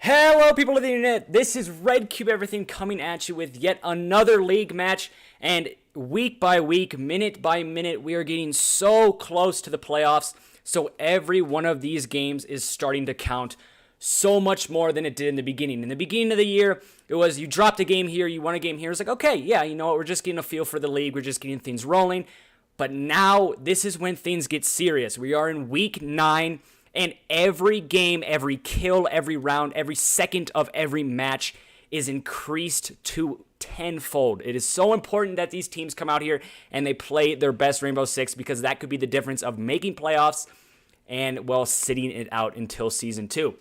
Hello, people of the internet. This is REDCUBE Everything coming at you with yet another league match. And week by week, minute by minute, we are getting so close to the playoffs. So every one of these games is starting to count so much more than it did in the beginning. In the beginning of the year, it was you dropped a game here, you won a game here. It's like, okay, yeah, you know what? We're just getting a feel for the league. We're just getting things rolling. But now this is when things get serious. We are in week 9. And every game, every kill, every round, every second of every match is increased to tenfold. It is so important that these teams come out here and they play their best Rainbow Six, because that could be the difference of making playoffs and, well, sitting it out until Season 2.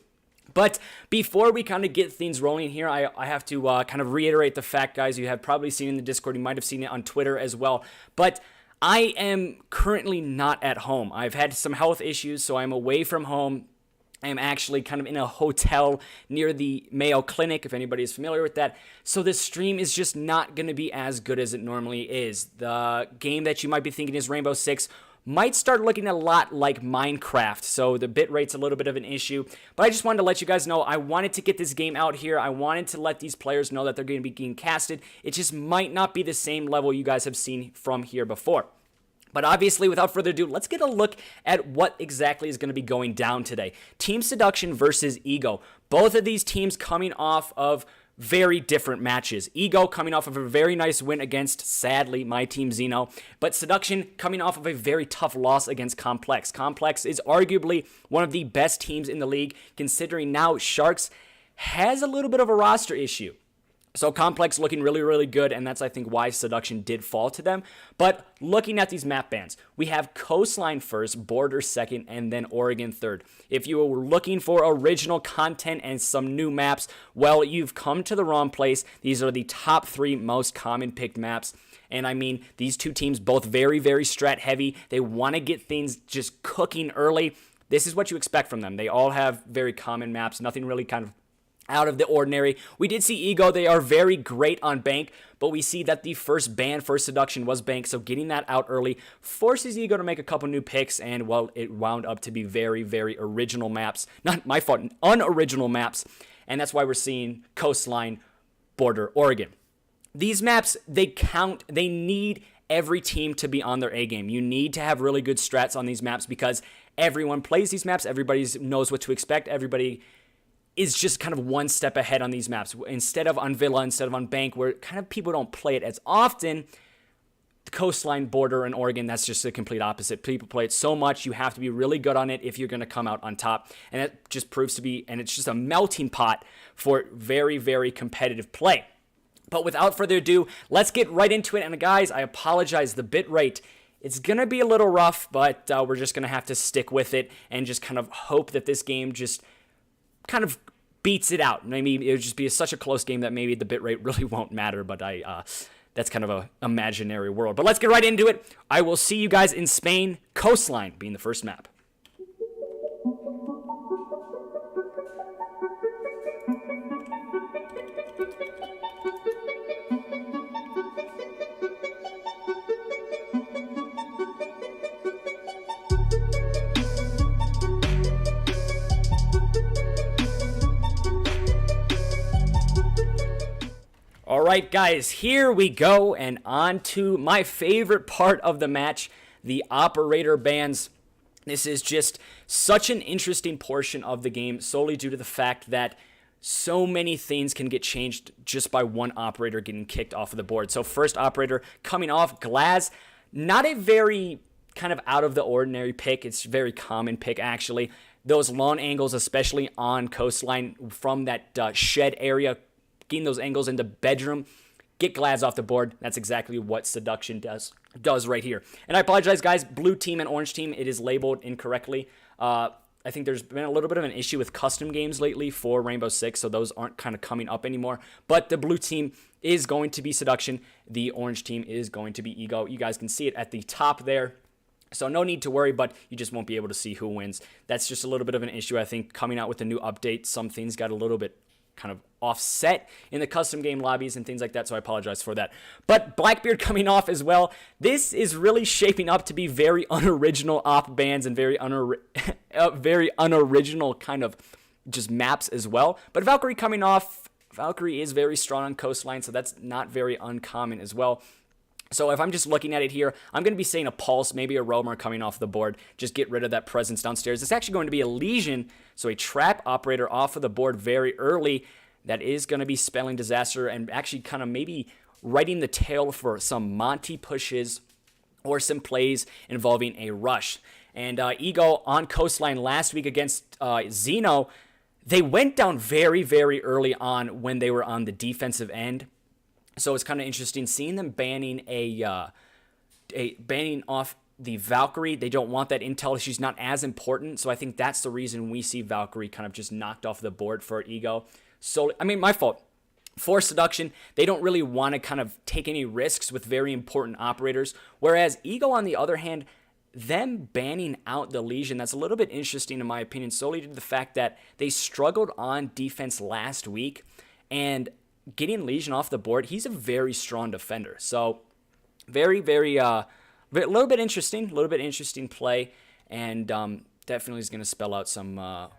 But before we kind of get things rolling here, I have to kind of reiterate the fact, guys, you have probably seen in the Discord, you might have seen it on Twitter as well, but I am currently not at home. I've had some health issues, so I'm away from home. I am actually kind of in a hotel near the Mayo Clinic, if anybody is familiar with that. So this stream is just not going to be as good as it normally is. The game that you might be thinking is Rainbow Six might start looking a lot like Minecraft, so the bit rate's a little bit of an issue. But I just wanted to let you guys know I wanted to get this game out here. I wanted to let these players know that they're going to be getting casted. It just might not be the same level you guys have seen from here before. But obviously, without further ado, let's get a look at what exactly is going to be going down today. Team Seduction versus Ego. Both of these teams coming off of very different matches. Ego coming off of a very nice win against, sadly, my team Xeno. But Seduction coming off of a very tough loss against Complex. Complex is arguably one of the best teams in the league, considering now Sharks has a little bit of a roster issue. So Complex looking really, really good, and that's, I think, why Seduction did fall to them. But looking at these map bans, we have Coastline first, Border second, and then Oregon third. If you were looking for original content and some new maps, well, you've come to the wrong place. These are the top 3 most common picked maps. And I mean, these two teams both very, very strat heavy. They want to get things just cooking early. This is what you expect from them. They all have very common maps, nothing really kind of out of the ordinary. We did see Ego. They are very great on Bank, but we see that the first ban for Seduction was Bank, so getting that out early forces Ego to make a couple new picks, and, well, it wound up to be very, very original maps. Not my fault, unoriginal maps, and that's why we're seeing Coastline, Border, Oregon. These maps, they count. They need every team to be on their A game. You need to have really good strats on these maps because everyone plays these maps. Everybody knows what to expect. Everybody is just kind of one step ahead on these maps. Instead of on Villa, instead of on Bank, where kind of people don't play it as often, the Coastline, Border, and Oregon, that's just the complete opposite. People play it so much, you have to be really good on it if you're going to come out on top. And it just proves to be, and it's just a melting pot for very, very competitive play. But without further ado, let's get right into it. And guys, I apologize, the bit rate, it's going to be a little rough, but we're just going to have to stick with it and just kind of hope that this game just kind of beats it out. I mean, it would just be such a close game that maybe the bitrate really won't matter, but that's kind of an imaginary world. But let's get right into it. I will see you guys in Spain, Coastline being the first map. All right, guys, here we go, and on to my favorite part of the match, the operator bans. This is just such an interesting portion of the game, solely due to the fact that so many things can get changed just by one operator getting kicked off of the board. So first operator coming off, Glaz, not a very kind of out of the ordinary pick. It's a very common pick, actually. Those long angles, especially on Coastline from that shed area, getting those angles into bedroom, get Glaz off the board. That's exactly what Seduction does right here. And I apologize, guys. Blue team and orange team, it is labeled incorrectly. I think there's been a little bit of an issue with custom games lately for Rainbow Six, so those aren't kind of coming up anymore. But the blue team is going to be Seduction. The orange team is going to be Ego. You guys can see it at the top there. So no need to worry, but you just won't be able to see who wins. That's just a little bit of an issue. I think coming out with the new update, some things got a little bit kind of offset in the custom game lobbies and things like that, so I apologize for that. But Blackbeard coming off as well. This is really shaping up to be very unoriginal op bans and very unoriginal kind of just maps as well. But Valkyrie coming off, Valkyrie is very strong on coastline, so that's not very uncommon as well. So if I'm just looking at it here, I'm going to be saying a Pulse, maybe a Roamer coming off the board. Just get rid of that presence downstairs. It's actually going to be a Legion, so a Trap Operator off of the board very early. That is going to be spelling disaster and actually kind of maybe writing the tail for some Monty pushes or some plays involving a rush. And Ego on coastline last week against Xeno, they went down very, very early on when they were on the defensive end. So it's kind of interesting seeing them banning banning off the Valkyrie. They don't want that intel. She's not as important. So I think that's the reason we see Valkyrie kind of just knocked off the board for Ego. So, I mean, my fault. For Seduction, they don't really want to kind of take any risks with very important operators. Whereas Ego, on the other hand, them banning out the Legion, that's a little bit interesting in my opinion, solely due to the fact that they struggled on defense last week. And getting Legion off the board, he's a very strong defender. So, very, very, a little bit interesting play. And definitely is going to spell out some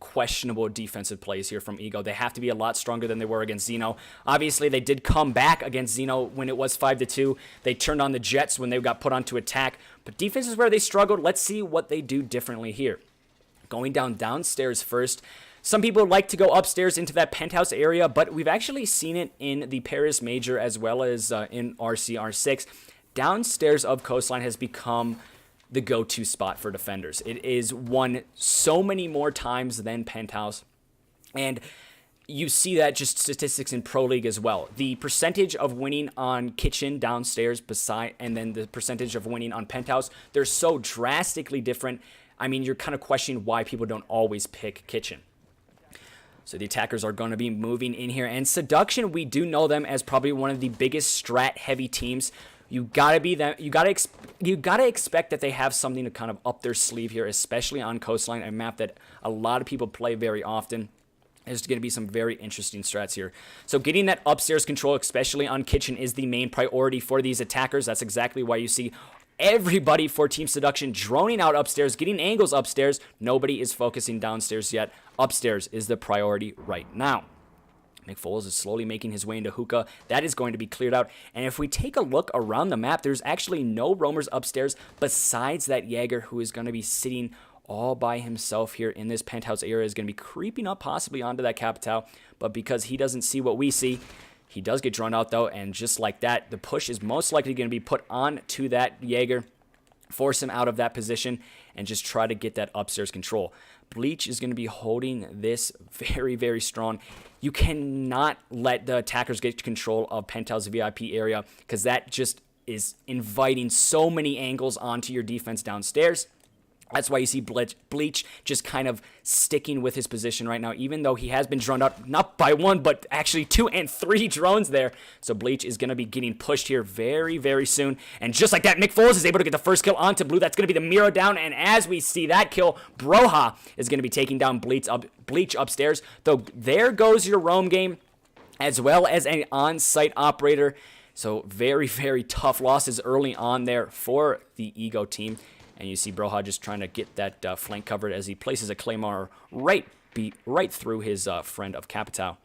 questionable defensive plays here from Ego. They have to be a lot stronger than they were against Xeno. Obviously, they did come back against Xeno when it was 5-2. They turned on the Jets when they got put onto attack. But defense is where they struggled. Let's see what they do differently here. Going downstairs first. Some people like to go upstairs into that penthouse area, but we've actually seen it in the Paris Major as well as in RCR6. Downstairs of coastline has become the go-to spot for defenders. It is won so many more times than penthouse, and you see that just statistics in Pro League as well. The percentage of winning on kitchen downstairs and then the percentage of winning on penthouse, they're so drastically different. I mean, you're kind of questioning why people don't always pick kitchen. So the attackers are going to be moving in here, and Seduction, we do know them as probably one of the biggest strat-heavy teams. You gotta be them. You gotta expect that they have something to kind of up their sleeve here, especially on coastline, a map that a lot of people play very often. There's going to be some very interesting strats here. So getting that upstairs control, especially on kitchen, is the main priority for these attackers. That's exactly why you see everybody for Team Seduction droning out upstairs, getting angles upstairs. Nobody is focusing downstairs yet. Upstairs is the priority right now. McFoles is slowly making his way into Hookah. That is going to be cleared out. And if we take a look around the map, there's actually no roamers upstairs besides that Jaeger, who is going to be sitting all by himself here in this penthouse area, is going to be creeping up possibly onto that Capitao. But because he doesn't see what we see, he does get drawn out though. And just like that, the push is most likely going to be put on to that Jaeger, force him out of that position, and just try to get that upstairs control. Bleach is going to be holding this very, very strong. You cannot let the attackers get control of Penthouse VIP area because that just is inviting so many angles onto your defense downstairs. That's why you see Bleach just kind of sticking with his position right now, even though he has been droned out, not by one, but actually 2 and 3 drones there. So Bleach is going to be getting pushed here very, very soon. And just like that, McFoles is able to get the first kill onto Blue. That's going to be the Miro down. And as we see that kill, Broha is going to be taking down Bleach upstairs. Though there goes your roam game, as well as an on-site operator. So very, very tough losses early on there for the Ego team. And you see Broha just trying to get that flank covered as he places a Claymore right through his friend of Capitao.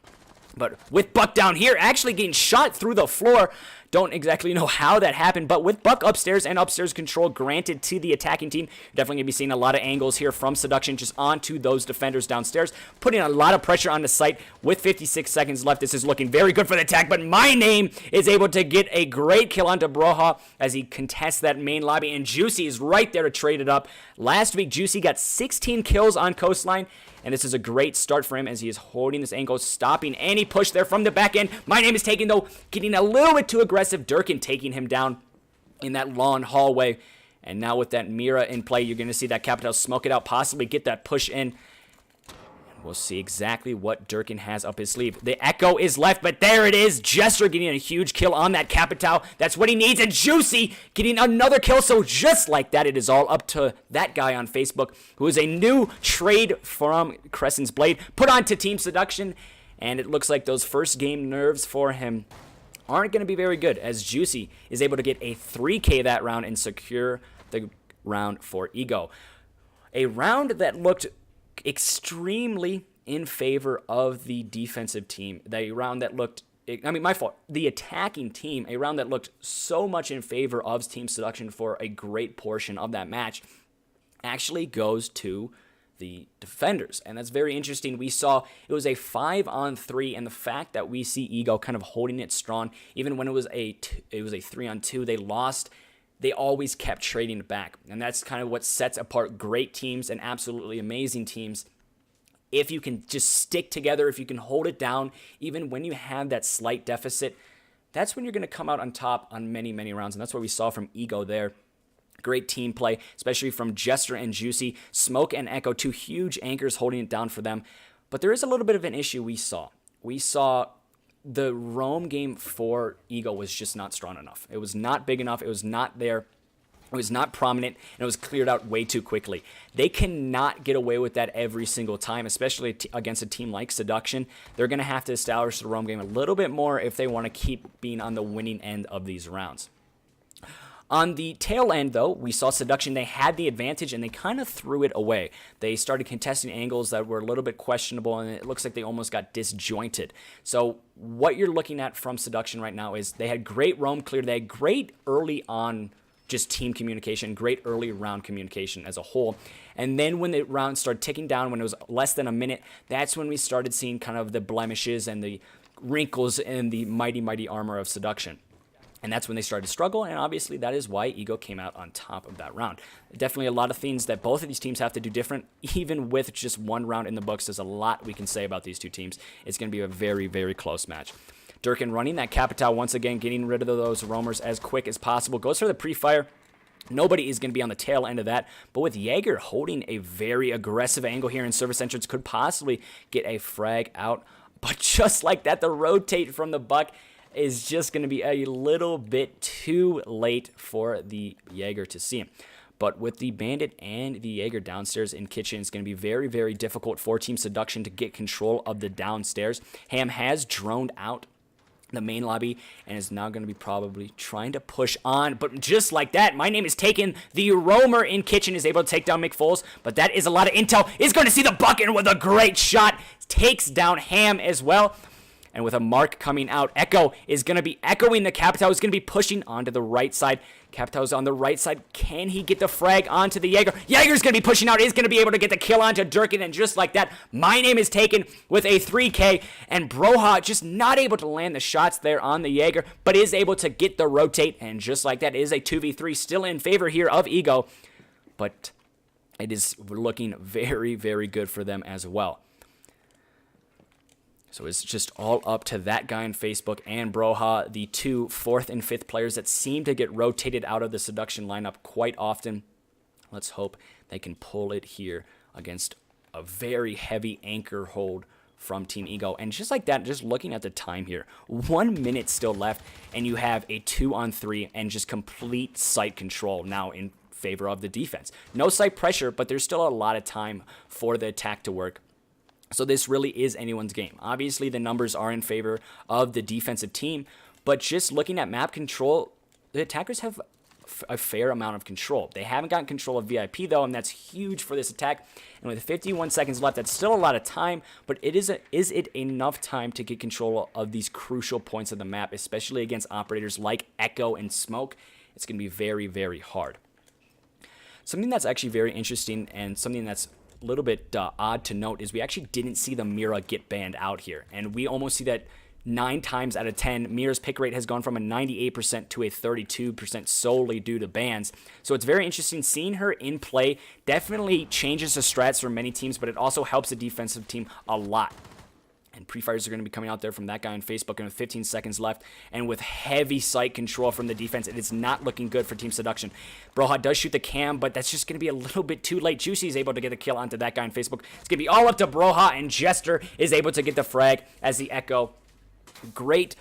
But with Buck down here, actually getting shot through the floor. Don't exactly know how that happened, but with Buck upstairs and upstairs control granted to the attacking team, you're definitely going to be seeing a lot of angles here from Seduction just onto those defenders downstairs, putting a lot of pressure on the site with 56 seconds left. This is looking very good for the attack, but My Name is able to get a great kill onto Broha as he contests that main lobby, and Juicy is right there to trade it up. Last week, Juicy got 16 kills on coastline, and this is a great start for him as he is holding this angle, stopping any push there from the back end. My Name is taking, though, getting a little bit too aggressive. Durkin taking him down in that long hallway. And now with that Mira in play, you're going to see that Capitao smoke it out, possibly get that push in. We'll see exactly what Durkin has up his sleeve. The Echo is left, but there it is. Jester getting a huge kill on that Capitao. That's what he needs. And Juicy getting another kill. So just like that, it is all up to that guy on Facebook, who is a new trade from Crescent's Blade, put onto Team Seduction. And it looks like those first game nerves for him aren't going to be very good, as Juicy is able to get a 3K that round and secure the round for Ego. A round that looked extremely in favor of the defensive team. The round that looked, my fault. The attacking team, a round that looked so much in favor of Team Seduction for a great portion of that match, actually goes to the defenders. And that's very interesting. We saw it was a 5-on-3, and the fact that we see Ego kind of holding it strong, even when it was a 3-on-2, they lost. They always kept trading it back. And that's kind of what sets apart great teams and absolutely amazing teams. If you can just stick together, if you can hold it down, even when you have that slight deficit, that's when you're going to come out on top on many, many rounds. And that's what we saw from Ego there. Great team play, especially from Jester and Juicy. Smoke and Echo, two huge anchors holding it down for them. But there is a little bit of an issue we saw. We saw the roam game for Ego was just not strong enough. It was not big enough. It was not there. It was not prominent, and it was cleared out way too quickly. They cannot get away with that every single time, especially against a team like Seduction. They're going to have to establish the roam game a little bit more if they want to keep being on the winning end of these rounds. On the tail end, though, we saw Seduction. They had the advantage, and they kind of threw it away. They started contesting angles that were a little bit questionable, and it looks like they almost got disjointed. So what you're looking at from Seduction right now is they had great roam clear. They had great early on just team communication, great early round communication as a whole. And then when the round started ticking down, when it was less than a minute, that's when we started seeing kind of the blemishes and the wrinkles in the mighty, mighty armor of Seduction. And that's when they started to struggle, and obviously that is why Ego came out on top of that round. Definitely a lot of things that both of these teams have to do different. Even with just one round in the books, there's a lot we can say about these two teams. It's going to be a very, very close match. Durkin running that Capitao once again, getting rid of those roamers as quick as possible. Goes for the pre-fire. Nobody is going to be on the tail end of that. But with Jaeger holding a very aggressive angle here in service entrance, could possibly get a frag out. But just like that, the rotate from the Buck is just going to be a little bit too late for the Jaeger to see him. But with the Bandit and the Jaeger downstairs in kitchen, it's going to be very, very difficult for Team Seduction to get control of the downstairs. Ham has droned out the main lobby and is now going to be probably trying to push on. But just like that, My Name is taken. The roamer in kitchen is able to take down McFoles, but that is a lot of intel. Is going to see the bucket with a great shot. Takes down Ham as well. And with a mark coming out, Echo is going to be echoing the Capitao. Is going to be pushing onto the right side. Capitao's on the right side. Can he get the frag onto the Jaeger? Jaeger's going to be pushing out. Is going to be able to get the kill onto Durkin. And just like that, My Name is taken with a 3K. And Broha just not able to land the shots there on the Jaeger, but is able to get the rotate. And just like that, it is a 2v3 still in favor here of Ego. But it is looking very, very good for them as well. So it's just all up to that guy on Facebook and Broha, the two 4th and 5th players that seem to get rotated out of the Seduction lineup quite often. Let's hope they can pull it here against a very heavy anchor hold from Team Ego. And just like that, just looking at the time here, 1 minute still left, and you have a 2-on-3 and just complete site control now in favor of the defense. No site pressure, but there's still a lot of time for the attack to work. So this really is anyone's game. Obviously, the numbers are in favor of the defensive team, but just looking at map control, the attackers have a fair amount of control. They haven't gotten control of VIP, though, and that's huge for this attack. And with 51 seconds left, that's still a lot of time, but is it enough time to get control of these crucial points of the map, especially against operators like Echo and Smoke? It's going to be very, very hard. Something that's actually very interesting and something that's a little bit odd to note is we actually didn't see the Mira get banned out here, and we almost see that 9 times out of 10. Mira's pick rate has gone from a 98% to a 32% solely due to bans. So it's very interesting seeing her in play. Definitely changes the strats for many teams, but it also helps the defensive team a lot. And pre-fires are going to be coming out there from that guy on Facebook, and with 15 seconds left, and with heavy sight control from the defense, it is not looking good for Team Seduction. Broha does shoot the cam, but that's just going to be a little bit too late. Juicy is able to get a kill onto that guy on Facebook. It's going to be all up to Broha, and Jester is able to get the frag as the Echo. Great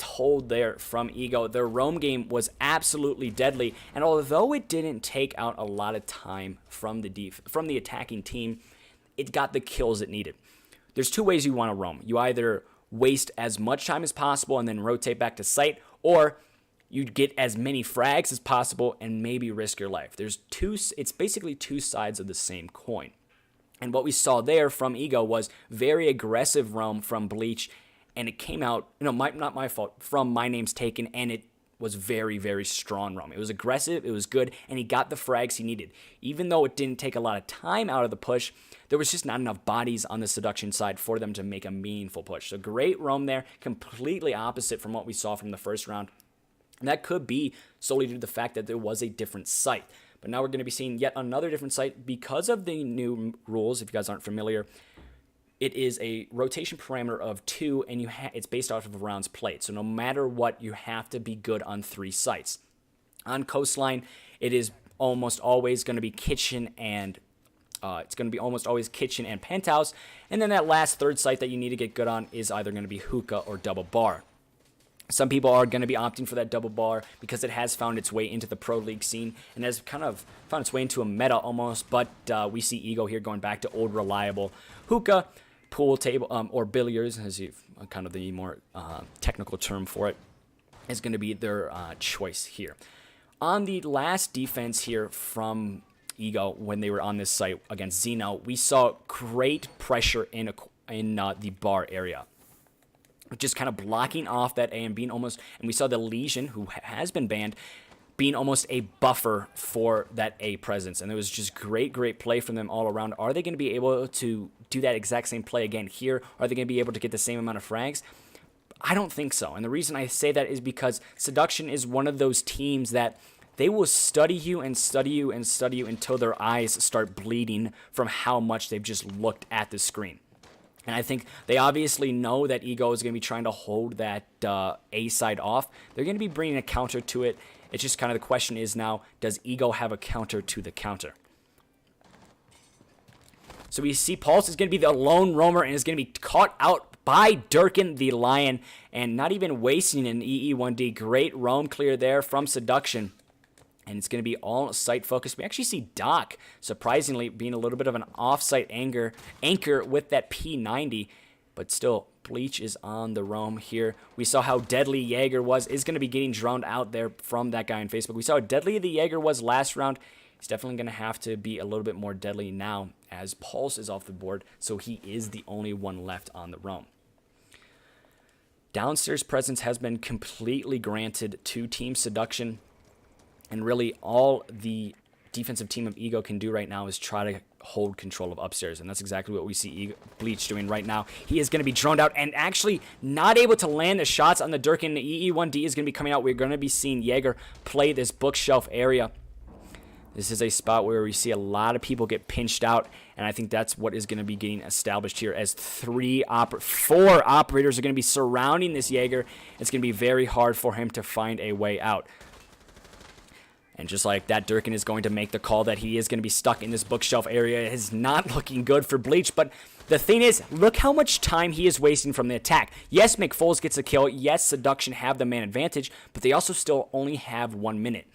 hold there from Ego. Their roam game was absolutely deadly, and although it didn't take out a lot of time from the attacking team, it got the kills it needed. There's 2 ways you want to roam. You either waste as much time as possible and then rotate back to site, or you get as many frags as possible and maybe risk your life. It's basically 2 sides of the same coin. And what we saw there from Ego was very aggressive roam from Bleach, and it came out, not my fault, from My Name's Taken, and it was very, very strong roam. It was aggressive, it was good, and he got the frags he needed. Even though it didn't take a lot of time out of the push, there was just not enough bodies on the Seduction side for them to make a meaningful push. So great roam there, completely opposite from what we saw from the first round. And that could be solely due to the fact that there was a different site. But now we're going to be seeing yet another different site because of the new rules. If you guys aren't familiar, it is a rotation parameter of 2, and it's based off of rounds played. So no matter what, you have to be good on 3 sites. On Coastline, it is almost always going to be kitchen and penthouse. And then that last third site that you need to get good on is either going to be hookah or double bar. Some people are going to be opting for that double bar because it has found its way into the Pro League scene and has kind of found its way into a meta almost, but we see Ego here going back to old reliable hookah, pool table, or billiards, as kind of the more technical term for it, is going to be their choice here. On the last defense here from Ego, when they were on this site against Zeno, we saw great pressure in the bar area, just kind of blocking off that A and being almost, and we saw the Legion, who has been banned, being almost a buffer for that A presence. And it was just great play from them all around. Are they going to be able to do that exact same play again here? Are they going to be able to get the same amount of frags? I don't think so. And the reason I say that is because Seduction is one of those teams that they will study you and study you and study you until their eyes start bleeding from how much they've just looked at the screen. And I think they obviously know that Ego is going to be trying to hold that A side off. They're going to be bringing a counter to it. It's just kind of the question is now, does Ego have a counter to the counter? So we see Pulse is going to be the lone roamer and is going to be caught out by Durkin the Lion and not even wasting an EE1D. Great roam clear there from Seduction. And it's going to be all site focused. We actually see Doc, surprisingly, being a little bit of an off-site anchor with that P90. But still, Bleach is on the roam here. We saw how deadly Jaeger is going to be getting drowned out there from that guy on Facebook. We saw how deadly the Jaeger was last round. He's definitely going to have to be a little bit more deadly now as Pulse is off the board. So he is the only one left on the roam. Downstairs presence has been completely granted to Team Seduction. And really, all the defensive team of Ego can do right now is try to hold control of upstairs. And that's exactly what we see Bleach doing right now. He is going to be droned out and actually not able to land the shots on the Durkin. The EE1D is going to be coming out. We're going to be seeing Jaeger play this bookshelf area. This is a spot where we see a lot of people get pinched out. And I think that's what is going to be getting established here as 4 operators are going to be surrounding this Jaeger. It's going to be very hard for him to find a way out. And just like that, Durkin is going to make the call that he is going to be stuck in this bookshelf area. It is not looking good for Bleach, but the thing is, look how much time he is wasting from the attack. Yes, McFoles gets a kill. Yes, Seduction have the man advantage, but they also still only have 1 minute.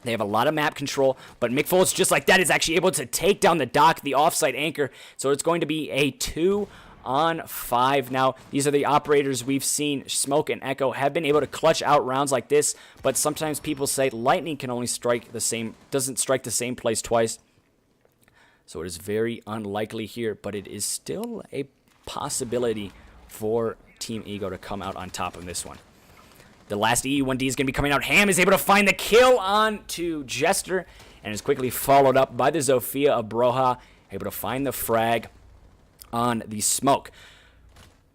They have a lot of map control, but McFoles, just like that, is actually able to take down the Doc, the offsite anchor. So it's going to be a 2-on-5. Now, these are the operators we've seen. Smoke and Echo have been able to clutch out rounds like this, but sometimes people say lightning can only doesn't strike the same place twice. So it is very unlikely here, but it is still a possibility for Team Ego to come out on top of this one. The last EE1D is going to be coming out. Ham is able to find the kill on to Jester and is quickly followed up by the Zofia of Broha, able to find the frag on the Smoke.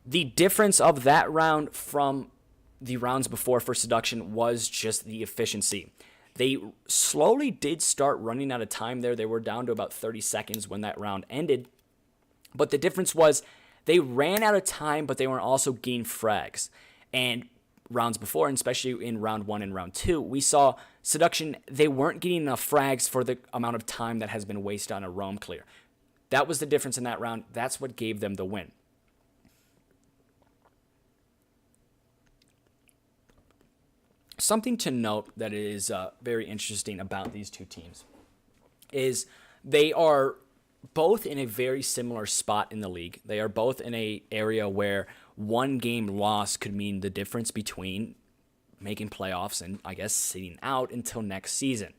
The difference of that round from the rounds before for Seduction was just the efficiency. They slowly did start running out of time there. They were down to about 30 seconds when that round ended. But the difference was they ran out of time, but they were also getting frags. And rounds before, and especially in round 1 and round 2, we saw Seduction, they weren't getting enough frags for the amount of time that has been wasted on a roam clear. That was the difference in that round. That's what gave them the win. Something to note that is very interesting about these two teams is they are both in a very similar spot in the league. They are both in an area where 1 game loss could mean the difference between making playoffs and, I guess, sitting out until next season.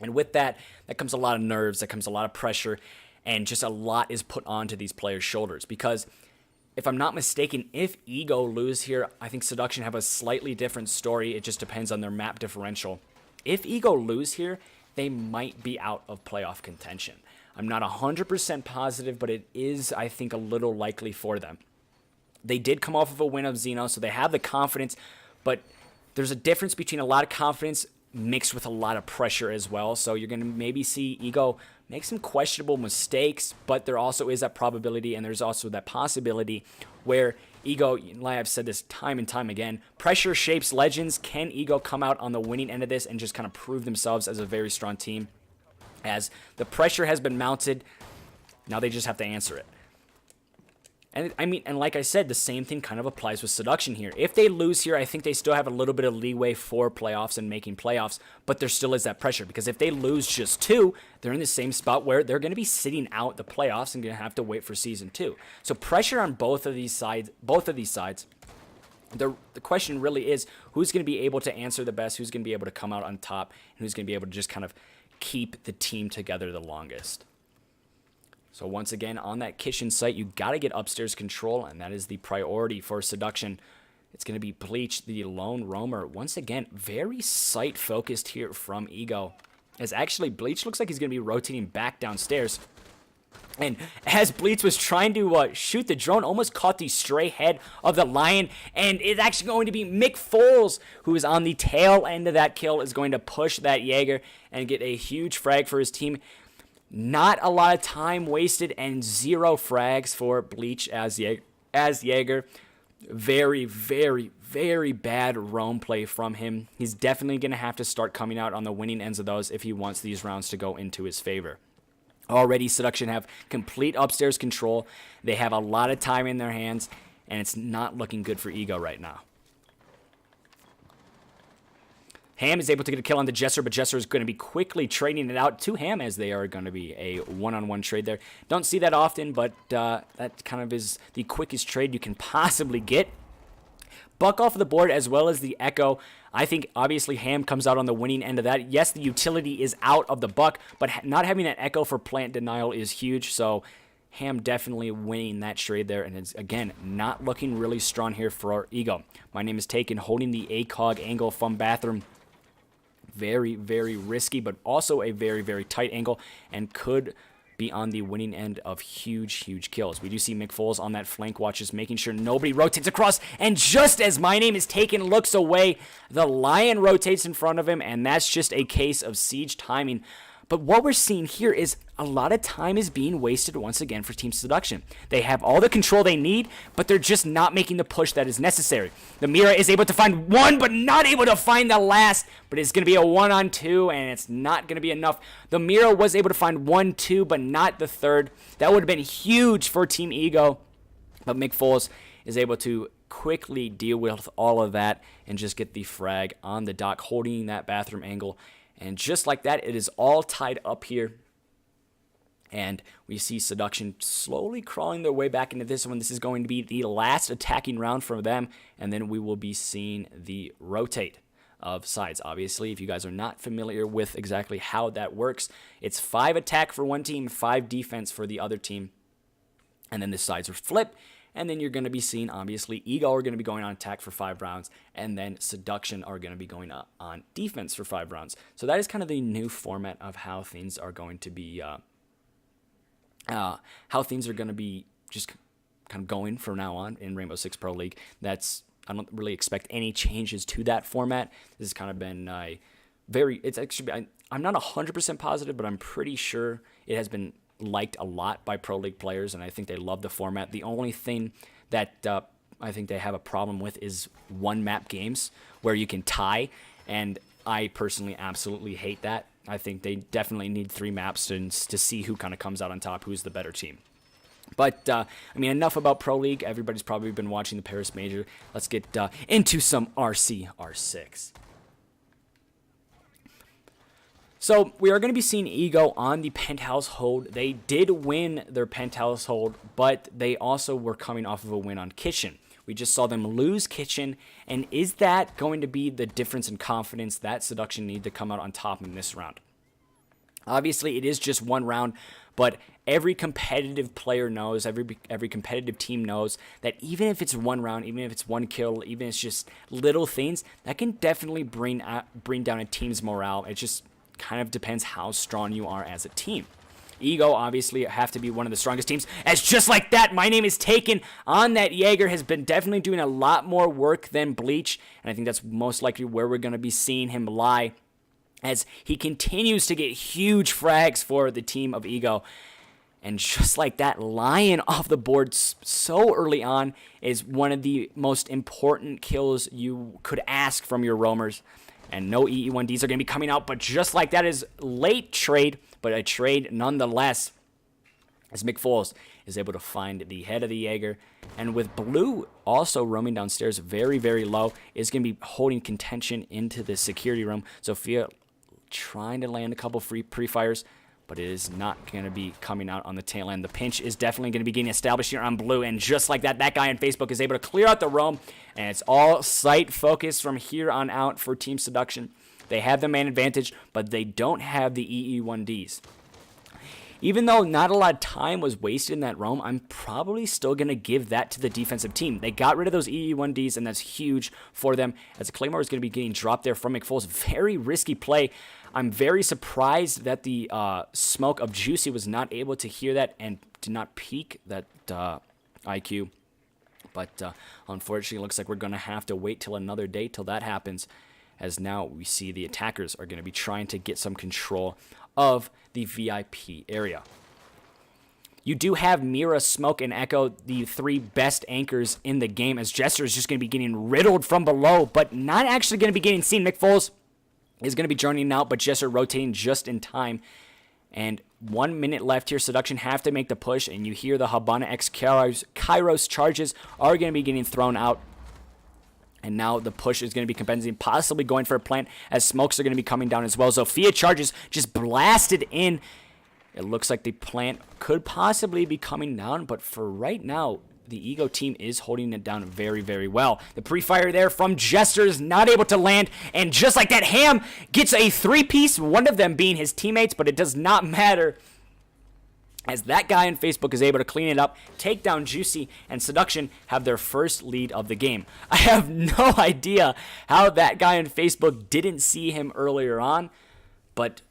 And with that, that comes a lot of nerves, that comes a lot of pressure. and just a lot is put onto these players' shoulders. Because if I'm not mistaken, if Ego lose here, I think Seduction have a slightly different story. It just depends on their map differential. If Ego lose here, they might be out of playoff contention. I'm not 100% positive, but it is, I think, a little likely for them. They did come off of a win of Xeno, so they have the confidence, but there's a difference between a lot of confidence mixed with a lot of pressure as well. So you're going to maybe see Ego make some questionable mistakes, but there also is that probability, and there's also that possibility where Ego, like I've said this time and time again, pressure shapes legends. Can Ego come out on the winning end of this and just kind of prove themselves as a very strong team? As the pressure has been mounted, now they just have to answer it. And I mean, and like I said, the same thing kind of applies with Seduction here. If they lose here, I think they still have a little bit of leeway for playoffs and making playoffs, but there still is that pressure, because if they lose just 2, they're in the same spot where they're going to be sitting out the playoffs and going to have to wait for season 2. So pressure on both of these sides. The question really is, who's going to be able to answer the best, who's going to be able to come out on top, and who's going to be able to just kind of keep the team together the longest. So once again, on that kitchen site, you got to get upstairs control, and that is the priority for Seduction. It's going to be Bleach, the lone roamer. Once again, very site-focused here from Ego. As actually, Bleach looks like he's going to be rotating back downstairs. And as Bleach was trying to shoot the drone, almost caught the stray head of the Lion, and it's actually going to be Mick Foles, who is on the tail end of that kill, is going to push that Jaeger and get a huge frag for his team. Not a lot of time wasted and 0 frags for Bleach as Jaeger. Very, very, very bad roam play from him. He's definitely going to have to start coming out on the winning ends of those if he wants these rounds to go into his favor. Already, Seduction have complete upstairs control. They have a lot of time in their hands, and it's not looking good for Ego right now. Ham is able to get a kill on the Jesser, but Jesser is going to be quickly trading it out to Ham, as they are going to be a one-on-one trade there. Don't see that often, but that kind of is the quickest trade you can possibly get. Buck off of the board, as well as the Echo. I think, obviously, Ham comes out on the winning end of that. Yes, the utility is out of the Buck, but not having that Echo for plant denial is huge, so Ham definitely winning that trade there, and it's, again, not looking really strong here for Ego. My name is Taken, holding the ACOG angle from Bathroom. Very, very risky, but also a very, very tight angle, and could be on the winning end of huge, huge kills. We do see Mick Foles on that flank watch, just making sure nobody rotates across, and just as My Name is Taken looks away, the Lion rotates in front of him, and that's just a case of siege timing. But what we're seeing here is a lot of time is being wasted once again for Team Seduction. They have all the control they need, but they're just not making the push that is necessary. The Mira is able to find one, but not able to find the last, but it's going to be a 1-on-2, and it's not going to be enough. The Mira was able to find 1-2, but not the third. That would have been huge for Team Ego, but Mick Foles is able to quickly deal with all of that and just get the frag on the dock, holding that Bathroom angle. And just like that, it is all tied up here. And we see Seduction slowly crawling their way back into this one. This is going to be the last attacking round for them. And then we will be seeing the rotate of sides. Obviously, if you guys are not familiar with exactly how that works, it's 5 attack for one team, 5 defense for the other team. And then the sides are flipped. And then you're going to be seeing, obviously, Ego are going to be going on attack for 5 rounds, and then Seduction are going to be going on defense for 5 rounds. So that is kind of the new format of how things are going to be, just kind of going from now on in Rainbow Six Pro League. I don't really expect any changes to that format. This has kind of been I'm not 100% positive, but I'm pretty sure it has been liked a lot by Pro League players, and I think they love the format. The only thing that I think they have a problem with is one-map games where you can tie, and I personally absolutely hate that. I think they definitely need 3 maps to see who kind of comes out on top, who's the better team. But, enough about Pro League. Everybody's probably been watching the Paris Major. Let's get into some RCR6. So we are going to be seeing Ego on the Penthouse hold. They did win their Penthouse hold, but they also were coming off of a win on Kitchen. We just saw them lose Kitchen, and is that going to be the difference in confidence that Seduction need to come out on top in this round? Obviously, it is just one round, but every competitive player knows, every competitive team knows that even if it's one round, even if it's one kill, even if it's just little things, that can definitely bring down a team's morale. It just kind of depends how strong you are as a team. Ego obviously have to be one of the strongest teams, as just like that, my name is taken on that Jaeger, has been definitely doing a lot more work than Bleach, and I think that's most likely where we're going to be seeing him lie, as he continues to get huge frags for the team of Ego. And just like that, lying off the board so early on is one of the most important kills you could ask from your roamers. And no EE1Ds are going to be coming out, but just like that is late trade, but a trade nonetheless, as McFoles is able to find the head of the Jaeger. And with Blue also roaming downstairs very, very low, is going to be holding contention into the security room. Sophia trying to land a couple free pre-fires, but it is not going to be coming out on the tail end. The pinch is definitely going to be getting established here on Blue, and just like that, that guy on Facebook is able to clear out the roam, and it's all sight focus from here on out for Team Seduction. They have the man advantage, but they don't have the EE1Ds. Even though not a lot of time was wasted in that roam, I'm probably still going to give that to the defensive team. They got rid of those EE1Ds, and that's huge for them, as Claymore is going to be getting dropped there from McFoles. Very risky play. I'm very surprised that the smoke of Juicy was not able to hear that and did not peek that IQ. But unfortunately, it looks like we're going to have to wait till another day till that happens, as now we see the attackers are going to be trying to get some control of the VIP area. You do have Mira, Smoke, and Echo, the three best anchors in the game, as Jester is just going to be getting riddled from below, but not actually going to be getting seen. McFoles is going to be joining out, but Jester rotating just in time. And 1 minute left here. Seduction have to make the push, and you hear the Habana X Kairos charges are going to be getting thrown out. And now the push is going to be compensating, possibly going for a plant, as smokes are going to be coming down as well. Zofia charges just blasted in. It looks like the plant could possibly be coming down, but for right now, the Ego team is holding it down very, very well. The pre-fire there from Jester is not able to land, and just like that, Ham gets a three-piece, one of them being his teammates, but it does not matter, as that guy on Facebook is able to clean it up, take down Juicy, and Seduction have their first lead of the game. I have no idea how that guy on Facebook didn't see him earlier on, but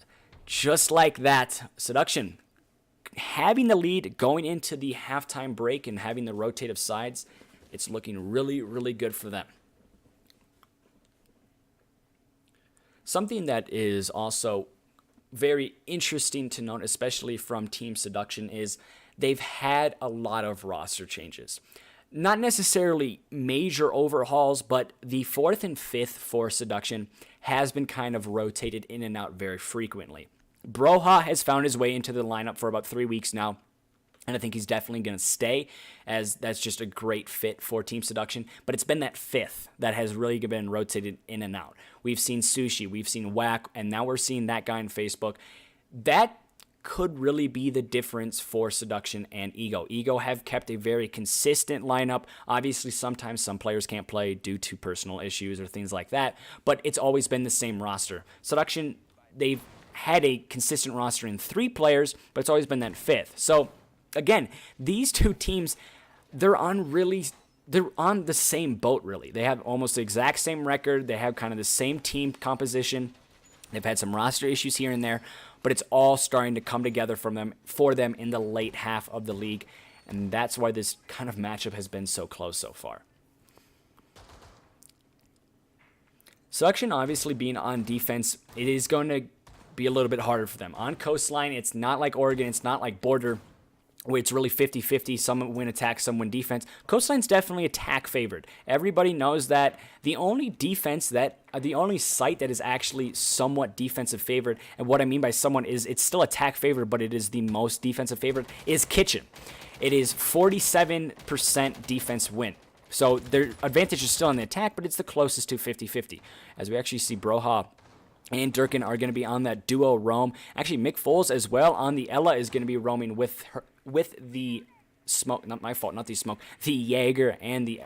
just like that, Seduction having the lead going into the halftime break and having the rotative sides, it's looking really, really good for them. Something that is also very interesting to note, especially from Team Seduction, is they've had a lot of roster changes. Not necessarily major overhauls, but the 4th and 5th for Seduction has been kind of rotated in and out very frequently. Broha has found his way into the lineup for about 3 weeks now, and I think he's definitely going to stay, as that's just a great fit for Team Seduction. But it's been that 5th that has really been rotated in and out. We've seen Sushi, we've seen Whack, and now we're seeing that guy on Facebook. That could really be the difference for Seduction and Ego. Ego have kept a very consistent lineup. Obviously, sometimes some players can't play due to personal issues or things like that, but it's always been the same roster. Seduction, they've had a consistent roster in 3 players, but it's always been that 5th. So again, these two teams, they're on the same boat, really. They have almost the exact same record. They have kind of the same team composition. They've had some roster issues here and there, but it's all starting to come together for them in the late half of the league, and that's why this kind of matchup has been so close so far. Seduction obviously being on defense, it is going to be a little bit harder for them. On Coastline, it's not like Oregon, it's not like Border, where it's really 50-50, some win attack, some win defense. Coastline's definitely attack favored. Everybody knows that. The only site that is actually somewhat defensive favored, and what I mean by somewhat is it's still attack favored, but it is the most defensive favored, is Kitchen. It is 47% defense win. So their advantage is still on the attack, but it's the closest to 50-50. As we actually see Broha and Durkin are going to be on that duo roam. Actually, Mick Foles as well on the Ella is going to be roaming with the smoke. Not my fault, not the smoke. The Jaeger and the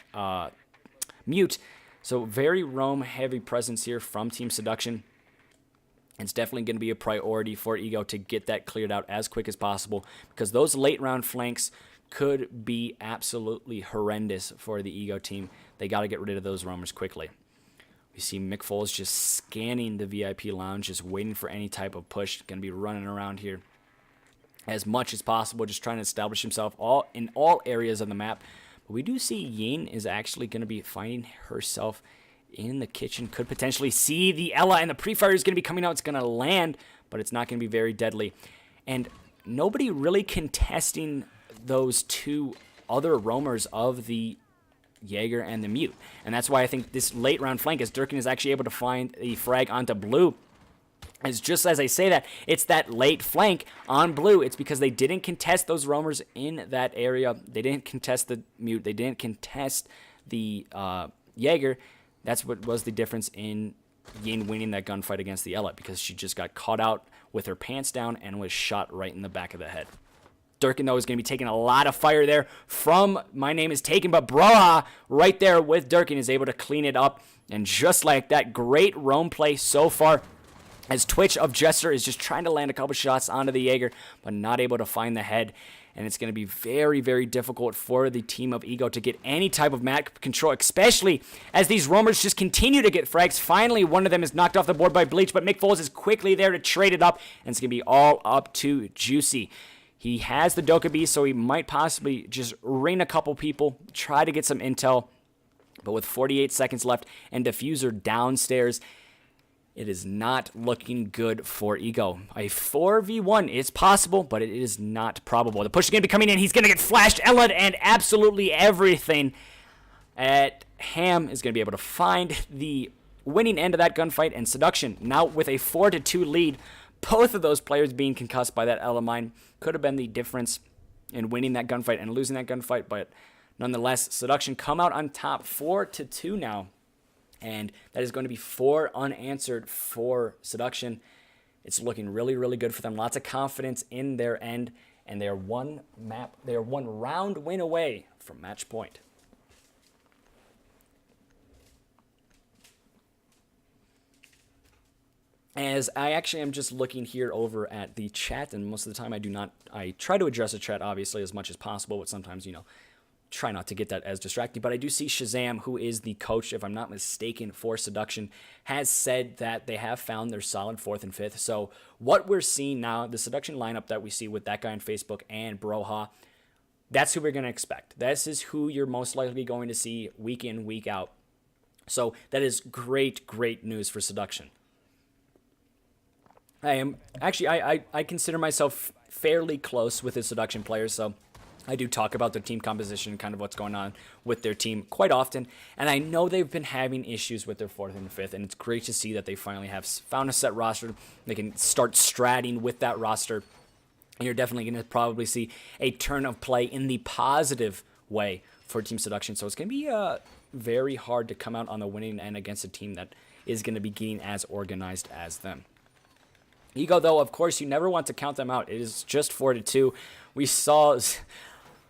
Mute. So very roam heavy presence here from Team Seduction. It's definitely going to be a priority for Ego to get that cleared out as quick as possible, because those late round flanks could be absolutely horrendous for the Ego team. They got to get rid of those roamers quickly. We see Mick Foles just scanning the VIP lounge, just waiting for any type of push. Going to be running around here as much as possible, just trying to establish himself in all areas of the map. But we do see Yin is actually going to be finding herself in the kitchen. Could potentially see the Aoeah, and the pre-fire is going to be coming out. It's going to land, but it's not going to be very deadly. And nobody really contesting those two other roamers of the Jaeger and the Mute. And that's why I think this late round flank, as Durkin is actually able to find the frag onto blue, is just as I say that, it's that late flank on blue. It's because they didn't contest those roamers in that area. They didn't contest the Mute. They didn't contest the Jaeger. That's what was the difference in Yin winning that gunfight against the Aoeah, because she just got caught out with her pants down and was shot right in the back of the head. Durkin, though, is going to be taking a lot of fire there from My Name is Taken, but Broha right there with Durkin is able to clean it up. And just like that, great roam play so far, as Twitch of Jester is just trying to land a couple shots onto the Jaeger, but not able to find the head. And it's going to be very, very difficult for the team of Ego to get any type of map control, especially as these roamers just continue to get frags. Finally, one of them is knocked off the board by Bleach, but Mick Foles is quickly there to trade it up, and it's going to be all up to Juicy. He has the Dokkaebi, so he might possibly just ring a couple people, try to get some intel. But with 48 seconds left and Diffuser downstairs, it is not looking good for Ego. A 4v1 is possible, but it is not probable. The push is going to be coming in. He's going to get flashed, Ellen, and absolutely everything. Ham is going to be able to find the winning end of that gunfight, and Seduction, now with a 4-2 lead, both of those players being concussed by that Elamine could have been the difference in winning that gunfight and losing that gunfight, but nonetheless, Seduction come out on top 4-2 now, and that is going to be 4 unanswered for Seduction. It's looking really, really good for them. Lots of confidence in their end, and they are one round win away from match point. As I actually am just looking here over at the chat, and most of the time I try to address the chat obviously as much as possible, but sometimes, try not to get that as distracting. But I do see Shazam, who is the coach, if I'm not mistaken, for Seduction, has said that they have found their solid 4th and 5th. So what we're seeing now, the Seduction lineup that we see with that guy on Facebook and Broha, that's who we're going to expect. This is who you're most likely going to see week in, week out. So that is great, great news for Seduction. I consider myself fairly close with the Seduction players, so I do talk about their team composition, kind of what's going on with their team quite often, and I know they've been having issues with their 4th and 5th, and it's great to see that they finally have found a set roster. They can start stratting with that roster, and you're definitely going to probably see a turn of play in the positive way for Team Seduction, so it's going to be very hard to come out on the winning end against a team that is going to be getting as organized as them. Ego, though, of course, you never want to count them out. It is just 4-2. We saw...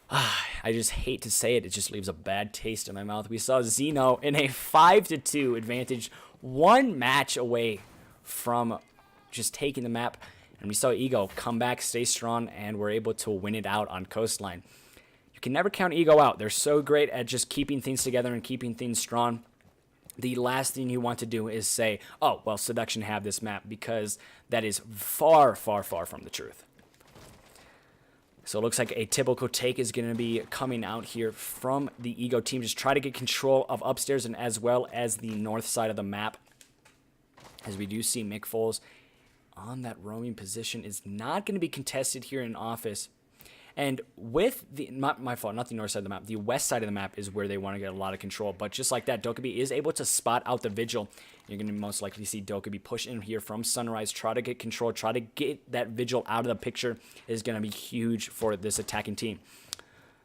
I just hate to say it. It just leaves a bad taste in my mouth. We saw Zeno in a 5-2 advantage, one match away from just taking the map. And we saw Ego come back, stay strong, and were able to win it out on Coastline. You can never count Ego out. They're so great at just keeping things together and keeping things strong. The last thing you want to do is say, oh, well, Seduction have this map, because that is far, far, far from the truth. So it looks like a typical take is going to be coming out here from the Ego team. Just try to get control of upstairs and as well as the north side of the map. As we do see Mick Foles on that roaming position is not going to be contested here in office. And with the, not my fault, not the north side of the map, the west side of the map is where they want to get a lot of control. But just like that, Dokkaebi is able to spot out the Vigil. You're going to most likely see Dokkaebi push in here from Sunrise, try to get control, try to get that Vigil out of the picture. Is going to be huge for this attacking team.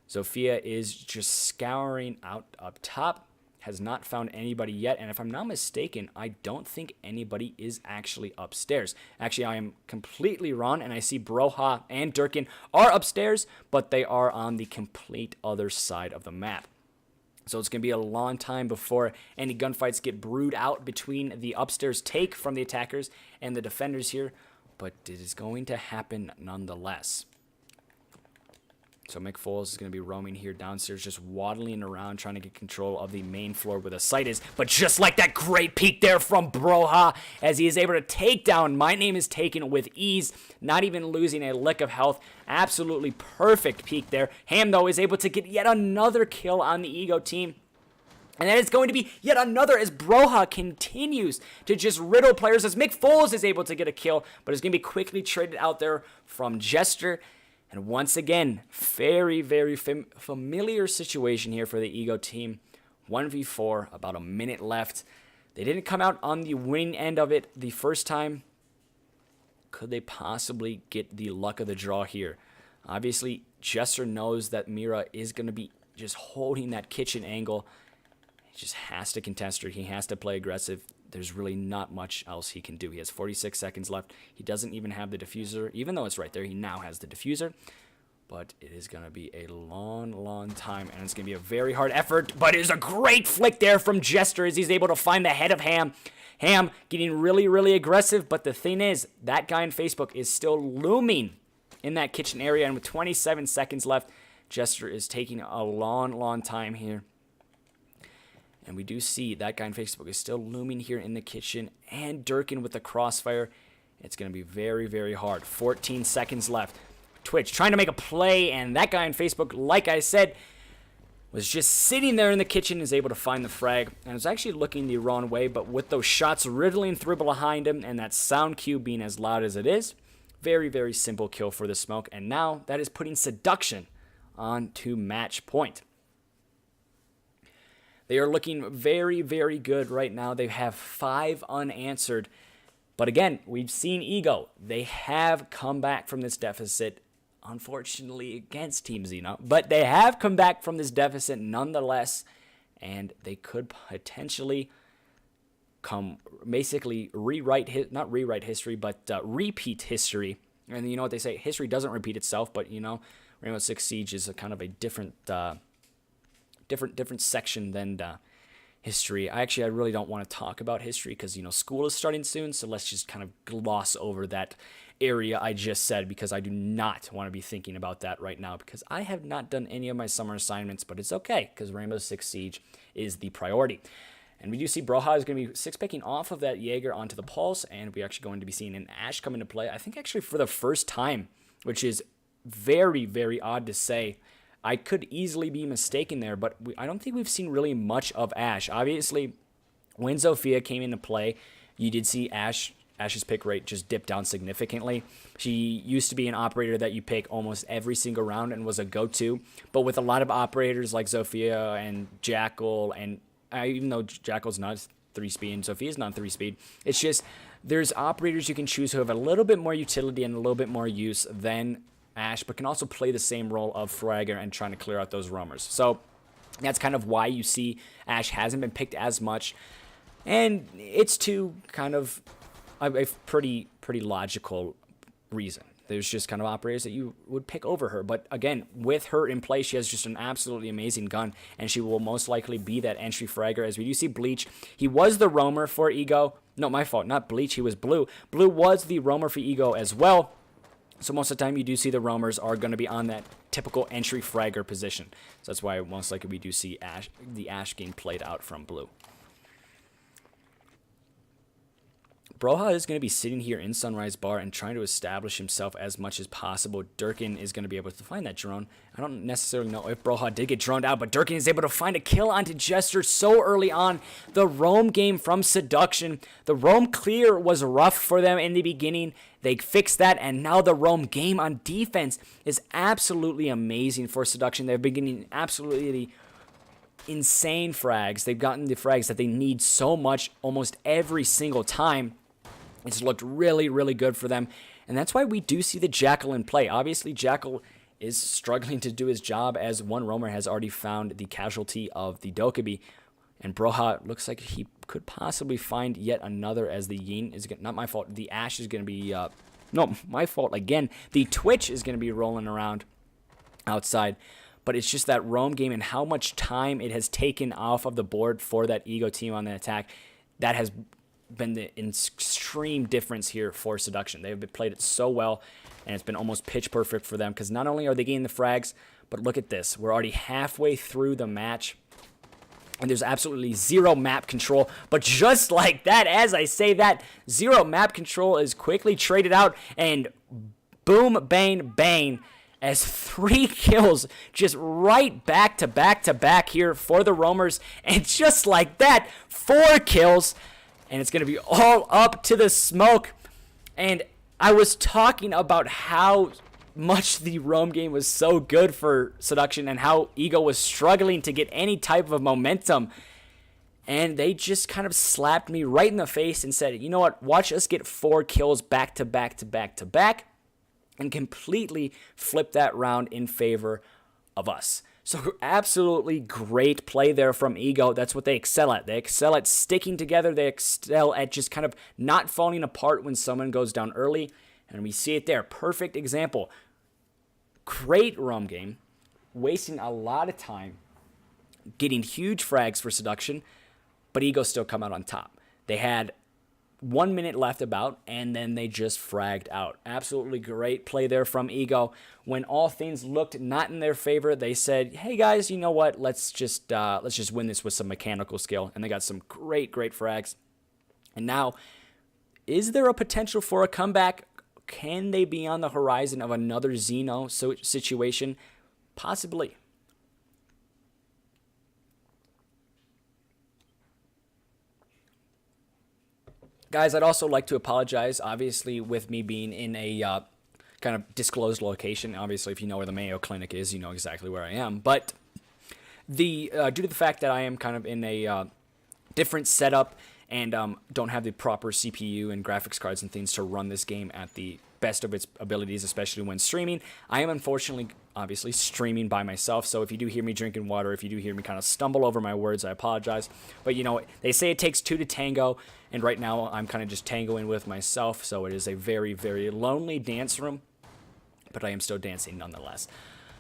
Zofia is just scouring out up top. Has not found anybody yet, and if I'm not mistaken, I don't think anybody is actually upstairs. Actually, I am completely wrong, and I see Broha and Durkin are upstairs, but they are on the complete other side of the map. So it's going to be a long time before any gunfights get brewed out between the upstairs take from the attackers and the defenders here. But it is going to happen nonetheless. So McFoles is going to be roaming here downstairs, just waddling around, trying to get control of the main floor where the site is. But just like that, great peek there from Broha, as he is able to take down My Name is Taken with ease, not even losing a lick of health. Absolutely perfect peek there. Ham, though, is able to get yet another kill on the Ego team. And then it's going to be yet another as Broha continues to just riddle players, as McFoles is able to get a kill, but is going to be quickly traded out there from Jester. And once again, very, very familiar situation here for the Ego team. 1v4, about a minute left. They didn't come out on the winning end of it the first time. Could they possibly get the luck of the draw here? Obviously, Jester knows that Mira is going to be just holding that kitchen angle. He just has to contest her. He has to play aggressive. There's really not much else he can do. He has 46 seconds left. He doesn't even have the diffuser. Even though it's right there, he now has the diffuser. But it is going to be a long, long time. And it's going to be a very hard effort. But it is a great flick there from Jester as he's able to find the head of Ham. Ham getting really, really aggressive. But the thing is, that guy on Facebook is still looming in that kitchen area. And with 27 seconds left, Jester is taking a long, long time here. And we do see that guy on Facebook is still looming here in the kitchen. And Durkin with the crossfire. It's going to be very, very hard. 14 seconds left. Twitch trying to make a play. And that guy on Facebook, like I said, was just sitting there in the kitchen, is able to find the frag. And was actually looking the wrong way. But with those shots riddling through behind him and that sound cue being as loud as it is, very, very simple kill for the smoke. And now that is putting Seduction on to match point. They are looking very, very good right now. They have 5 unanswered. But again, we've seen Ego. They have come back from this deficit, unfortunately, against Team Xeno. But they have come back from this deficit nonetheless. And they could potentially basically repeat history. And you know what they say, history doesn't repeat itself. But, you know, Rainbow Six Siege is a kind of a different section than history. I really don't want to talk about history because, you know, school is starting soon. So let's just kind of gloss over that area I just said, because I do not want to be thinking about that right now, because I have not done any of my summer assignments. But it's okay, because Rainbow Six Siege is the priority. And we do see Broha is going to be 6-picking off of that Jaeger onto the Pulse. And we're actually going to be seeing an Ashe come into play, I think actually for the first time, which is very, very odd to say. I could easily be mistaken there, but I don't think we've seen really much of Ashe. Obviously, when Zofia came into play, you did see Ashe's pick rate just dip down significantly. She used to be an operator that you pick almost every single round and was a go-to, but with a lot of operators like Zofia and Jackal, and even though Jackal's not 3-speed and Zofia's not 3-speed, it's just there's operators you can choose who have a little bit more utility and a little bit more use than Ashe, but can also play the same role of Fragger and trying to clear out those roamers. So that's kind of why you see Ashe hasn't been picked as much. And it's to kind of a pretty logical reason. There's just kind of operators that you would pick over her. But again, with her in play, she has just an absolutely amazing gun, and she will most likely be that entry fragger. As we do see Bleach, he was the roamer for Ego. No, my fault, not Bleach, he was Blue. Blue was the roamer for Ego as well. So most of the time you do see the roamers are going to be on that typical entry fragger position. So that's why most likely we do see the Ashe game played out from Blue. Broha is going to be sitting here in Sunrise Bar and trying to establish himself as much as possible. Durkin is going to be able to find that drone. I don't necessarily know if Broha did get droned out, but Durkin is able to find a kill onto Jester so early on. The roam game from Seduction. The roam clear was rough for them in the beginning. They fixed that, and now the roam game on defense is absolutely amazing for Seduction. They're beginning absolutely insane frags. They've gotten the frags that they need so much almost every single time. It's looked really, really good for them. And that's why we do see the Jackal in play. Obviously, Jackal is struggling to do his job as one roamer has already found the casualty of the Dokkaebi. And Broha looks like he could possibly find yet another, as the Yin is not my fault. The Ashe is going to be, no, my fault again. The Twitch is going to be rolling around outside. but it's just that roam game and how much time it has taken off of the board for that Ego team on the attack. That has been the extreme difference here for Seduction. They've played it so well, and it's been almost pitch perfect for them because not only are they getting the frags, but look at this. We're already halfway through the match, and there's absolutely zero map control. But just like that, as I say that, zero map control is quickly traded out, and boom, bang, bang, as 3 kills just right back to back to back here for the roamers. And just like that, 4 kills, and it's going to be all up to the smoke. And I was talking about how much the roam game was so good for Seduction and how Ego was struggling to get any type of momentum. And they just kind of slapped me right in the face and said, you know what, watch us get 4 kills back to back to back to back, and completely flip that round in favor of us. So absolutely great play there from Ego. That's what they excel at. They excel at sticking together. They excel at just kind of not falling apart when someone goes down early. And we see it there. Perfect example. Great roam game. Wasting a lot of time. Getting huge frags for Seduction. But Ego still come out on top. They had 1 minute left about, and then they just fragged out. Absolutely great play there from Ego. When all things looked not in their favor, they said, hey guys, you know what? Let's just win this with some mechanical skill. And they got some great frags. And now, is there a potential for a comeback? Can they be on the horizon of another Xeno situation? Possibly. Guys, I'd also like to apologize, obviously, with me being in a kind of disclosed location. Obviously, if you know where the Mayo Clinic is, you know exactly where I am. But due to the fact that I am kind of in a different setup and don't have the proper CPU and graphics cards and things to run this game at the best of its abilities, especially when streaming, I am unfortunately, obviously, streaming by myself. So if you do hear me drinking water, if you do hear me kind of stumble over my words, I apologize. But, you know, they say it takes 2 to tango, and right now I'm kind of just tangoing with myself. So it is a very, very lonely dance room, but I am still dancing nonetheless.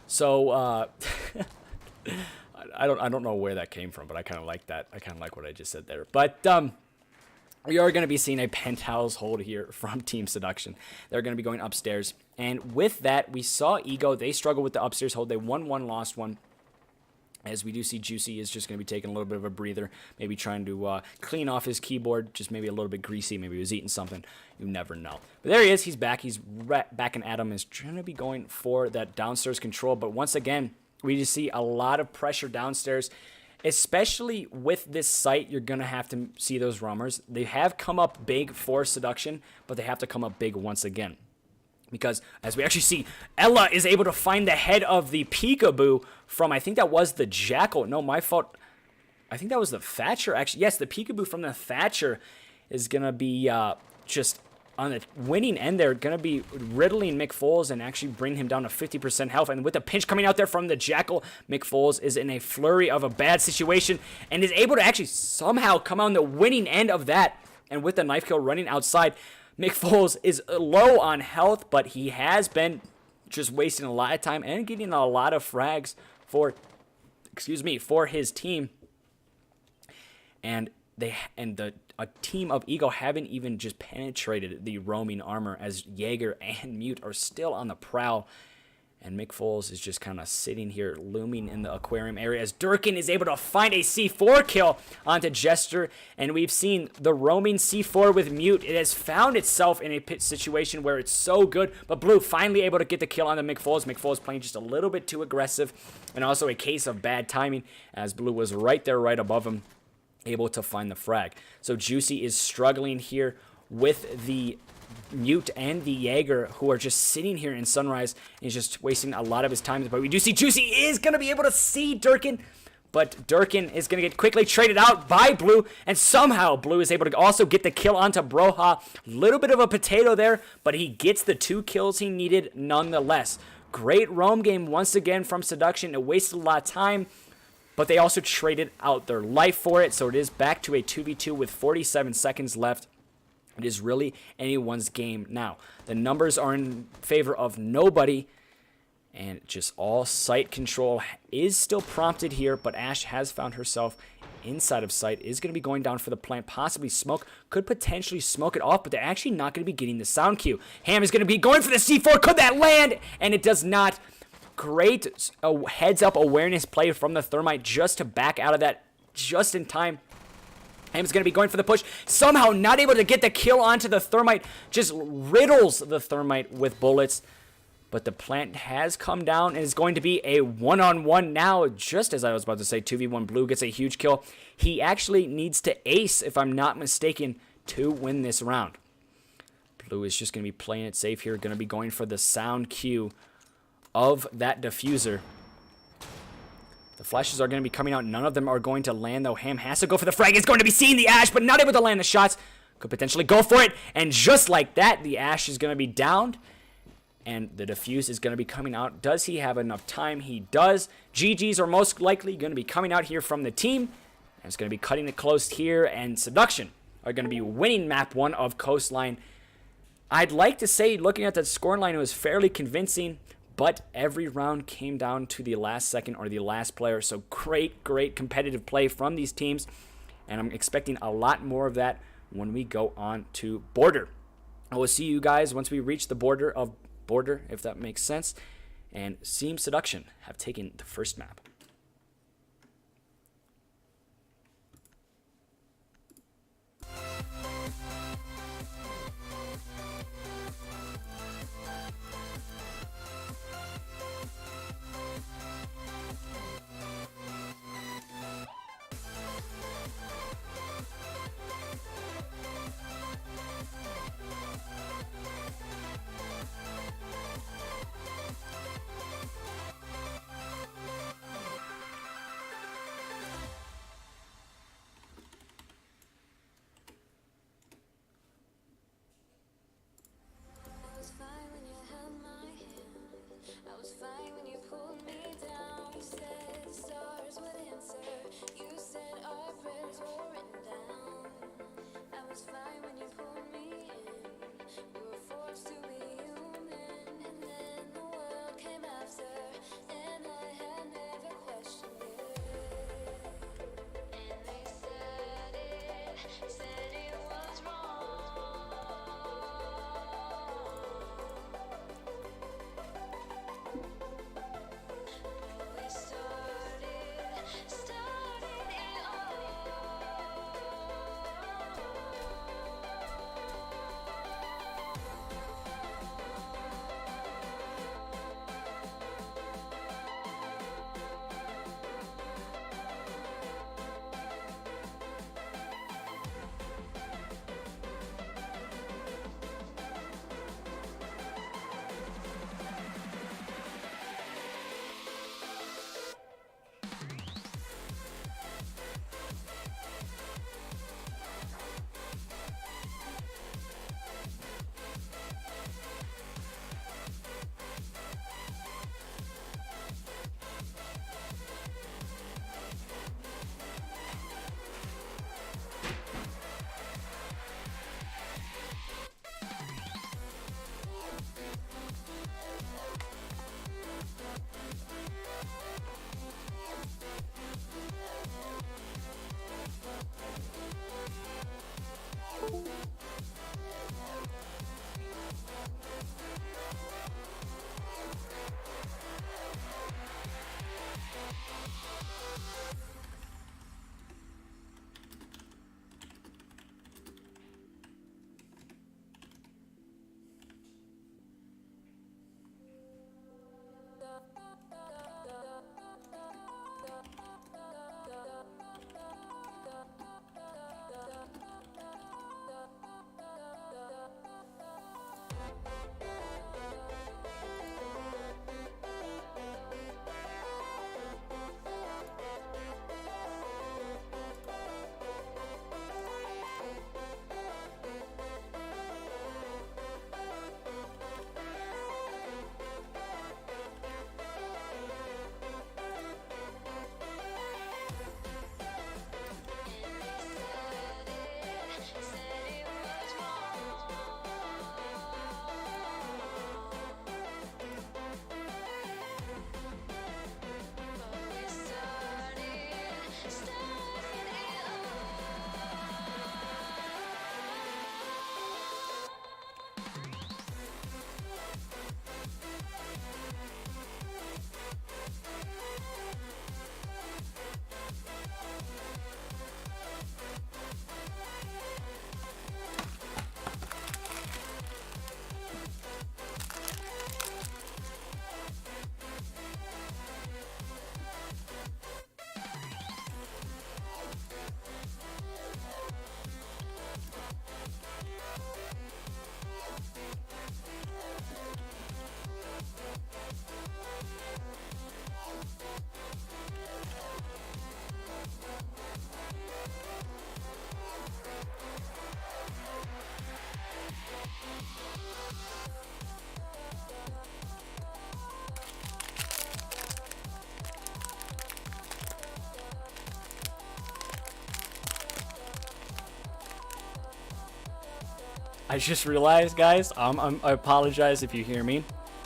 So I don't know where that came from, but I kind of like that. I kind of like what I just said there. But we are going to be seeing a penthouse hold here from Team Seduction. They're going to be going upstairs. And with that, we saw Ego. They struggled with the upstairs hold. They won one, lost one. As we do see Juicy is just going to be taking a little bit of a breather. Maybe trying to clean off his keyboard. Just maybe a little bit greasy. Maybe he was eating something. You never know. But there he is. He's back. He's back, and Adam is trying to be going for that downstairs control. But once again, we just see a lot of pressure downstairs. Especially with this site, you're going to have to see those roamers. They have come up big for Seduction, but they have to come up big once again. Because, as we actually see, Aoeah is able to find the head of the Peekaboo from, I think that was the Jackal. No, my fault. I think that was the Thatcher, actually. Yes, the Peekaboo from the Thatcher is going to be just on the winning end. They're going to be riddling Mick Foles and actually bring him down to 50% health. And with the pinch coming out there from the Jackal, Mick Foles is in a flurry of a bad situation and is able to actually somehow come on the winning end of that. And with the knife kill running outside, Mick Foles is low on health, but he has been just wasting a lot of time and getting a lot of frags for his team. And a team of Ego haven't even just penetrated the roaming armor, as Jaeger and Mute are still on the prowl. And Mick Foles is just kind of sitting here looming in the aquarium area as Durkin is able to find a C4 kill onto Jester. And we've seen the roaming C4 with Mute. It has found itself in a pit situation where it's so good. But Blue finally able to get the kill on the Mick Foles. Mick Foles playing just a little bit too aggressive. And also a case of bad timing as Blue was right there, right above him, able to find the frag. So Juicy is struggling here with the Mute and the Jaeger, who are just sitting here in Sunrise. He's just wasting a lot of his time. But we do see Juicy is going to be able to see Durkin. But Durkin is going to get quickly traded out by Blue. And somehow Blue is able to also get the kill onto Broha. Little bit of a potato there, but he gets the 2 kills he needed nonetheless. Great roam game once again from Seduction. It wasted a lot of time, but they also traded out their life for it. So it is back to a 2v2 with 47 seconds left. It is really anyone's game now. The numbers are in favor of nobody. And just all sight control is still prompted here, but Ash has found herself inside of sight, is going to be going down for the plant, possibly smoke, could potentially smoke it off, but they're actually not going to be getting the sound cue. Ham is going to be going for the C4, could that land? And it does not. Great heads-up awareness play from the Thermite just to back out of that just in time. Ham's going to be going for the push, somehow not able to get the kill onto the Thermite, just riddles the Thermite with bullets. But the plant has come down and is going to be a one-on-one now, just as I was about to say. 2v1 Blue gets a huge kill. He actually needs to ace, if I'm not mistaken, to win this round. Blue is just going to be playing it safe here, going to be going for the sound cue of that diffuser. The flashes are going to be coming out. None of them are going to land, though. Ham has to go for the frag. He's going to be seeing the Ash, but not able to land the shots. Could potentially go for it. And just like that, the Ash is going to be downed. And the defuse is going to be coming out. Does he have enough time? He does. GGs are most likely going to be coming out here from the team. And it's going to be cutting it close here. And Seduction are going to be winning map 1 of Coastline. I'd like to say, looking at that scoreline, it was fairly convincing. But every round came down to the last second or the last player. So great, great competitive play from these teams. And I'm expecting a lot more of that when we go on to Border. I will see you guys once we reach the border, if that makes sense. And Seam Seduction have taken the first map. I just realized, guys. I apologize if you hear me.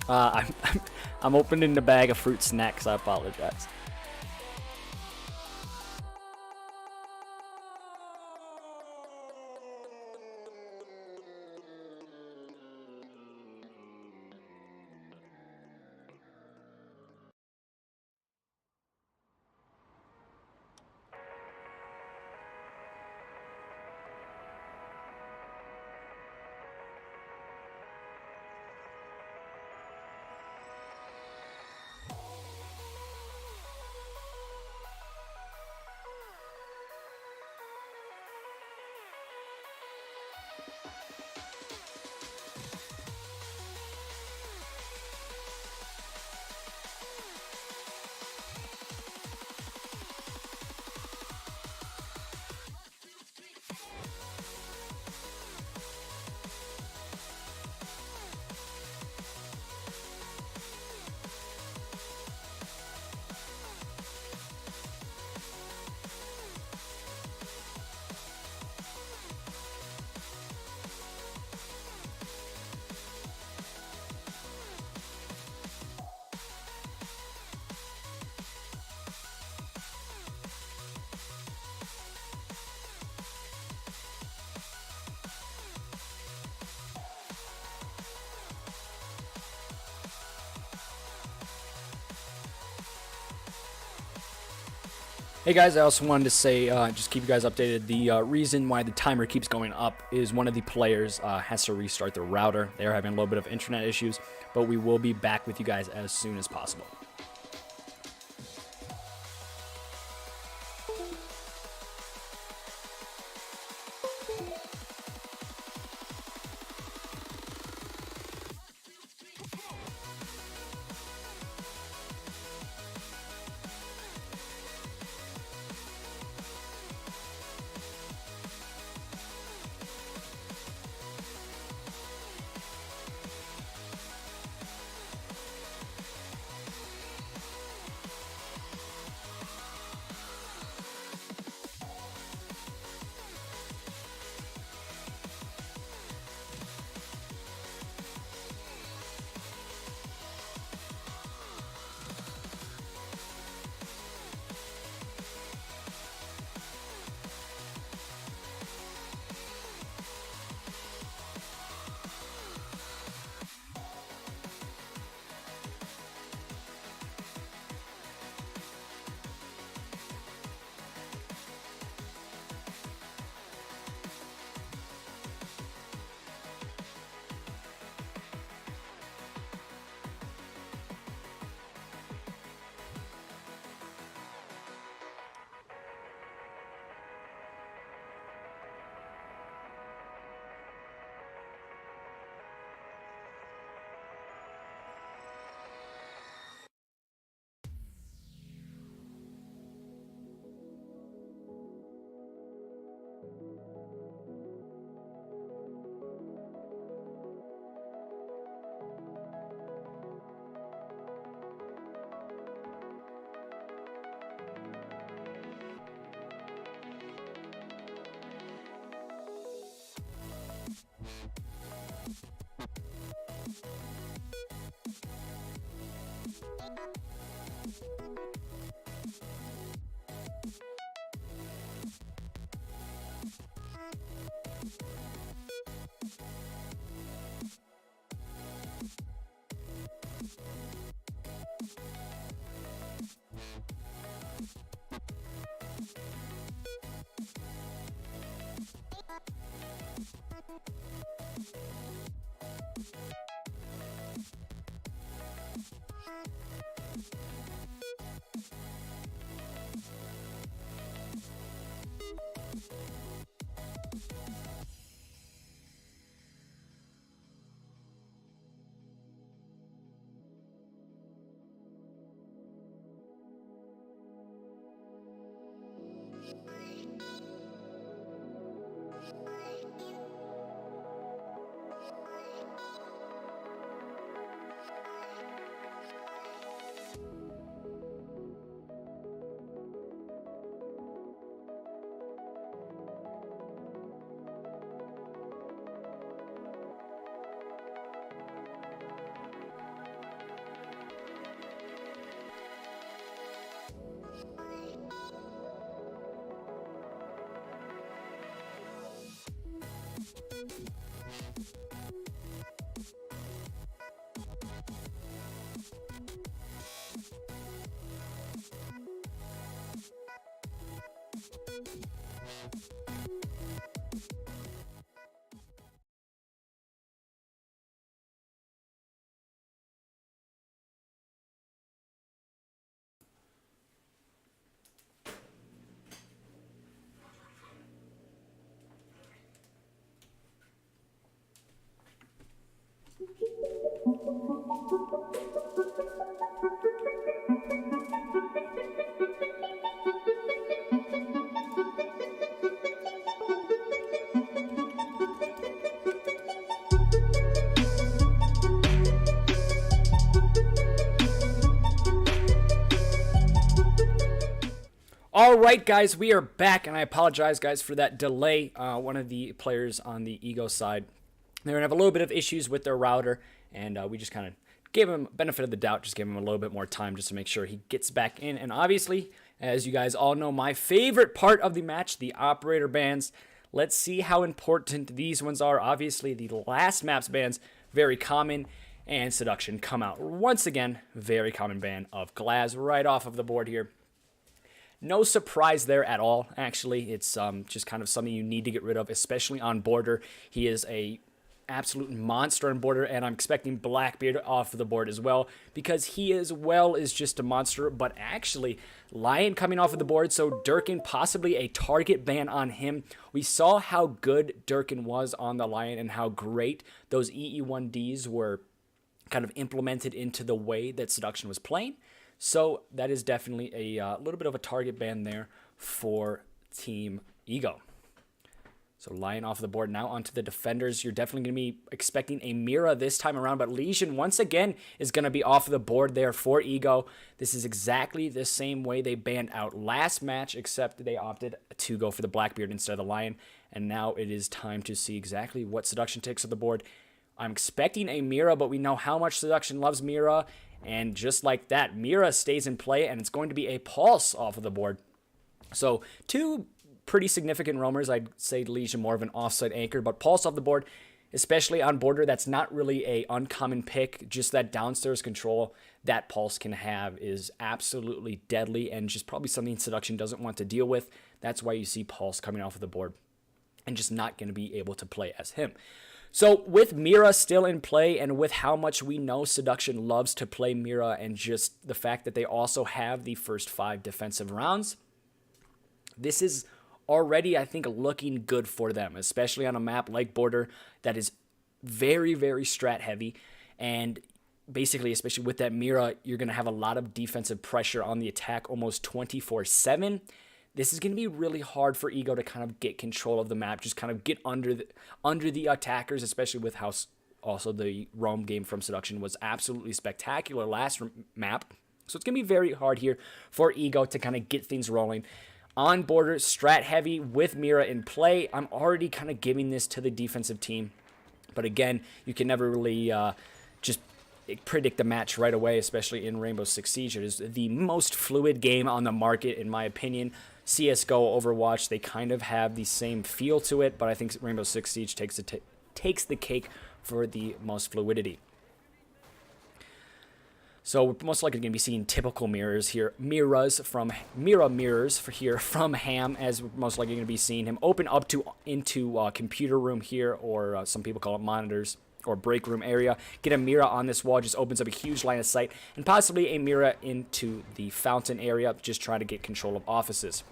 I'm opening the bag of fruit snacks. I apologize. Hey guys, I also wanted to say, just keep you guys updated. The reason why the timer keeps going up is one of the players has to restart the router. They're having a little bit of internet issues, but we will be back with you guys as soon as possible. All right, guys, we are back, and I apologize, guys, for that delay. One of the players on the Ego side, they're going to have a little bit of issues with their router, and we just kind of gave him benefit of the doubt, just gave him a little bit more time just to make sure he gets back in. And obviously, as you guys all know, my favorite part of the match, the operator bans. Let's see how important these ones are. Obviously, the last map's bans, very common, and Seduction come out. Once again, very common ban of Glass right off of the board here. No surprise there at all, actually. It's just kind of something you need to get rid of, especially on Border. He is a absolute monster on Border, and I'm expecting Blackbeard off of the board as well, because he as well is just a monster. But actually, Lion coming off of the board, so Durkin possibly a target ban on him. We saw how good Durkin was on the Lion and how great those EE1Ds were kind of implemented into the way that Seduction was playing. So that is definitely a little bit of a target ban there for Team Ego. So Lion off the board. Now onto the defenders. You're definitely going to be expecting a Mira this time around, but Legion once again is going to be off of the board there for Ego. This is exactly the same way they banned out last match, except they opted to go for the Blackbeard instead of the Lion. And now it is time to see exactly what Seduction takes to the board. I'm expecting a Mira, but we know how much Seduction loves Mira. And just like that, Mira stays in play, and it's going to be a Pulse off of the board. So two pretty significant roamers. I'd say Legion more of an offside anchor, but Pulse off the board, especially on Border, that's not really a uncommon pick. Just that downstairs control that Pulse can have is absolutely deadly, and just probably something Seduction doesn't want to deal with. That's why you see Pulse coming off of the board and just not going to be able to play as him. So with Mira still in play, and with how much we know Seduction loves to play Mira, and just the fact that they also have the first 5 defensive rounds, this is already, I think, looking good for them, especially on a map like Border that is very, very strat heavy. And basically, especially with that Mira, you're going to have a lot of defensive pressure on the attack almost 24/7. This is going to be really hard for Ego to kind of get control of the map, just kind of get under the attackers, especially with how also the roam game from Seduction was absolutely spectacular last map. So it's going to be very hard here for Ego to kind of get things rolling. On Border, strat heavy with Mira in play. I'm already kind of giving this to the defensive team. But again, you can never really just predict the match right away, especially in Rainbow Six Siege. It is the most fluid game on the market, in my opinion. CSGO, Overwatch, they kind of have the same feel to it, but I think Rainbow Six Siege takes the cake for the most fluidity. So we're most likely going to be seeing typical mirrors here, mirrors from Ham, as we're most likely going to be seeing him open up into computer room here, or some people call it monitors, or break room area. Get a Mira on this wall, just opens up a huge line of sight, and possibly a Mira into the fountain area, just try to get control of offices.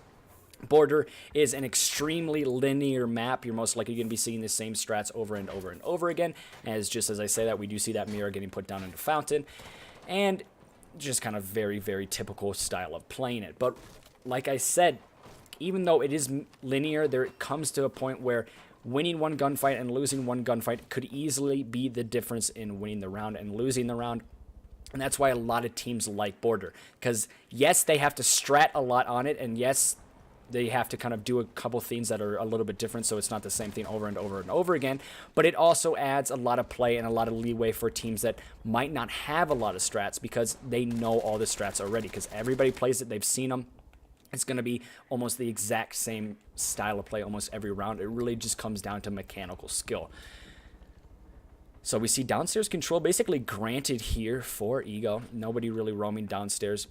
Border is an extremely linear map. You're most likely going to be seeing the same strats over and over and over again, as just as I say that, we do see that Mira getting put down into fountain, and just kind of very, very typical style of playing it. But like I said, even though it is linear, there comes to a point where winning one gunfight and losing one gunfight could easily be the difference in winning the round and losing the round. And that's why a lot of teams like Border. Because yes, they have to strat a lot on it, and yes, they have to kind of do a couple things that are a little bit different, so it's not the same thing over and over and over again. But it also adds a lot of play and a lot of leeway for teams that might not have a lot of strats, because they know all the strats already, because everybody plays it, they've seen them. It's going to be almost the exact same style of play almost every round. It really just comes down to mechanical skill. So we see downstairs control basically granted here for Ego. Nobody really roaming downstairs.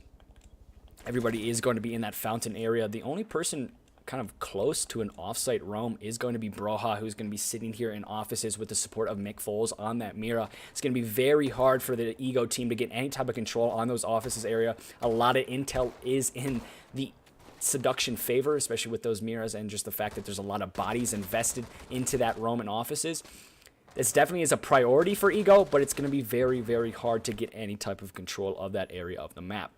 Everybody is going to be in that fountain area. The only person kind of close to an offsite roam is going to be Broha, who's going to be sitting here in offices with the support of Mick Foles on that Mira. It's going to be very hard for the Ego team to get any type of control on those offices area. A lot of intel is in the Seduction favor, especially with those Miras and just the fact that there's a lot of bodies invested into that roam and offices. This definitely is a priority for Ego, but it's going to be very, very hard to get any type of control of that area of the map.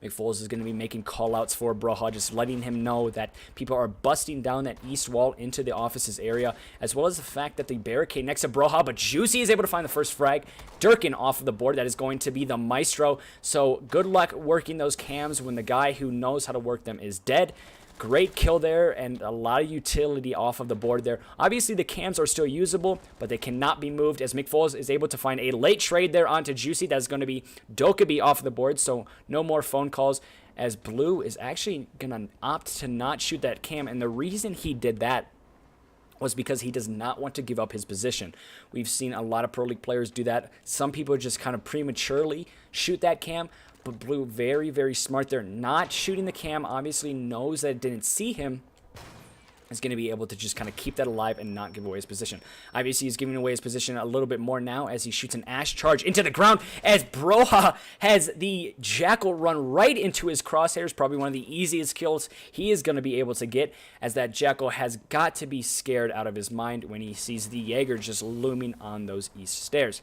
McFoles is going to be making call-outs for Broha, just letting him know that people are busting down that east wall into the offices area, as well as the fact that the barricade next to Broha, but Juicy is able to find the first frag. Durkin off of the board. That is going to be the Maestro. So good luck working those cams when the guy who knows how to work them is dead. Great kill there, and a lot of utility off of the board there. Obviously, the cams are still usable, but they cannot be moved, as McFoles is able to find a late trade there onto Juicy. That is going to be REDCUBE off of the board, so no more phone calls, as Blue is actually going to opt to not shoot that cam, and the reason he did that was because he does not want to give up his position. We've seen a lot of Pro League players do that. Some people just kind of prematurely shoot that cam, but Blue, very, very smart there. Not shooting the cam, obviously knows that it didn't see him. Is going to be able to just kind of keep that alive and not give away his position. Obviously, he's giving away his position a little bit more now as he shoots an Ash charge into the ground, as Broha has the Jackal run right into his crosshairs. Probably one of the easiest kills he is going to be able to get, as that Jackal has got to be scared out of his mind when he sees the Jaeger just looming on those east stairs.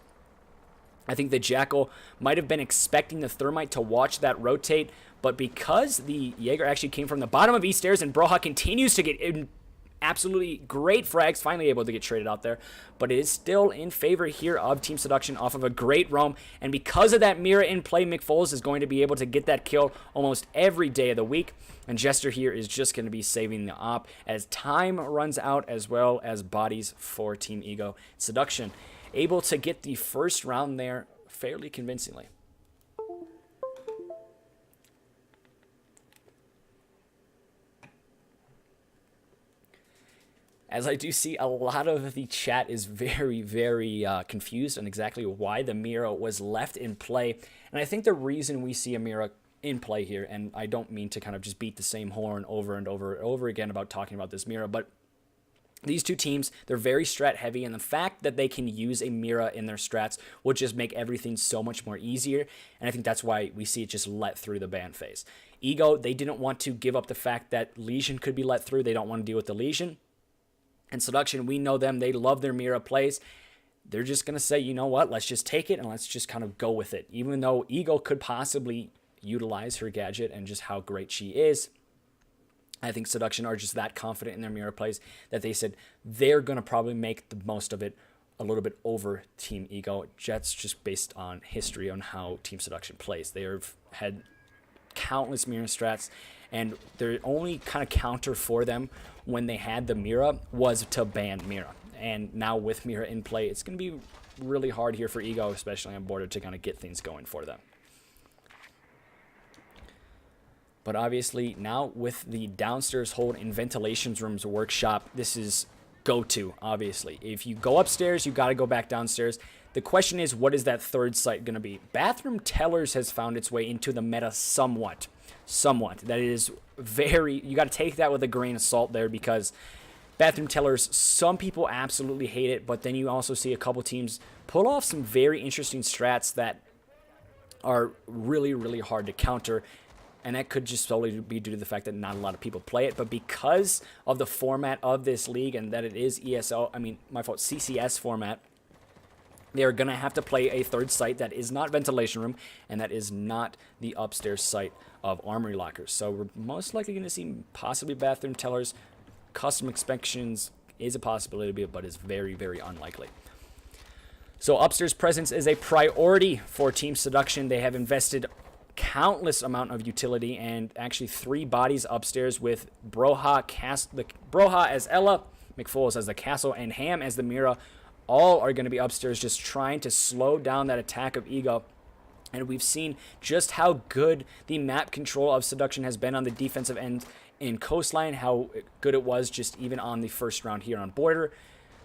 I think the Jackal might have been expecting the Thermite to watch that rotate, but because the Jaeger actually came from the bottom of East Stairs and Broha continues to get in absolutely great frags, finally able to get traded out there, but it is still in favor here of Team Seduction off of a great roam, and because of that Mira in play, McFoles is going to be able to get that kill almost every day of the week, and Jester here is just going to be saving the op as time runs out, as well as bodies for Team Ego. Seduction able to get the first round there fairly convincingly. As I do see, a lot of the chat is very, very confused on exactly why the Mira was left in play. And I think the reason we see a Mira in play here, and I don't mean to kind of just beat the same horn over and over and over again about talking about this Mira, but these two teams, they're very strat heavy, and the fact that they can use a Mira in their strats will just make everything so much more easier, and I think that's why we see it just let through the ban phase. Ego, they didn't want to give up the fact that Legion could be let through. They don't want to deal with the Legion. And Seduction, we know them. They love their Mira plays. They're just going to say, you know what, let's just take it and let's just kind of go with it. Even though Ego could possibly utilize her gadget and just how great she is, I think Seduction are just that confident in their Mira plays that they said they're going to probably make the most of it a little bit over Team Ego. That's just based on history on how Team Seduction plays. They have had countless Mira strats, and their only kind of counter for them when they had the Mira was to ban Mira. And now with Mira in play, it's going to be really hard here for Ego, especially on border, to kind of get things going for them. But obviously now with the downstairs hold in Ventilations Rooms workshop, this is go-to, obviously. If you go upstairs, you got to go back downstairs. The question is, what is that third site going to be? Bathroom Tellers has found its way into the meta somewhat. That is very, you got to take that with a grain of salt there, because Bathroom Tellers, some people absolutely hate it, but then you also see a couple teams pull off some very interesting strats that are really, really hard to counter. And that could just solely be due to the fact that not a lot of people play it. But because of the format of this league and that it is CCS format, they're going to have to play a third site that is not Ventilation Room, and that is not the upstairs site of Armory Lockers. So we're most likely going to see possibly Bathroom Tellers. Custom inspections is a possibility, but is very, very unlikely. So upstairs presence is a priority for Team Seduction. They have invested countless amount of utility, and actually 3 bodies upstairs with Broha as Ella, McFoles as the Castle, and Ham as the Mira. All are going to be upstairs just trying to slow down that attack of Ego. And we've seen just how good the map control of Seduction has been on the defensive end in Coastline, how good it was just even on the first round here on Border.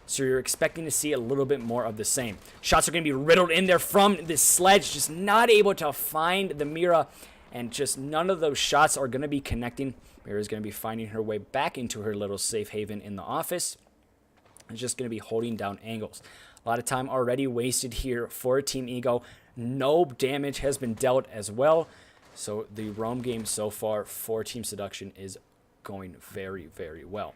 So you're expecting to see a little bit more of the same. Shots are going to be riddled in there from this sledge, just not able to find the Mira, and just none of those shots are going to be connecting. Mira is going to be finding her way back into her little safe haven in the office. It's just going to be holding down angles. A lot of time already wasted here for Team Ego. No damage has been dealt as well. So the roam game so far for Team Seduction is going very, very well.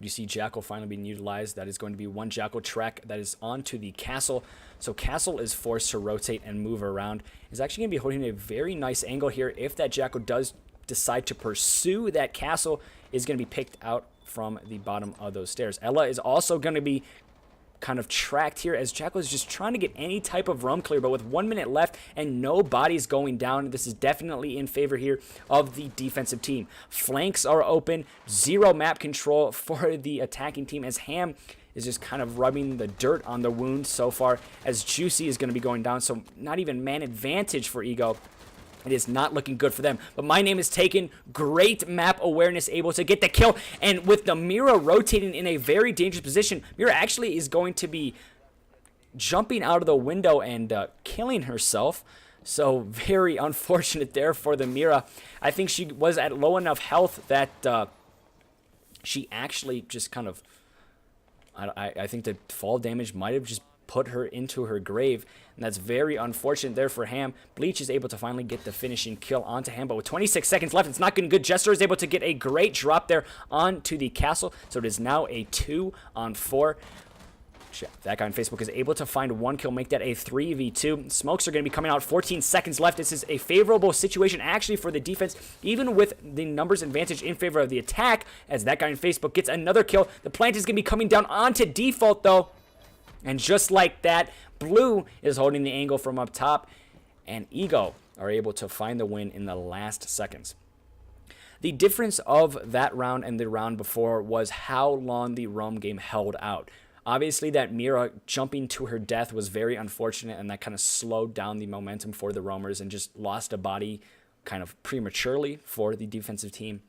You see Jackal finally being utilized. That is going to be one Jackal track that is onto the Castle. So Castle is forced to rotate and move around. Is actually going to be holding a very nice angle here. If that Jackal does decide to pursue that Castle, is going to be picked out from the bottom of those stairs. Aoeah is also going to be kind of tracked here as Jackal is just trying to get any type of roam clear, but with 1 minute left and no bodies going down, this is definitely in favor here of the defensive team. Flanks are open, zero map control for the attacking team as Ham is just kind of rubbing the dirt on the wound so far, as Juicy is going to be going down, so not even man advantage for Ego. It is not looking good for them. But My Name is taken. Great map awareness, able to get the kill. And with the Mira rotating in a very dangerous position, Mira actually is going to be jumping out of the window and killing herself. So very unfortunate there for the Mira. I think she was at low enough health that she actually just kind of... I think the fall damage might have just put her into her grave, and that's very unfortunate there for Ham. Bleach is able to finally get the finishing kill onto Ham, but with 26 seconds left, it's not getting good. Jester is able to get a great drop there onto the Castle, so it is now a 2-on-4. That guy on Facebook is able to find one kill, make that a 3v2. Smokes are going to be coming out. 14 seconds left. This is a favorable situation actually for the defense, even with the numbers advantage in favor of the attack, as that guy on Facebook gets another kill. The plant is going to be coming down onto default though. And just like that, Blue is holding the angle from up top, and Ego are able to find the win in the last seconds. The difference of that round and the round before was how long the roam game held out. Obviously, that Mira jumping to her death was very unfortunate, and that kind of slowed down the momentum for the roamers and just lost a body kind of prematurely for the defensive team.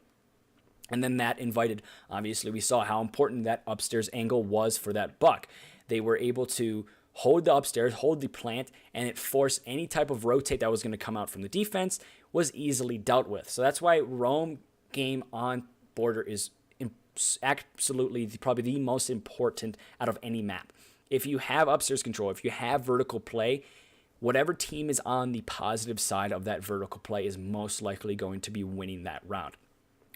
And then that invited, obviously, we saw how important that upstairs angle was for that buck. They were able to hold the upstairs, hold the plant, and it forced any type of rotate that was going to come out from the defense was easily dealt with. So that's why roam game on Border is absolutely probably the most important out of any map. If you have upstairs control, if you have vertical play, whatever team is on the positive side of that vertical play is most likely going to be winning that round.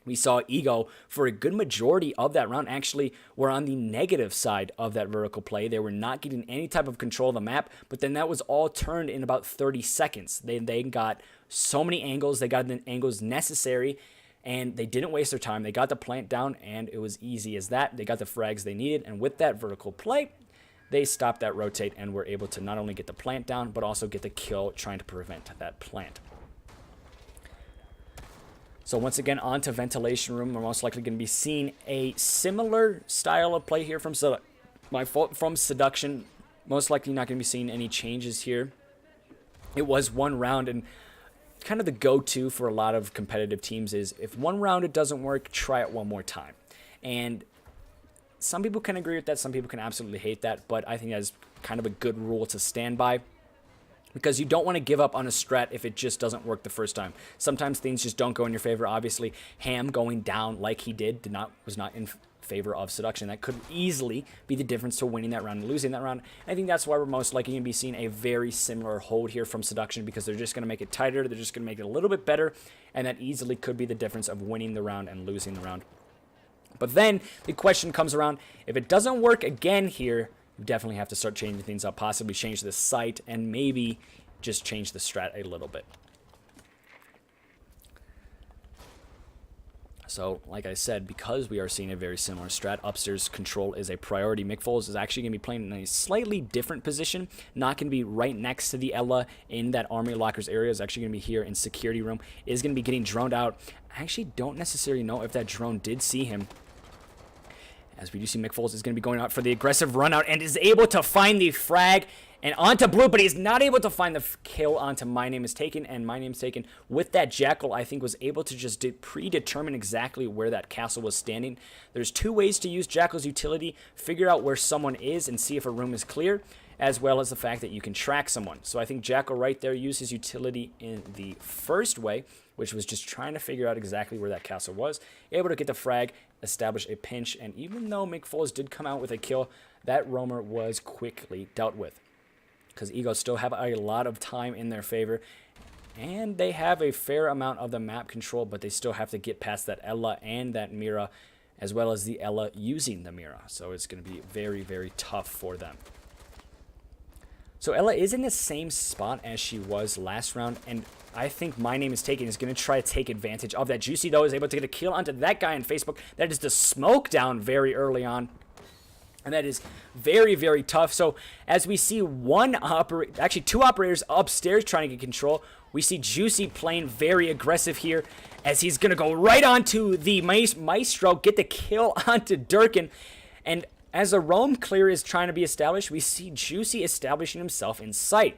We saw Ego, for a good majority of that round, actually were on the negative side of that vertical play. They were not getting any type of control of the map, but then that was all turned in about 30 seconds. They got so many angles. They got the angles necessary, and they didn't waste their time. They got the plant down, and it was easy as that. They got the frags they needed, and with that vertical play, they stopped that rotate and were able to not only get the plant down, but also get the kill trying to prevent that plant. So once again, on to Ventilation Room. We're most likely going to be seeing a similar style of play here from Seduction. Most likely not going to be seeing any changes here. It was one round, and kind of the go-to for a lot of competitive teams is if one round it doesn't work, try it one more time. And some people can agree with that. Some people can absolutely hate that. But I think that's kind of a good rule to stand by, because you don't want to give up on a strat if it just doesn't work the first time. Sometimes things just don't go in your favor. Obviously, Ham going down like he did was not in favor of Seduction. That could easily be the difference to winning that round and losing that round. I think that's why we're most likely going to be seeing a very similar hold here from Seduction, because they're just going to make it tighter. They're just going to make it a little bit better, and that easily could be the difference of winning the round and losing the round. But then the question comes around, if it doesn't work again here, you definitely have to start changing things up, possibly change the site, and maybe just change the strat a little bit. So, like I said, because we are seeing a very similar strat, upstairs control is a priority. Mick Foles is actually going to be playing in a slightly different position, not going to be right next to the Aoeah in that army lockers area. Is actually going to be here in security room. Is going to be getting droned out. I actually don't necessarily know if that drone did see him. As we do see McFoles is going to be going out for the aggressive run out and is able to find the frag and onto blue, but he's not able to find the kill onto My Name Is Taken, and My Name Is Taken with that Jackal, I think, was able to just predetermine exactly where that castle was standing. There's two ways to use Jackal's utility: figure out where someone is and see if a room is clear, as well as the fact that you can track someone. So I think Jackal right there used his utility in the first way, which was just trying to figure out exactly where that castle was, able to get the frag, establish a pinch, and even though McFoles did come out with a kill, that roamer was quickly dealt with, because Eagles still have a lot of time in their favor, and they have a fair amount of the map control, but they still have to get past that Ella and that Mira, as well as the Ella using the Mira. So it's going to be very, very tough for them. So Ella is in the same spot as she was last round, and I think My Name Is Taken is going to try to take advantage of that. Juicy, though, is able to get a kill onto that guy on Facebook. That is the smoke down very early on, and that is very, very tough. So as we see actually two operators upstairs trying to get control, we see Juicy playing very aggressive here as he's going to go right onto the Maestro, get the kill onto Durkin, and as a roam clear is trying to be established, we see Juicy establishing himself in sight.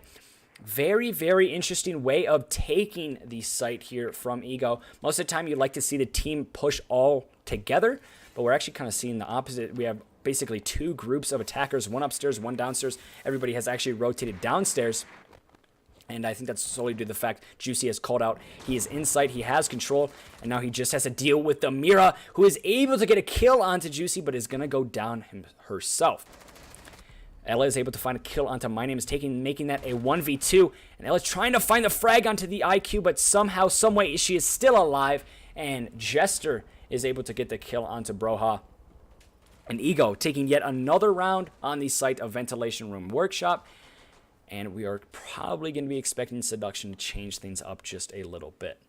Very, very interesting way of taking the site here from Ego. Most of the time, you'd like to see the team push all together, but we're actually kind of seeing the opposite. We have basically two groups of attackers, one upstairs, one downstairs. Everybody has actually rotated downstairs, and I think that's solely due to the fact Juicy has called out. He is in sight, he has control, and now he just has to deal with the Mira, who is able to get a kill onto Juicy, but is going to go down herself. Ella is able to find a kill onto My Name Is Taken, making that a 1v2. And Ella's trying to find the frag onto the IQ, but somehow, someway, she is still alive. And Jester is able to get the kill onto Broha. And Ego taking yet another round on the site of Ventilation Room Workshop. And we are probably going to be expecting Seduction to change things up just a little bit.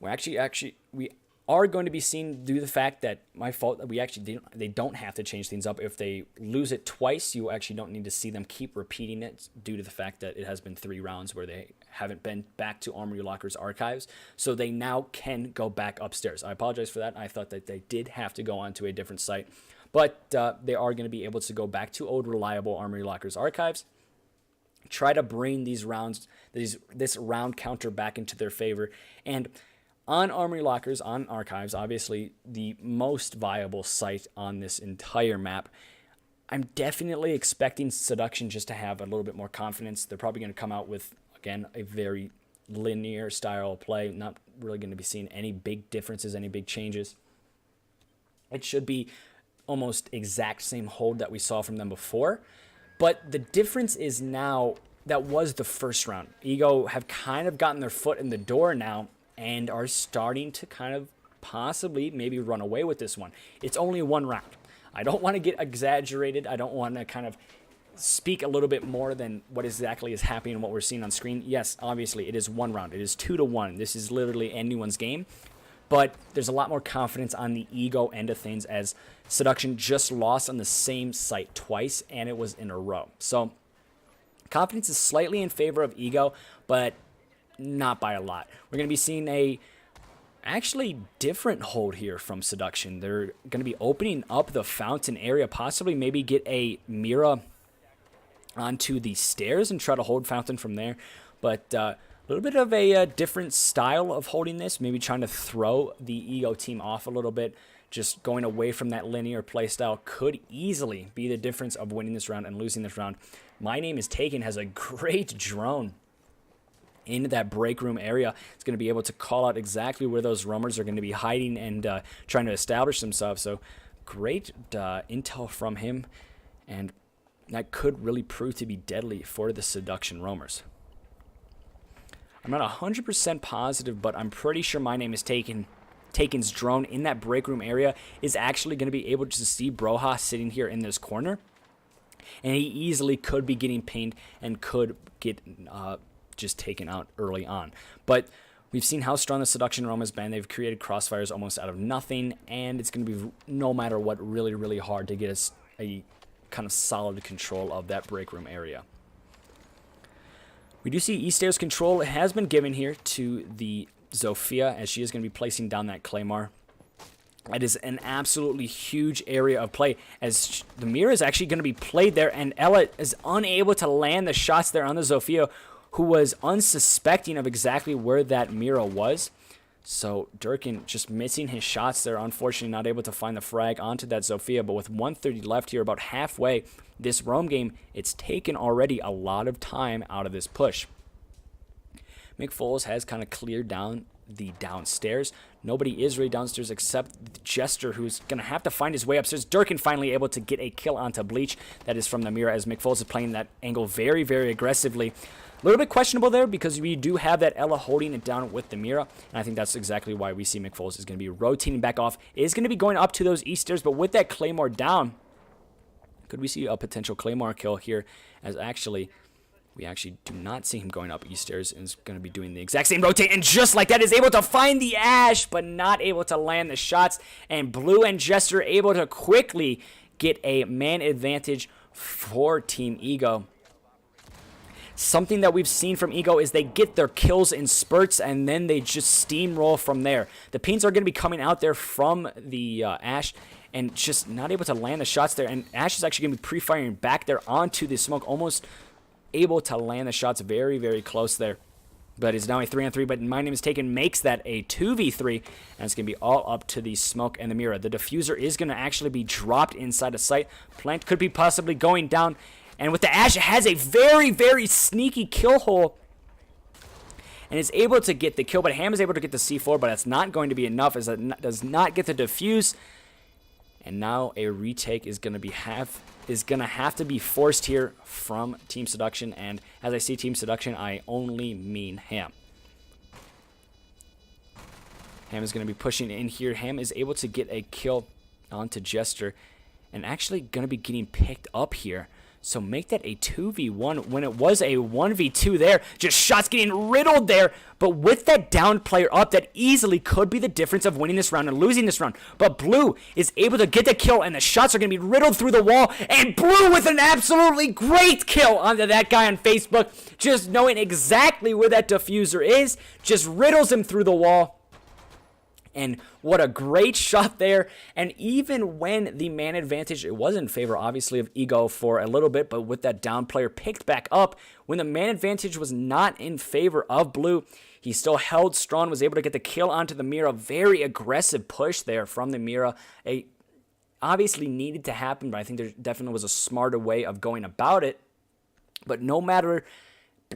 We are going to be seeing, due to the fact that my fault, that they don't have to change things up. If they lose it twice, you actually don't need to see them keep repeating it, due to the fact that it has been 3 rounds where they haven't been back to Armory Locker's archives. So they now can go back upstairs. I apologize for that. I thought that they did have to go onto a different site, but they are going to be able to go back to old reliable Armory Locker's archives. Try to bring these rounds, this round counter back into their favor. And on Armory Lockers, on Archives, obviously the most viable site on this entire map, I'm definitely expecting Seduction just to have a little bit more confidence. They're probably going to come out with, again, a very linear style of play. Not really going to be seeing any big differences, any big changes. It should be almost exact same hold that we saw from them before. But the difference is now, that was the first round. Ego have kind of gotten their foot in the door now, and are starting to kind of possibly maybe run away with this one. It's only 1 round. I don't want to get exaggerated. I don't want to kind of speak a little bit more than what exactly is happening and what we're seeing on screen. Yes, obviously, it is 1 round. It is 2-1. This is literally anyone's game. But there's a lot more confidence on the Ego end of things, as Seduction just lost on the same site twice, and it was in a row. So confidence is slightly in favor of Ego, but not by a lot. We're going to be seeing a actually different hold here from Seduction. They're going to be opening up the fountain area, possibly maybe get a Mira onto the stairs and try to hold fountain from there. But a little bit of a different style of holding this, maybe trying to throw the Ego team off a little bit. Just going away from that linear playstyle could easily be the difference of winning this round and losing this round. My Name Is Taken has a great drone into that break room area. It's going to be able to call out exactly where those roamers are going to be hiding and trying to establish themselves. So great intel from him, and that could really prove to be deadly for the Seduction roamers. I'm not 100% positive, but I'm pretty sure My Name Is Taken's drone in that break room area is actually going to be able to see Broha sitting here in this corner, and he easily could be getting pinged and could get just taken out early on. But we've seen how strong the Seduction roam has been. They've created crossfires almost out of nothing, and it's going to be, no matter what, really, really hard to get us a kind of solid control of that break room area. We do see Eastairs control has been given here to the Zofia, as she is going to be placing down that Claymore. That is an absolutely huge area of play, as the Mira is actually going to be played there, and Aoeah is unable to land the shots there on the Zofia, who was unsuspecting of exactly where that Mira was. So Durkin just missing his shots there, unfortunately not able to find the frag onto that Zofia, but with 130 left here, about halfway this roam game, it's taken already a lot of time out of this push. McFoles has kind of cleared down the downstairs. Nobody is really downstairs except Jester, who's going to have to find his way upstairs. Durkin finally able to get a kill onto Bleach. That is from the Mira, as McFoles is playing that angle very, very aggressively. A little bit questionable there because we do have that Aoeah holding it down with the Mira, and I think that's exactly why we see McFoles is going to be rotating back off. Is going to be going up to those east stairs, but with that Claymore down, could we see a potential Claymore kill here, as we actually do not see him going up east stairs, and is going to be doing the exact same rotate, and just like that is able to find the Ash, but not able to land the shots, and Blue and Jester able to quickly get a man advantage for Team Ego. Something that we've seen from Ego is they get their kills in spurts, and then they just steamroll from there. The Peens are going to be coming out there from the Ash, and just not able to land the shots there, and Ash is actually going to be pre-firing back there onto the smoke, almost able to land the shots very, very close there. But it's now a 3-on-3, but My Name is Taken makes that a 2v3, and it's going to be all up to the smoke and the Mira. The diffuser is going to actually be dropped inside of sight. Plant could be possibly going down, and with the Ash, it has a very, very sneaky kill hole, and is able to get the kill, but Ham is able to get the C4, but that's not going to be enough, as it does not get the diffuse. And now a retake is going to have to be forced here from Team Seduction. And as I see Team Seduction, I only mean Ham. Ham is going to be pushing in here. Ham is able to get a kill onto Jester, and actually going to be getting picked up here. So make that a 2v1 when it was a 1v2 there. Just shots getting riddled there. But with that downed player up, that easily could be the difference of winning this round and losing this round. But Blue is able to get the kill, and the shots are going to be riddled through the wall. And Blue with an absolutely great kill onto that guy on Facebook. Just knowing exactly where that diffuser is. Just riddles him through the wall. And what a great shot there. And even when the man advantage, it was in favor, obviously, of Ego for a little bit, but with that down player picked back up, when the man advantage was not in favor of Blue, he still held strong, was able to get the kill onto the Mira. Very aggressive push there from the Mira. Obviously needed to happen, but I think there definitely was a smarter way of going about it. But no matter,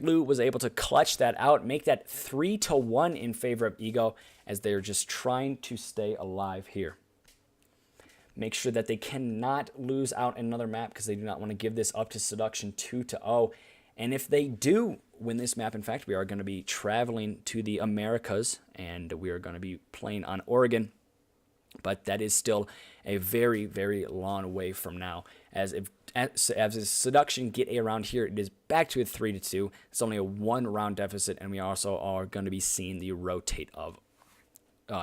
Blue was able to clutch that out, make that 3-1 in favor of Ego, as they're just trying to stay alive here. Make sure that they cannot lose out another map, because they do not want to give this up to Seduction 2-0. And if they do win this map, in fact, we are going to be traveling to the Americas, and we are going to be playing on Oregon. But that is still a very, very long way from now. As Seduction get a round here, it is back to a 3-2. It's only a 1-round deficit, and we also are going to be seeing the rotate of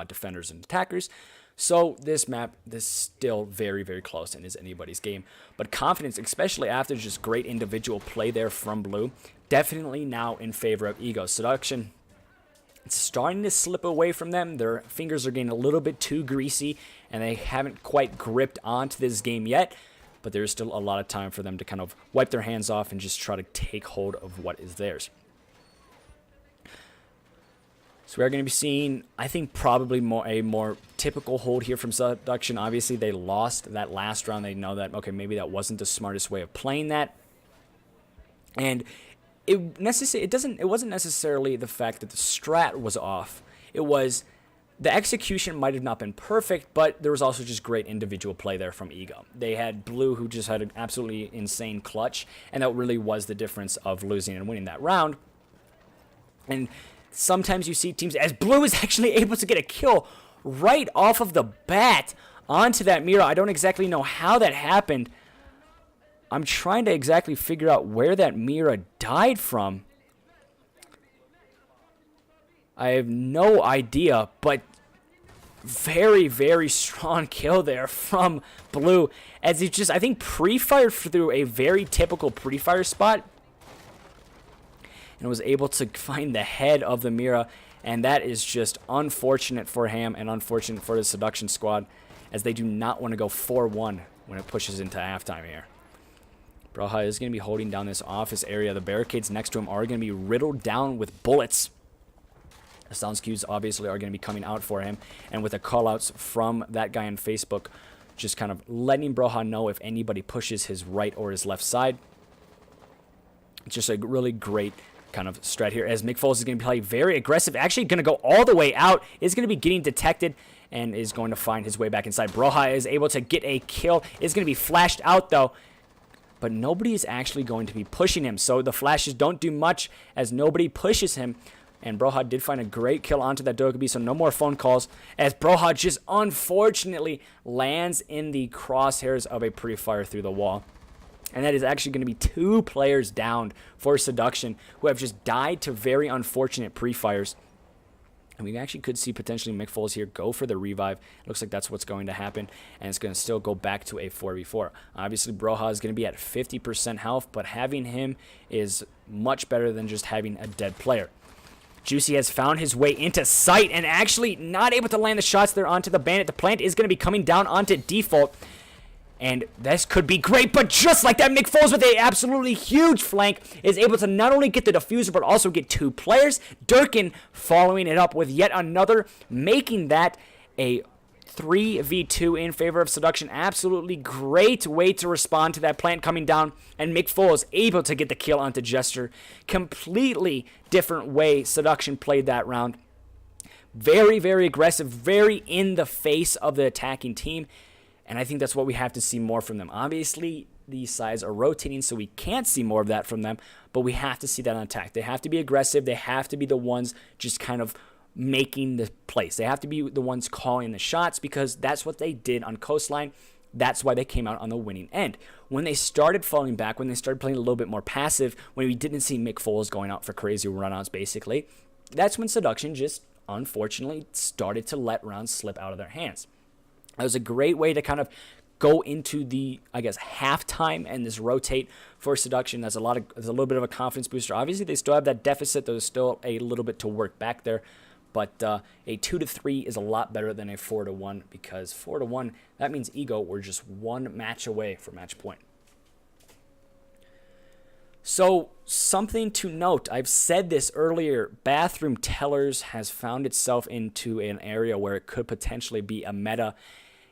defenders and attackers. So this map is still very, very close and is anybody's game. But confidence, especially after just great individual play there from Blue, definitely now in favor of Ego. Seduction, it's starting to slip away from them. Their fingers are getting a little bit too greasy, and they haven't quite gripped onto this game yet. But there's still a lot of time for them to kind of wipe their hands off and just try to take hold of what is theirs. So we are going to be seeing, I think, probably a more typical hold here from Seduction. Obviously, they lost that last round. They know that, okay, maybe that wasn't the smartest way of playing that. And it wasn't necessarily the fact that the strat was off. It was the execution might have not been perfect, but there was also just great individual play there from Ego. They had Blue, who just had an absolutely insane clutch, and that really was the difference of losing and winning that round. And sometimes you see teams, as Blue is actually able to get a kill right off of the bat onto that Mira. I don't exactly know how that happened. I'm trying to exactly figure out where that Mira died from. I have no idea, but very, very strong kill there from Blue, as he just, I think, pre-fired through a very typical pre-fire spot. and was able to find the head of the Mira, and that is just unfortunate for him and unfortunate for the Seduction squad, as they do not want to go 4-1 when it pushes into halftime here. Broha is going to be holding down this office area. The barricades next to him are going to be riddled down with bullets. The sounds cues obviously are going to be coming out for him, and with the callouts from that guy on Facebook, just kind of letting Broha know if anybody pushes his right or his left side. It's just a really great kind of strat here, as McFoles is going to play very aggressive, actually going to go all the way out, is going to be getting detected, and is going to find his way back inside. Broha is able to get a kill, is going to be flashed out though, but nobody is actually going to be pushing him, so the flashes don't do much as nobody pushes him. And Broha did find a great kill onto that Dokkaebi, so no more phone calls, as Broha just unfortunately lands in the crosshairs of a pre-fire through the wall. And that is actually going to be 2 players downed for Seduction, who have just died to very unfortunate pre-fires. And we actually could see potentially McFoles here go for the revive. It looks like that's what's going to happen, and it's going to still go back to a 4v4. Obviously, Broha is going to be at 50% health, but having him is much better than just having a dead player. Juicy has found his way into sight and actually not able to land the shots there onto the Bandit. The plant is going to be coming down onto default, and this could be great, but just like that, McFoles with a absolutely huge flank is able to not only get the diffuser, but also get 2 players. Durkin following it up with yet another, making that a 3v2 in favor of Seduction. Absolutely great way to respond to that plant coming down, and McFoles able to get the kill onto Jester. Completely different way Seduction played that round. Very, very aggressive, very in the face of the attacking team, and I think that's what we have to see more from them. Obviously, these sides are rotating, so we can't see more of that from them, but we have to see that on attack. They have to be aggressive. They have to be the ones just kind of making the plays. They have to be the ones calling the shots, because that's what they did on Coastline. That's why they came out on the winning end. When they started falling back, when they started playing a little bit more passive, when we didn't see McFoles going out for crazy runouts, basically, that's when Seduction just unfortunately started to let rounds slip out of their hands. That was a great way to kind of go into the, I guess, halftime and this rotate for Seduction. That's a little bit of a confidence booster. Obviously, they still have that deficit. There's still a little bit to work back there. But a 2-3 is a lot better than a 4-1, because 4-1, that means Ego, we're just 1 match away from match point. So, something to note, I've said this earlier, Bathroom Tellers has found itself into an area where it could potentially be a meta.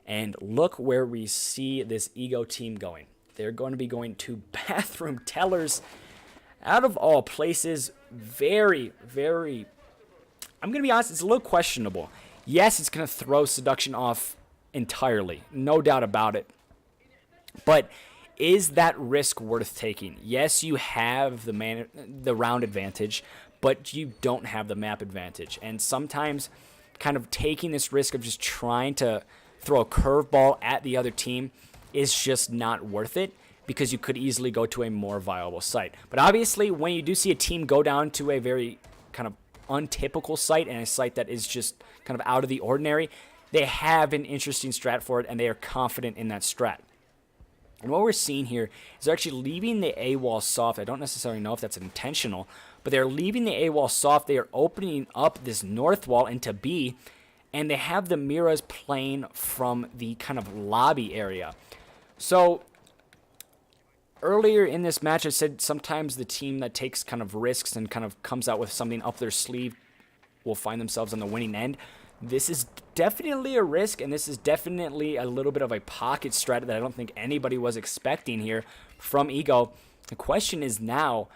And look where we see this Ego team going. They're going to be going to Bathroom Tellers. Out of all places, very, very... I'm going to be honest, it's a little questionable. Yes, it's going to throw Seduction off entirely. No doubt about it. But is that risk worth taking? Yes, you have the round advantage, but you don't have the map advantage. And sometimes kind of taking this risk of just trying to throw a curveball at the other team is just not worth it, because you could easily go to a more viable site. But obviously, when you do see a team go down to a very kind of untypical site, and a site that is just kind of out of the ordinary, they have an interesting strat for it, and they are confident in that strat. And what we're seeing here is they're actually leaving the A wall soft. I don't necessarily know if that's intentional, but they're leaving the A wall soft. They are opening up this north wall into B, and they have the Miras playing from the kind of lobby area. So earlier in this match, I said sometimes the team that takes kind of risks and kind of comes out with something up their sleeve will find themselves on the winning end. This is definitely a risk, and this is definitely a little bit of a pocket strat that I don't think anybody was expecting here from Ego. The question is now,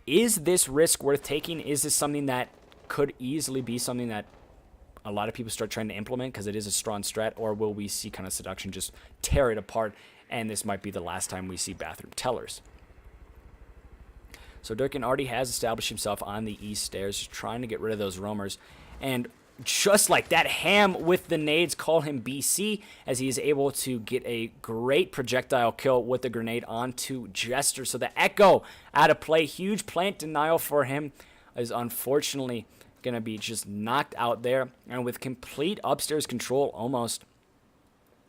is this risk worth taking? Is this something that could easily be something that a lot of people start trying to implement because it is a strong strat, or will we see kind of Seduction just tear it apart, and this might be the last time we see Bathroom Tellers? So Durkin already has established himself on the east stairs, just trying to get rid of those roamers, and just like that, Ham with the nades call him BC, as he is able to get a great projectile kill with the grenade onto Jester. So the Echo out of play, huge plant denial for him, is unfortunately going to be just knocked out there. And with complete upstairs control almost,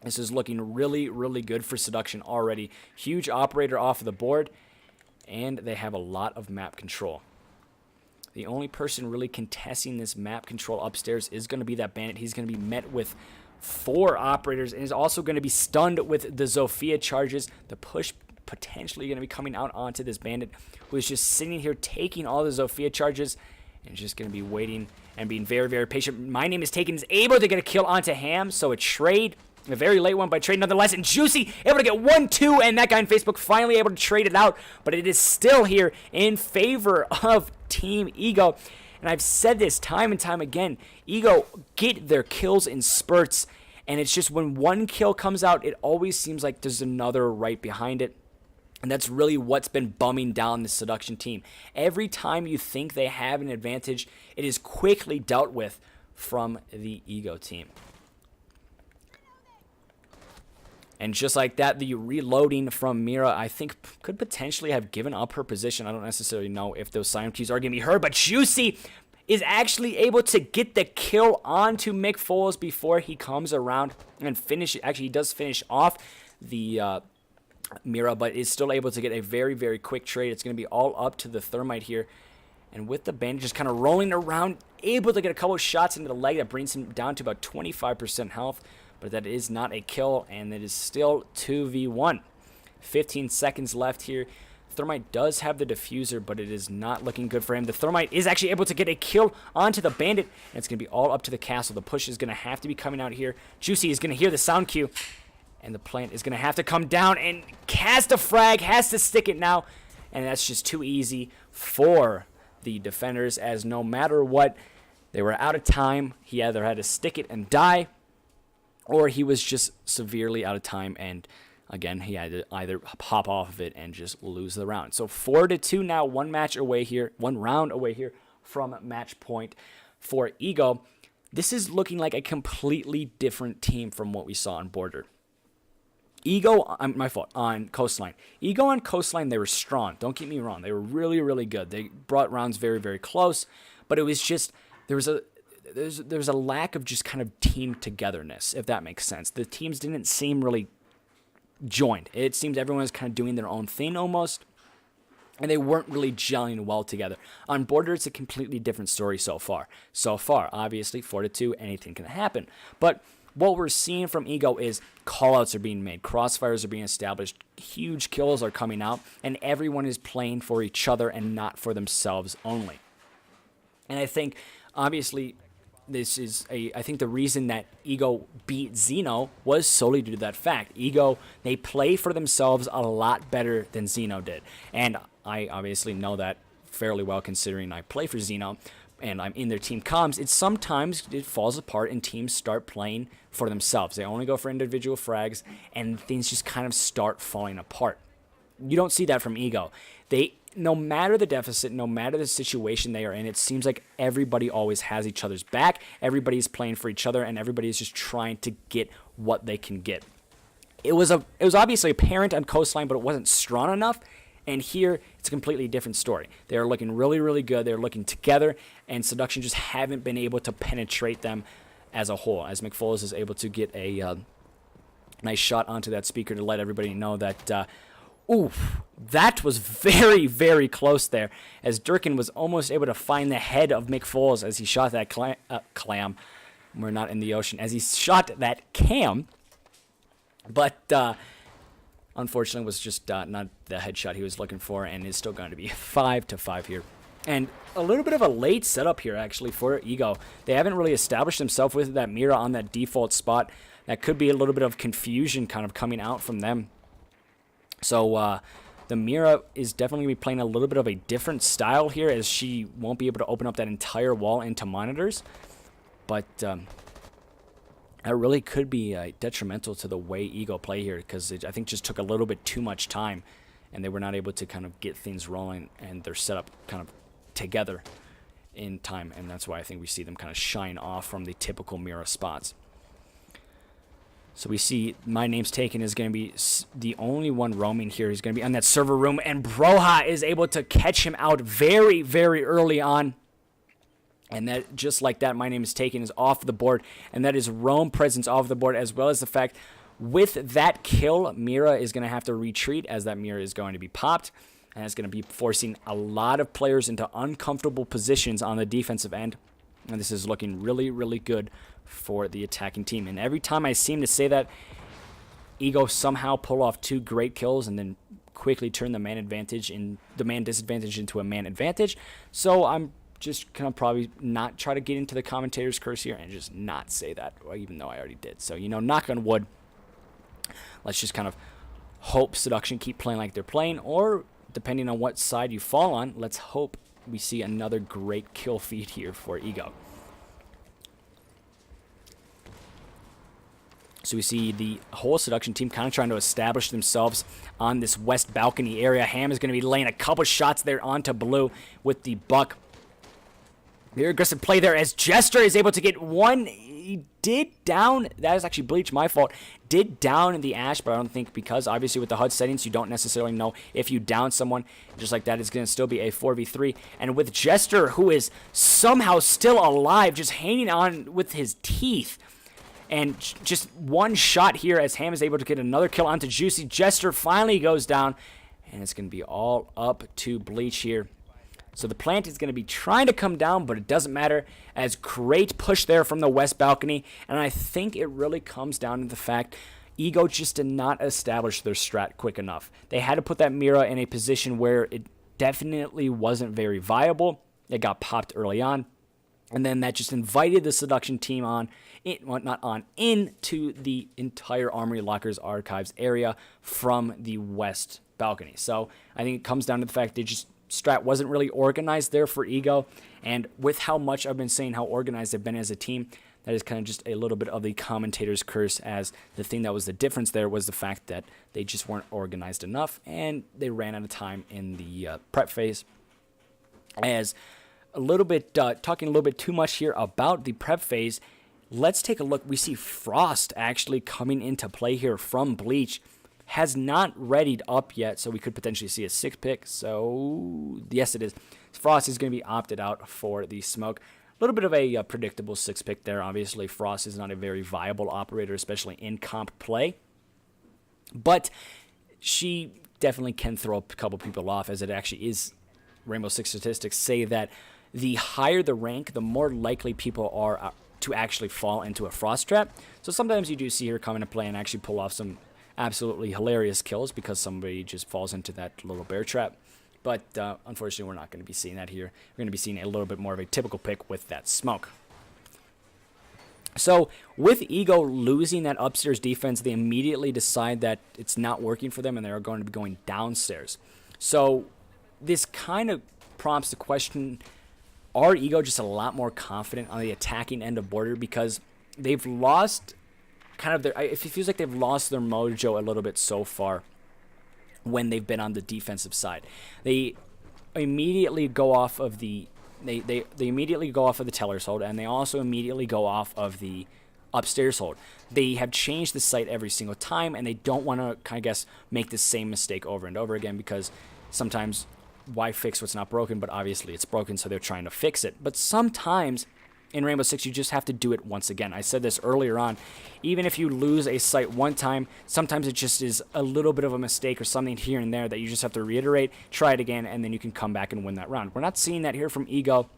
this is looking really, really good for Seduction already. Huge operator off of the board, and they have a lot of map control. The only person really contesting this map control upstairs is going to be that bandit. He's going to be met with 4 operators and is also going to be stunned with the Zofia charges. The push potentially going to be coming out onto this bandit who is just sitting here taking all the Zofia charges and just going to be waiting and being very, very patient. My Name is Taken is able to get a kill onto Ham, so a trade. A very late one by trade nonetheless, and Juicy able to get 1-2, and that guy on Facebook finally able to trade it out, but it is still here in favor of Team Ego. And I've said this time and time again, Ego get their kills in spurts, and it's just when one kill comes out, it always seems like there's another right behind it. And that's really what's been bumming down the Seduction team. Every time you think they have an advantage, it is quickly dealt with from the Ego team. And just like that, the reloading from Mira, I think, could potentially have given up her position. I don't necessarily know if those silent keys are going to be her, but Juicy is actually able to get the kill onto Mick Foles before he comes around and finish. Actually, he does finish off the Mira, but is still able to get a very, very quick trade. It's going to be all up to the Thermite here. And with the bandit just kind of rolling around, able to get a couple of shots into the leg that brings him down to about 25% health. But that is not a kill, and it is still 2v1. 15 seconds left here. Thermite does have the diffuser, but it is not looking good for him. The Thermite is actually able to get a kill onto the bandit, and it's going to be all up to the castle. The push is going to have to be coming out here. Juicy is going to hear the sound cue, and the plant is going to have to come down and cast a frag, has to stick it now, and that's just too easy for the defenders, as no matter what, they were out of time. He either had to stick it and die, or he was just severely out of time, and again, he had to either hop off of it and just lose the round. So 4-2 now, one round away here from match point for Ego. This is looking like a completely different team from what we saw on Border. On Coastline. Ego on Coastline, they were strong. Don't get me wrong. They were really, really good. They brought rounds very, very close, but it was just, there's a lack of just kind of team togetherness, if that makes sense. The teams didn't seem really joined. It seems everyone was kind of doing their own thing almost, and they weren't really gelling well together. On Border, it's a completely different story so far. Obviously, 4-2, anything can happen. But what we're seeing from Ego is callouts are being made, crossfires are being established, huge kills are coming out, and everyone is playing for each other and not for themselves only. And I think, obviously, I think the reason that Ego beat Xeno was solely due to that fact. Ego, they play for themselves a lot better than Xeno did. And I obviously know that fairly well, considering I play for Xeno and I'm in their team comms. Sometimes it falls apart and teams start playing for themselves. They only go for individual frags and things just kind of start falling apart. You don't see that from Ego. No matter the deficit, no matter the situation they are in, it seems like everybody always has each other's back. Everybody's playing for each other, and everybody's just trying to get what they can get. It was obviously apparent on Coastline, but it wasn't strong enough. And here, it's a completely different story. They are looking really, really good. They're looking together, and Seduction just haven't been able to penetrate them as a whole. As McFoles is able to get a nice shot onto that speaker to let everybody know that. Oof, that was very, very close there, as Durkin was almost able to find the head of Mick Foles as he shot that clam. We're not in the ocean. As he shot that cam, but unfortunately was just not the headshot he was looking for, and is still going to be 5-5 here. And a little bit of a late setup here, actually, for Ego. They haven't really established themselves with that Mira on that default spot. That could be a little bit of confusion kind of coming out from them. So the Mira is definitely going to be playing a little bit of a different style here, as she won't be able to open up that entire wall into monitors. But that really could be detrimental to the way Ego play here, because I think just took a little bit too much time, and they were not able to kind of get things rolling and their setup kind of together in time. And that's why I think we see them kind of shine off from the typical Mira spots. So we see My Name's Taken is going to be the only one roaming here. He's going to be on that server room, and Broha is able to catch him out very, very early on. And that, just like that, My Name is Taken is off the board, and that is roam presence off the board, as well as the fact with that kill, Mira is going to have to retreat, as that Mira is going to be popped. And it's going to be forcing a lot of players into uncomfortable positions on the defensive end. And this is looking really, really good for the attacking team. And every time I seem to say that, Ego somehow pull off 2 great kills and then quickly turn the man disadvantage into a man advantage. So I'm just gonna probably not try to get into the commentator's curse here and just not say that, even though I already did. So, you know, knock on wood. Let's just kind of hope Seduction keep playing like they're playing, or depending on what side you fall on, let's hope we see another great kill feed here for Ego. So we see the whole Seduction team kind of trying to establish themselves on this west balcony area. Ham is going to be laying a couple shots there onto Blue with the buck. Very aggressive play there as Jester is able to get one. He did down. That is actually Bleach, my fault. Did down in the Ash, but I don't think, because obviously with the HUD settings, you don't necessarily know if you down someone. Just like that, it's going to still be a 4v3. And with Jester, who is somehow still alive, just hanging on with his teeth. And just one shot here as Ham is able to get another kill onto Juicy. Jester finally goes down, and it's going to be all up to Bleach here. So the plant is going to be trying to come down, but it doesn't matter, as great push there from the west balcony. And I think it really comes down to the fact Ego just did not establish their strat quick enough. They had to put that Mira in a position where it definitely wasn't very viable. It got popped early on. And then that just invited the Seduction team into the entire Armory Lockers Archives area from the west balcony. So I think it comes down to the fact strat wasn't really organized there for Ego. And with how much I've been saying how organized they've been as a team, that is kind of just a little bit of the commentator's curse, as the thing that was the difference there was the fact that they just weren't organized enough and they ran out of time in the prep phase. As a little bit, talking a little bit too much here about the prep phase, let's take a look. We see Frost actually coming into play here from Bleach. Has not readied up yet, so we could potentially see a 6 pick. So, yes, it is. Frost is going to be opted out for the smoke. A little bit of a predictable 6 pick there. Obviously, Frost is not a very viable operator, especially in comp play. But she definitely can throw a couple people off, as it actually is. Rainbow Six statistics say that the higher the rank, the more likely people are to actually fall into a Frost trap. So sometimes you do see her come into play and actually pull off some absolutely hilarious kills because somebody just falls into that little bear trap. But unfortunately, we're not going to be seeing that here. We're going to be seeing a little bit more of a typical pick with that smoke. So with Ego losing that upstairs defense, they immediately decide that it's not working for them and they're going to be going downstairs. So this kind of prompts the question, are Ego just a lot more confident on the attacking end of border, because they've lost kind of it feels like they've lost their mojo a little bit so far when they've been on the defensive side. They immediately go off of the they immediately go off of the teller's hold, and they also immediately go off of the upstairs hold. They have changed the site every single time, and they don't want to, I guess, make the same mistake over and over again, because sometimes why fix what's not broken? But obviously it's broken, so they're trying to fix it. But sometimes in Rainbow Six, you just have to do it once again. I said this earlier on. Even if you lose a site one time, sometimes it just is a little bit of a mistake or something here and there that you just have to reiterate, try it again, and then you can come back and win that round. We're not seeing that here from Ego.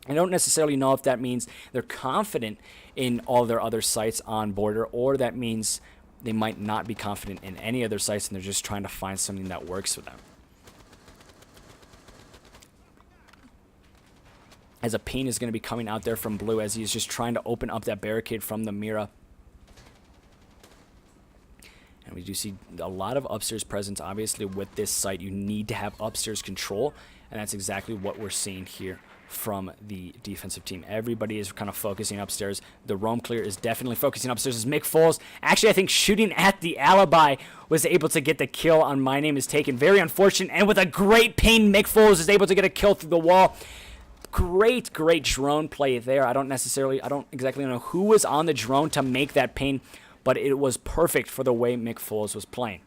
I don't necessarily know if that means they're confident in all their other sites on border, or that means they might not be confident in any other sites and they're just trying to find something that works for them. As a ping is going to be coming out there from Blue, as he's just trying to open up that barricade from the Mira. And we do see a lot of upstairs presence. Obviously, with this site, you need to have upstairs control, and that's exactly what we're seeing here from the defensive team. Everybody is kind of focusing upstairs. The roam clear is definitely focusing upstairs, as Mick Foles, actually I think shooting at the alibi, was able to get the kill on My Name Is Taken. Very unfortunate, and with a great ping, Mick Foles is able to get a kill through the wall. Great drone play there. I don't exactly know who was on the drone to make that ping, but it was perfect for the way Mick Foles was playing.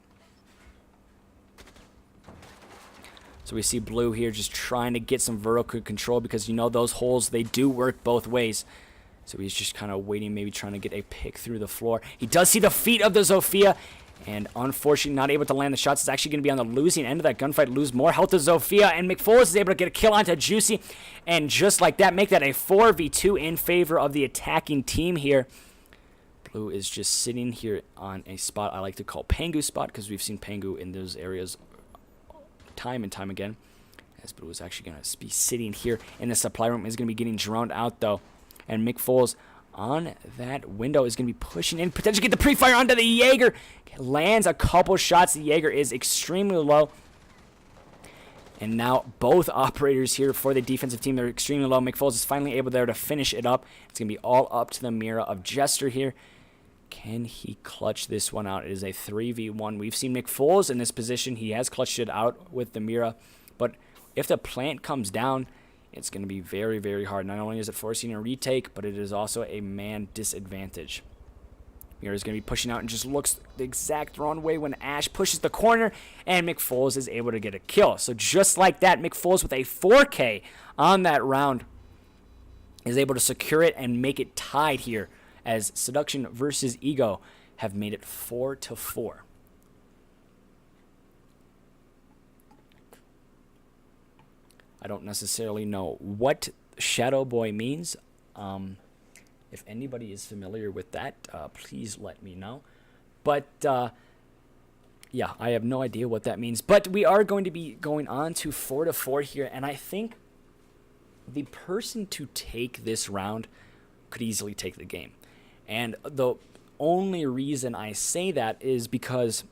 So we see Blue here just trying to get some vertical control, because you know those holes, they do work both ways. So he's just kind of waiting, maybe trying to get a pick through the floor. He does see the feet of the Zofia, And unfortunately, not able to land the shots. It's actually going to be on the losing end of that gunfight. Lose more health to Aoeah. And McFollis is able to get a kill onto Juicy. And just like that, make that a 4v2 in favor of the attacking team here. Blue is just sitting here on a spot I like to call Pangu spot, because we've seen Pangu in those areas time and time again. As Blue is actually going to be sitting here in the supply room. Is going to be getting droned out, though. And McFollis on that window is going to be pushing in, potentially get the pre-fire onto the Jaeger. Lands a couple shots. The Jaeger is extremely low. And now both operators here for the defensive team, they're extremely low. McFollis is finally able there to finish it up. It's going to be all up to the Mira of Jester here. Can he clutch this one out? It is a 3v1. We've seen McFollis in this position. He has clutched it out with the Mira. But if the plant comes down, it's going to be very, very hard. Not only is it forcing a retake, but it is also a man disadvantage. Mira is going to be pushing out and just looks the exact wrong way when Ash pushes the corner, and McFollis is able to get a kill. So just like that, McFollis with a 4K on that round is able to secure it and make it tied here, as Seduction versus Ego have made it 4-4. I don't necessarily know what Shadow Boy means. If anybody is familiar with that, please let me know. But, yeah, I have no idea what that means. But we are going to be going on to 4-4 here, and I think the person to take this round could easily take the game. And the only reason I say that is because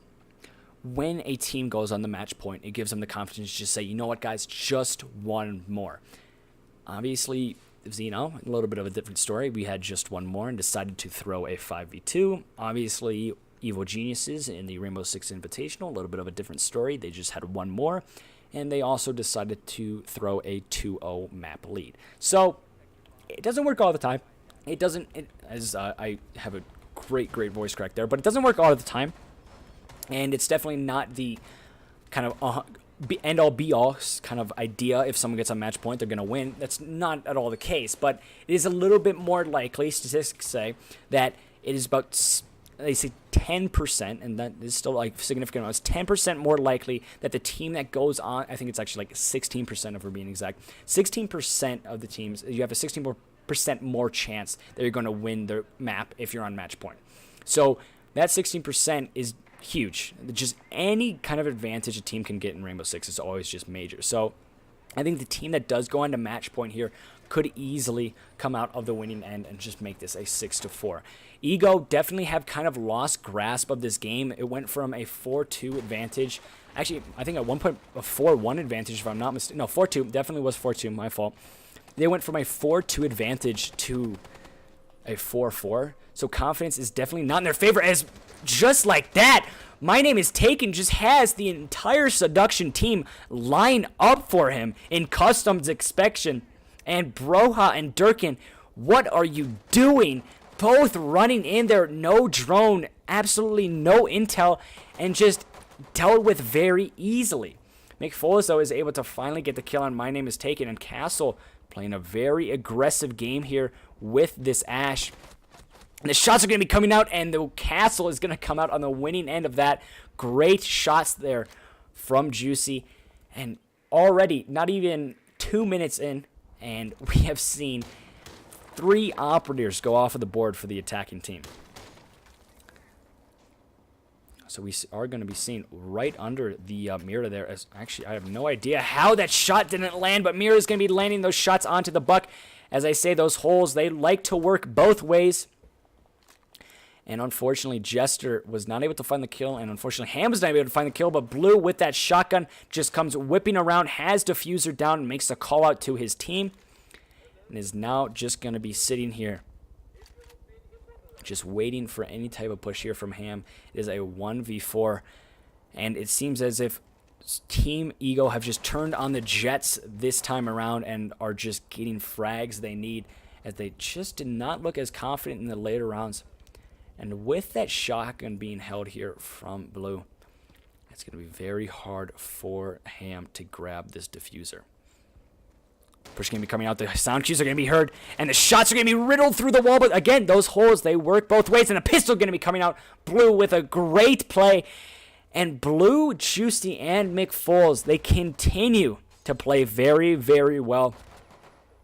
when a team goes on the match point, it gives them the confidence to just say, you know what, guys, just one more. Obviously, Xeno, a little bit of a different story. We had just one more and decided to throw a 5v2. Obviously, Evil Geniuses in the Rainbow Six Invitational, a little bit of a different story. They just had one more, and they also decided to throw a 2-0 map lead. So, it doesn't work all the time. It doesn't, I have a great voice crack there, but it doesn't work all the time. And it's definitely not the kind of end-all, be-all kind of idea. If someone gets on match point, they're going to win. That's not at all the case. But it is a little bit more likely, statistics say, that it is about, they say 10%, and that is still like significant amount. It's 10% more likely that the team that goes on, I think it's actually like 16% if we're being exact, 16% of the teams, you have a 16% more chance that you're going to win the map if you're on match point. So that 16% is huge. Just any kind of advantage a team can get in Rainbow Six is always just major. So I think the team that does go on to match point here could easily come out of the winning end and just make this a 6-4. Ego definitely have kind of lost grasp of this game. It went from a 4-2 advantage. Actually, I think at one point a 4-1 advantage, if I'm not mistaken. No, 4-2. Definitely was 4-2. My fault. They went from a 4-2 advantage to a 4-4. So confidence is definitely not in their favor, as just like that, My Name is Taken just has the entire Seduction team line up for him in customs inspection. And Broha and Durkin, what are you doing? Both running in there, no drone, absolutely no intel, and just dealt with very easily. McFollis, though, is able to finally get the kill on My Name is Taken, and Castle playing a very aggressive game here with this Ash. And the shots are going to be coming out, and the Castle is going to come out on the winning end of that. Great shots there from Juicy. And already, not even 2 minutes in, and we have seen 3 operators go off of the board for the attacking team. So we are going to be seen right under the Mira there. As actually, I have no idea how that shot didn't land, but Mira is going to be landing those shots onto the buck. As I say, those holes, they like to work both ways. And unfortunately, Jester was not able to find the kill, and unfortunately, Ham was not able to find the kill, but Blue with that shotgun just comes whipping around, has Diffuser down, and makes a call out to his team, and is now just going to be sitting here, just waiting for any type of push here from Ham. It is a 1v4, and it seems as if Team Ego have just turned on the Jets this time around and are just getting frags they need, as they just did not look as confident in the later rounds. And with that shotgun being held here from Blue, it's going to be very hard for Ham to grab this diffuser. Push going to be coming out. The sound cues are going to be heard. And the shots are going to be riddled through the wall. But again, those holes, they work both ways. And the pistol going to be coming out. Blue with a great play. And Blue, Juicy, and McFoles, they continue to play very, very well.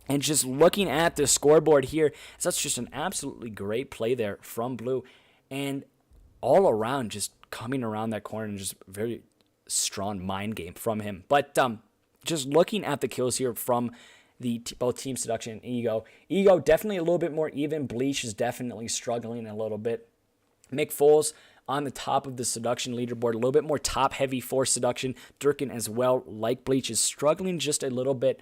And just looking at the scoreboard here, that's just an absolutely great play there from Blue. And all around, just coming around that corner and just very strong mind game from him. But just looking at the kills here from both Team Seduction and Ego. Ego definitely a little bit more even. Bleach is definitely struggling a little bit. McFoles on the top of the Seduction leaderboard, a little bit more top-heavy for Seduction. Durkin as well, like Bleach, is struggling just a little bit.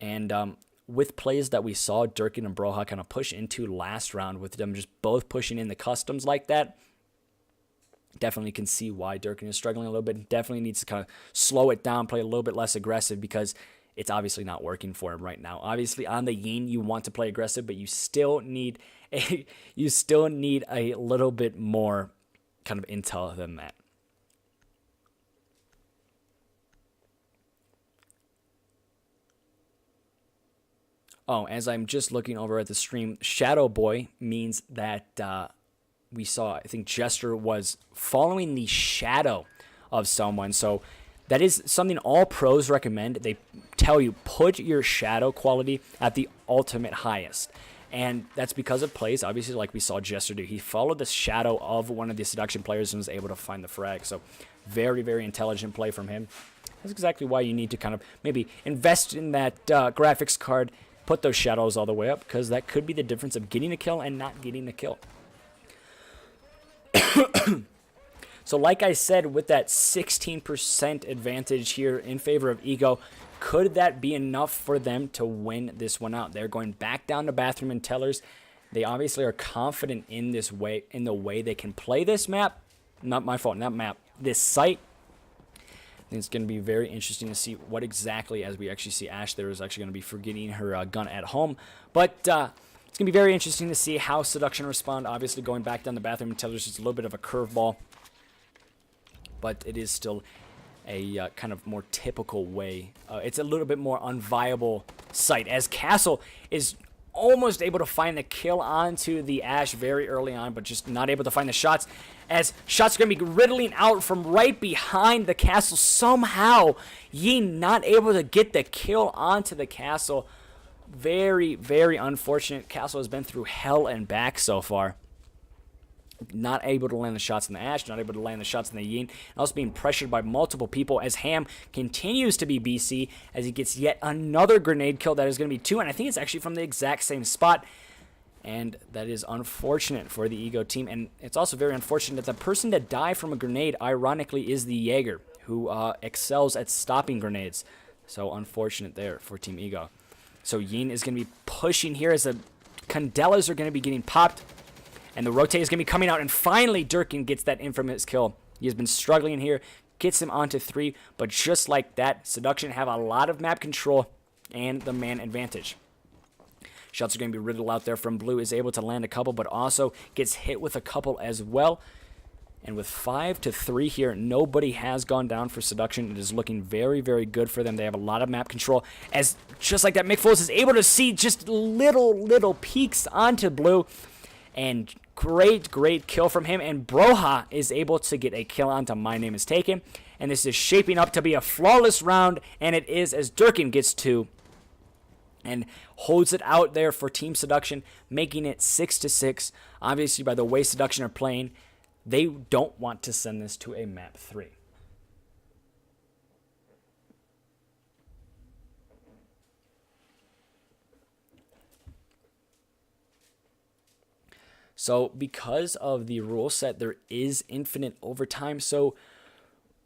And with plays that we saw Durkin and Broha kind of push into last round, with them just both pushing in the customs like that, definitely can see why Durkin is struggling a little bit. Definitely needs to kind of slow it down, play a little bit less aggressive, because it's obviously not working for him right now. Obviously, on the Yin, you want to play aggressive, but you still need a little bit more kind of intel than that. Oh, as I'm just looking over at the stream, Shadow Boy means that we saw, I think Jester was following the shadow of someone. So that is something all pros recommend. They tell you, put your shadow quality at the ultimate highest. And that's because of plays, obviously, like we saw Jester do. He followed the shadow of one of the Seduction players and was able to find the frag. So very, very intelligent play from him. That's exactly why you need to kind of maybe invest in that graphics card, put those shadows all the way up, because that could be the difference of getting a kill and not getting a kill. So like I said, with that 16% advantage here in favor of Ego, could that be enough for them to win this one out? They're going back down to Bathroom and Tellers. They obviously are confident in the way they can play this map. Not my fault, not map. This site. I think it's going to be very interesting to see what exactly, as we actually see Ash there is actually going to be forgetting her gun at home. But it's going to be very interesting to see how Seduction respond. Obviously, going back down the Bathroom and Tellers is a little bit of a curveball, but it is still a kind of more typical way. It's a little bit more unviable site, as Castle is almost able to find the kill onto the Ash very early on, but just not able to find the shots, as shots are going to be riddling out from right behind the Castle. Somehow, Yin not able to get the kill onto the Castle. Very, very unfortunate. Castle has been through hell and back so far. Not able to land the shots in the Ash, not able to land the shots in the Yin, and also being pressured by multiple people, as Ham continues to be BC, as he gets yet another grenade kill. That is going to be 2, and I think it's actually from the exact same spot, and that is unfortunate for the Ego team. And it's also very unfortunate that the person that died from a grenade, ironically, is the Jaeger, who excels at stopping grenades. So unfortunate there for Team Ego. So Yin is going to be pushing here, as the Candelas are going to be getting popped. And the rotate is going to be coming out, and finally Durkin gets that infamous kill. He has been struggling here, gets him onto 3, but just like that, Seduction have a lot of map control and the man advantage. Shots are going to be riddled out there from Blue, is able to land a couple, but also gets hit with a couple as well. And with 5-3 here, nobody has gone down for Seduction. It is looking very, very good for them. They have a lot of map control, as just like that, McFoles is able to see just little peeks onto Blue. And great kill from him. And Broha is able to get a kill onto My Name Is Taken. And this is shaping up to be a flawless round. And it is, as Durkin gets 2. And holds it out there for Team Seduction, making it 6-6. Obviously, by the way Seduction are playing, they don't want to send this to a map 3. So because of the rule set, there is infinite overtime. So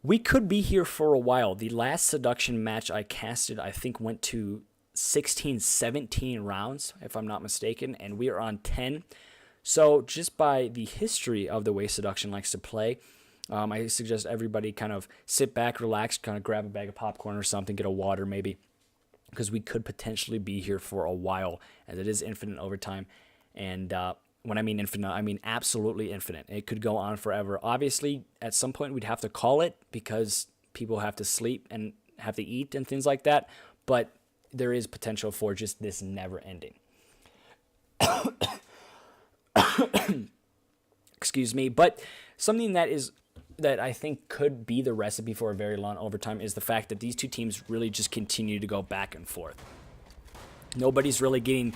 we could be here for a while. The last Seduction match I casted, I think, went to 16-17 rounds, if I'm not mistaken, and we are on 10. So just by the history of the way Seduction likes to play, I suggest everybody kind of sit back, relax, kind of grab a bag of popcorn or something, get a water maybe, because we could potentially be here for a while, as it is infinite overtime. And when I mean infinite, I mean absolutely infinite. It could go on forever. Obviously, at some point, we'd have to call it, because people have to sleep and have to eat and things like that. But there is potential for just this never ending. Excuse me. But something that I think could be the recipe for a very long overtime is the fact that these two teams really just continue to go back and forth. Nobody's really getting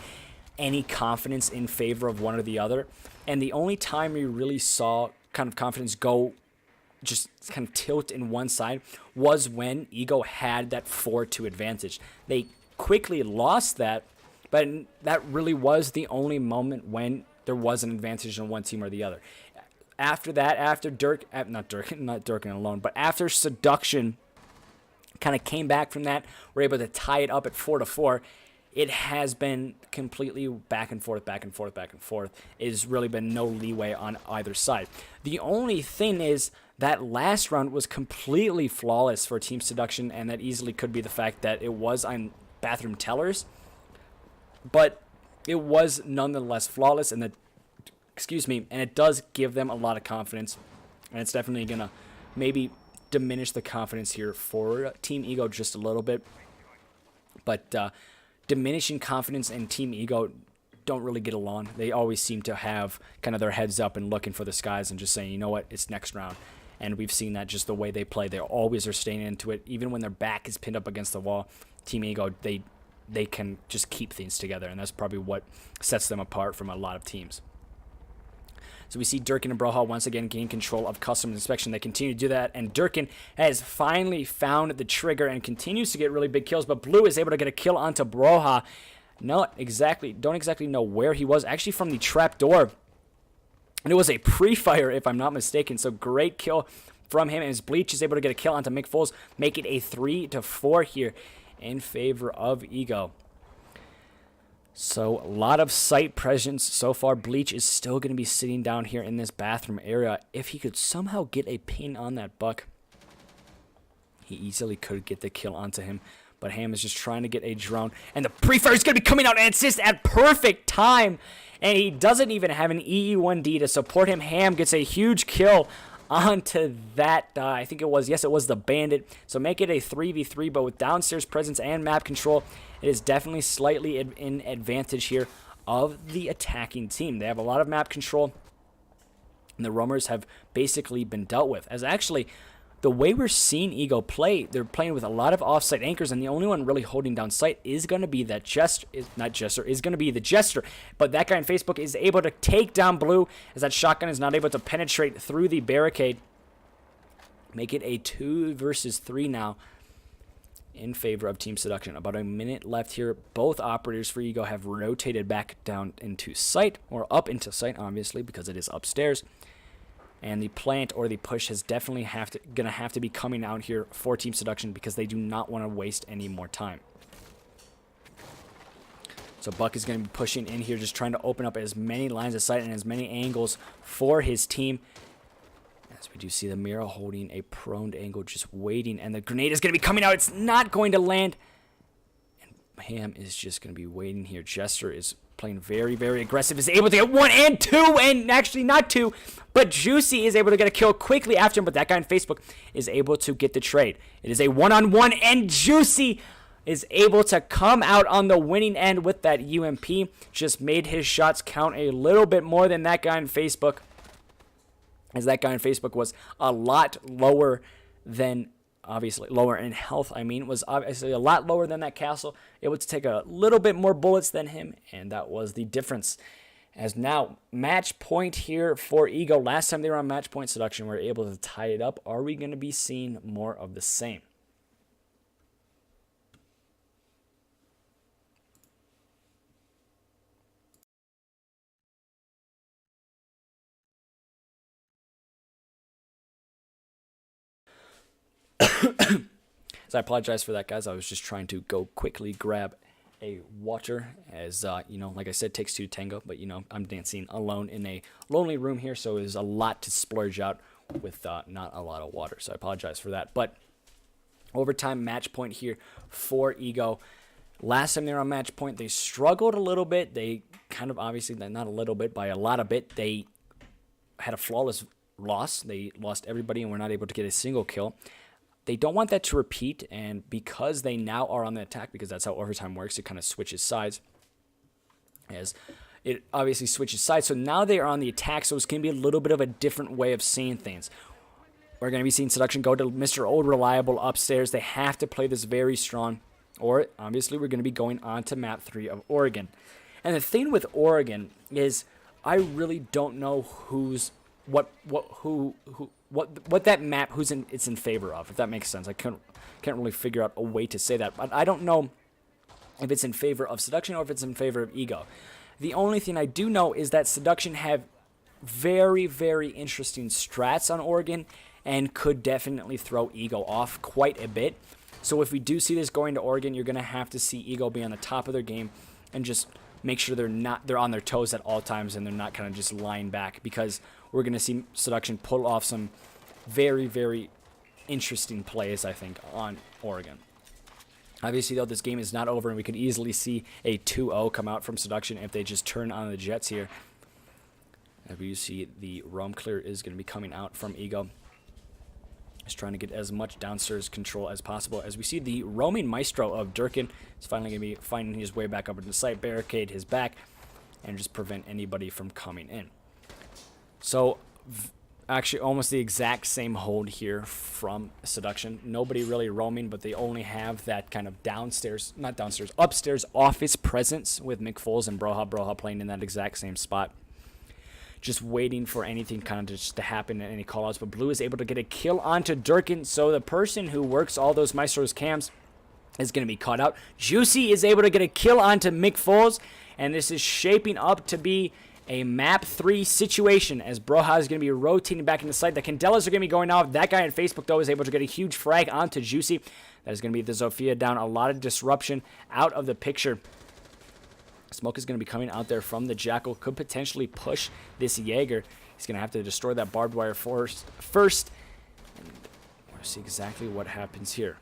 any confidence in favor of one or the other. And the only time we really saw kind of confidence go just kind of tilt in one side was when Ego had that 4-2 advantage. They quickly lost that, but that really was the only moment when there was an advantage on one team or the other. After that, after not Durkin alone, but after Seduction kind of came back from that, we're able to tie it up at 4-4. It has been completely back and forth, back and forth, back and forth. It's really been no leeway on either side. The only thing is that last round was completely flawless for Team Seduction, and that easily could be the fact that it was on bathroom tellers, but it was nonetheless flawless, and it does give them a lot of confidence, and it's definitely gonna maybe diminish the confidence here for Team Ego just a little bit, but diminishing confidence and Team Ego don't really get along. They always seem to have kind of their heads up and looking for the skies and just saying, you know what, it's next round. And we've seen that just the way they play. They always are staying into it. Even when their back is pinned up against the wall, Team Ego, they can just keep things together. And that's probably what sets them apart from a lot of teams. So we see Durkin and Broha once again gain control of custom inspection. They continue to do that, and Durkin has finally found the trigger and continues to get really big kills, but Blue is able to get a kill onto Broha. Don't exactly know where he was, actually from the trap door. And it was a pre-fire, if I'm not mistaken, so great kill from him, and his Bleach is able to get a kill onto Mick Foles, make it a 3-4 here in favor of Ego. So a lot of sight presence so far. Bleach is still going to be sitting down here in this bathroom area. If he could somehow get a pin on that Buck, he easily could get the kill onto him. But Ham is just trying to get a drone. And the pre-fire is going to be coming out and assist at perfect time. And he doesn't even have an EE1D to support him. Ham gets a huge kill onto that, I think it was the Bandit. So make it a 3v3, but with downstairs presence and map control, it is definitely slightly in advantage here of the attacking team. They have a lot of map control, and the roamers have basically been dealt with. As actually, the way we're seeing Ego play, they're playing with a lot of offsite anchors, and the only one really holding down sight is going to be that is going to be the Jester. But that guy on Facebook is able to take down Blue, as that shotgun is not able to penetrate through the barricade. Make it a 2 versus 3 now in favor of Team Seduction. About a minute left here. Both operators for Ego have rotated back down into sight, or up into sight, obviously, because it is upstairs. And the plant or the push is definitely going to have to be coming out here for Team Seduction, because they do not want to waste any more time. So Buck is going to be pushing in here, just trying to open up as many lines of sight and as many angles for his team. As we do see the Mira holding a proned angle, just waiting. And the grenade is going to be coming out. It's not going to land. And Ham is just going to be waiting here. Jester is playing very, very aggressive, is able to get 1 and 2, and actually not 2, but Juicy is able to get a kill quickly after him, but that guy on Facebook is able to get the trade. It is a 1-on-1, and Juicy is able to come out on the winning end with that UMP. Just made his shots count a little bit more than that guy on Facebook, as that guy on Facebook was a lot lower than, obviously lower in health, was obviously a lot lower than that Castle. Able to take a little bit more bullets than him, and that was the difference. As now, match point here for Ego. Last time they were on match point, Seduction were able to tie it up. Are we going to be seeing more of the same? So I apologize for that, guys. I was just trying to go quickly grab a water, as like I said, takes two to tango, but I'm dancing alone in a lonely room here, so there's a lot to splurge out with not a lot of water, so I apologize for that. But overtime match point here for Ego. Last time they were on match point, they struggled a little bit. They kind of, obviously, not a little bit, by a lot of bit. They had a flawless loss. They lost everybody and were not able to get a single kill. they don't want that to repeat, and because they now are on the attack, because that's how overtime works, it kind of switches sides. As it obviously switches sides, so now they are on the attack, so it's going to be a little bit of a different way of seeing things. We're going to be seeing Seduction go to Mr. Old Reliable upstairs. They have to play this very strong, or obviously we're going to be going on to map 3 of Oregon. And the thing with Oregon is I really don't know what that map it's in favor of, if that makes sense. I can't really figure out a way to say that, but I don't know if it's in favor of Seduction or if it's in favor of Ego. The only thing I do know is that Seduction have very, very interesting strats on Oregon and could definitely throw Ego off quite a bit. So if we do see this going to Oregon, you're going to have to see Ego be on the top of their game and just make sure they're on their toes at all times and they're not kind of just lying back, because we're going to see Seduction pull off some very, very interesting plays, I think, on Oregon. Obviously, though, this game is not over, and we could easily see a 2-0 come out from Seduction if they just turn on the Jets here. As you see, the roam clear is going to be coming out from Ego. Just trying to get as much downstairs control as possible. As we see the roaming maestro of Durkin is finally going to be finding his way back up into the site, barricade his back, and just prevent anybody from coming in. So, actually almost the exact same hold here from Seduction. Nobody really roaming, but they only have that kind of upstairs office presence with McFoles and Broha playing in that exact same spot. Just waiting for anything kind of just to happen and any callouts. But Blue is able to get a kill onto Durkin, so the person who works all those Maestro's cams is going to be caught out. Juicy is able to get a kill onto McFoles, and this is shaping up to be a map 3 situation as Broha is going to be rotating back into the site. The Candelas are going to be going off. That guy on Facebook, though, is able to get a huge frag onto Juicy. That is going to be the Zofia down. A lot of disruption out of the picture. Smoke is going to be coming out there from the Jackal. Could potentially push this Jaeger. He's going to have to destroy that barbed wire first. And we'll see exactly what happens here.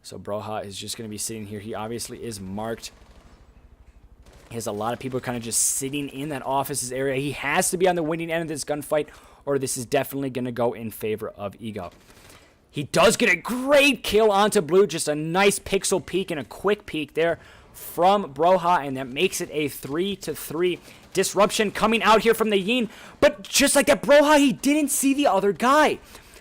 So Broha is just going to be sitting here. He obviously is marked. He has a lot of people kind of just sitting in that office's area. He has to be on the winning end of this gunfight, or this is definitely going to go in favor of Ego. He does get a great kill onto Blue. Just a nice pixel peek and a quick peek there from Broha, and that makes it a 3-3 disruption coming out here from the Yin. But just like that, Broha, he didn't see the other guy.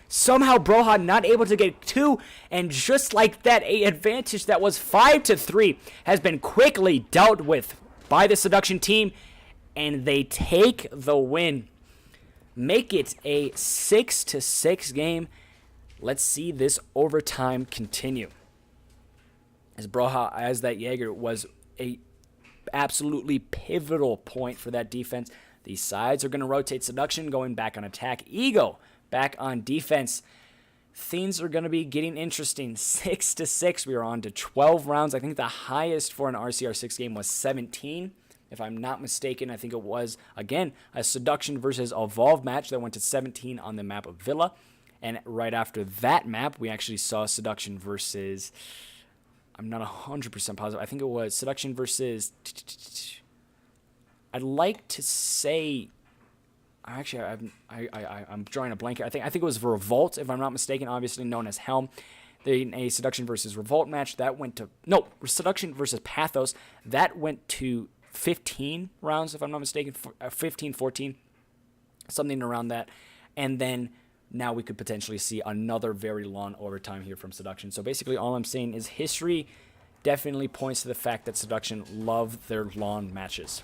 Somehow Broha not able to get 2, and just like that, a advantage that was 5-3 has been quickly dealt with by the Seduction team, and they take the win. Make it a 6-6 game. Let's see this overtime continue. As Broha, as that Jaeger, was a absolutely pivotal point for that defense. These sides are going to rotate. Seduction going back on attack. Ego back on defense. Things are going to be getting interesting. 6-6. We are on to 12 rounds. I think the highest for an RCR6 game was 17. If I'm not mistaken, I think it was, again, a Seduction versus Evolve match that went to 17 on the map of Villa. And right after that map, we actually saw Seduction versus... I'm not 100% positive. I think it was Seduction versus... I'd like to say... Actually, I'm drawing a blank here. I think it was Revolt, if I'm not mistaken, obviously known as Helm. A Seduction versus Revolt match, that went to... No, Seduction versus Pathos. That went to 15 rounds, if I'm not mistaken. 15, 14. Something around that. And then... now we could potentially see another very long overtime here from Seduction. So basically all I'm saying is history definitely points to the fact that Seduction love their long matches.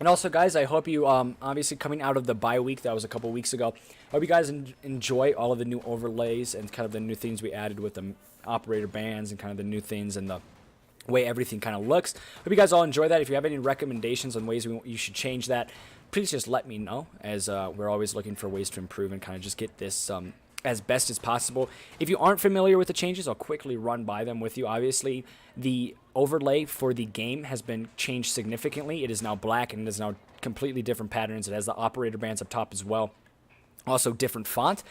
And also, guys, I hope you, obviously coming out of the bye week, that was a couple weeks ago, I hope you guys enjoy all of the new overlays and kind of the new things we added with the operator bands and kind of the new things and the way everything kind of looks. Hope you guys all enjoy that. If you have any recommendations on ways you should change that, please just let me know, as we're always looking for ways to improve and kind of just get this as best as possible. If you aren't familiar with the changes, I'll quickly run by them with you. Obviously, the overlay for the game has been changed significantly. It is now black, and it is now completely different patterns. It has the operator bands up top as well. Also different font.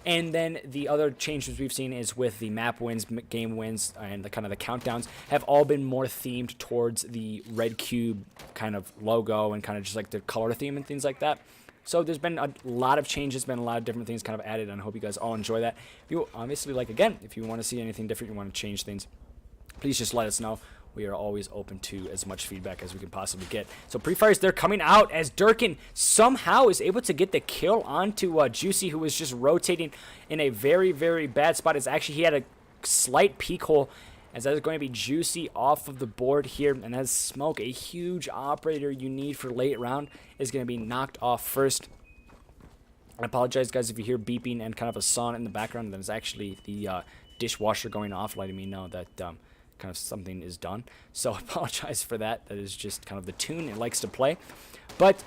And then the other changes we've seen is with the map wins, game wins, and the kind of the countdowns have all been more themed towards the REDCUBE kind of logo and kind of just like the color theme and things like that. So there's been a lot of changes, been a lot of different things kind of added, and I hope you guys all enjoy that. If you obviously, like, again, if you want to see anything different, you want to change things, please just let us know. We are always open to as much feedback as we can possibly get. So pre-fires, they're coming out as Durkin somehow is able to get the kill onto Juicy, who was just rotating in a very, very bad spot. It's actually, he had a slight peek hole, as that is going to be Juicy off of the board here. And as Smoke, a huge operator you need for late round, is going to be knocked off first. I apologize, guys, if you hear beeping and kind of a sauna in the background. That is actually the dishwasher going off, letting me know that kind of something is done. So I apologize for that. That is just kind of the tune it likes to play. But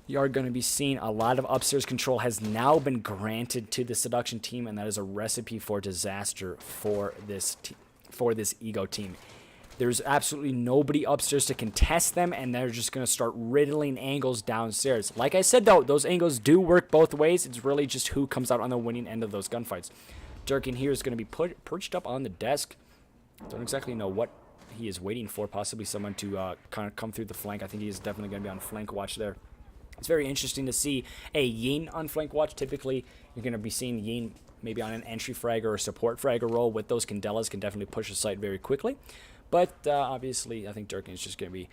you are going to be seeing a lot of upstairs control has now been granted to the Seduction team, and that is a recipe for disaster for this Ego team. There's absolutely nobody upstairs to contest them, and they're just going to start riddling angles downstairs. Like I said, though, those angles do work both ways. It's really just who comes out on the winning end of those gunfights. Durkin here is going to be perched up on the desk. Don't exactly know what he is waiting for. Possibly someone to kind of come through the flank. I think he is definitely going to be on flank watch there. It's very interesting to see a Yin on flank watch. Typically, you're going to be seeing Yin maybe on an entry frag or a support fragger roll with those Candelas. Can definitely push a site very quickly. But obviously, I think Durkin is just going to be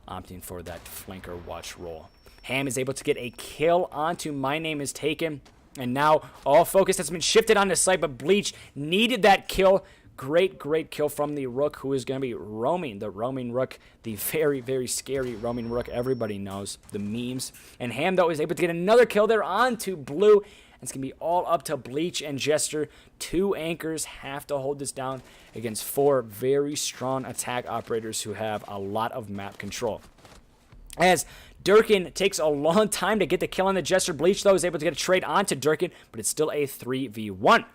opting for that flanker watch roll. Ham is able to get a kill onto My Name is Taken. And now all focus has been shifted on the site, but Bleach needed that kill. Great kill from the Rook, who is going to be roaming. The roaming Rook, the very, very scary roaming Rook. Everybody knows the memes. And Ham, though, is able to get another kill there onto Blue. And it's going to be all up to Bleach and Jester. 2 anchors have to hold this down against 4 very strong attack operators who have a lot of map control. As Durkin takes a long time to get the kill on the Jester. Bleach, though, is able to get a trade onto Durkin, but it's still a 3v1.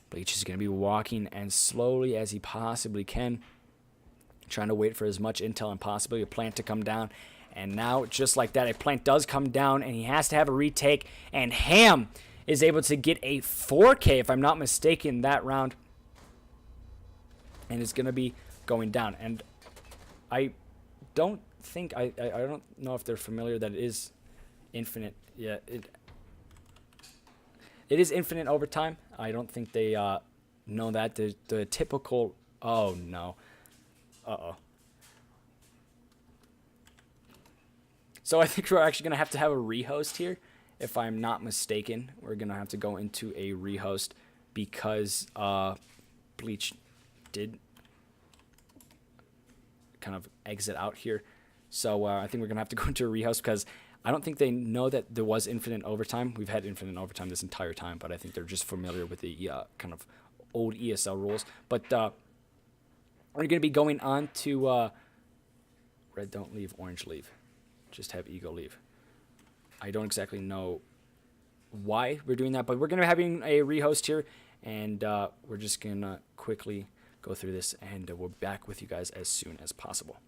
Bleach is going to be walking as slowly as he possibly can, trying to wait for as much intel and possibly a plant to come down. And now, just like that, a plant does come down, and he has to have a retake. And Ham is able to get a 4K, if I'm not mistaken, that round. And it's going to be going down. And I don't think, I don't know if they're familiar that it is infinite. Yeah, it is infinite overtime. I don't think they know that. The typical... Oh, no. Uh-oh. So I think we're actually going to have a rehost here. If I'm not mistaken, we're going to have to go into a rehost because Bleach did kind of exit out here. So I think we're going to have to go into a rehost because I don't think they know that there was infinite overtime. We've had infinite overtime this entire time, but I think they're just familiar with the kind of old ESL rules. But we're going to be going on to Red don't leave, Orange leave. Just have Ego leave. I don't exactly know why we're doing that, but we're going to be having a rehost here, and we're just going to quickly go through this, and we'll be back with you guys as soon as possible.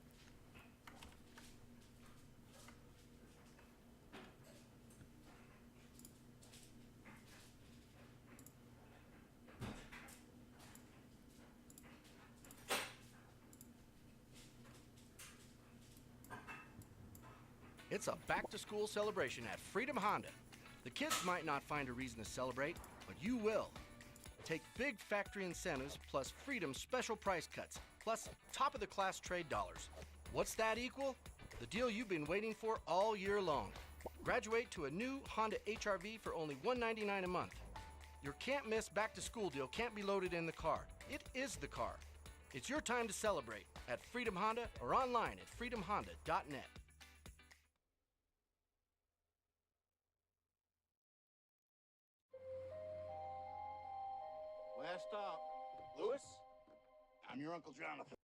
It's a back-to-school celebration at Freedom Honda. The kids might not find a reason to celebrate, but you will. Take big factory incentives plus Freedom special price cuts, plus top-of-the-class trade dollars. What's that equal? The deal you've been waiting for all year long. Graduate to a new Honda HR-V for only $199 a month. Your can't-miss back-to-school deal can't be loaded in the car. It is the car. It's your time to celebrate at Freedom Honda or online at freedomhonda.net. Last stop. Lewis? I'm your Uncle Jonathan.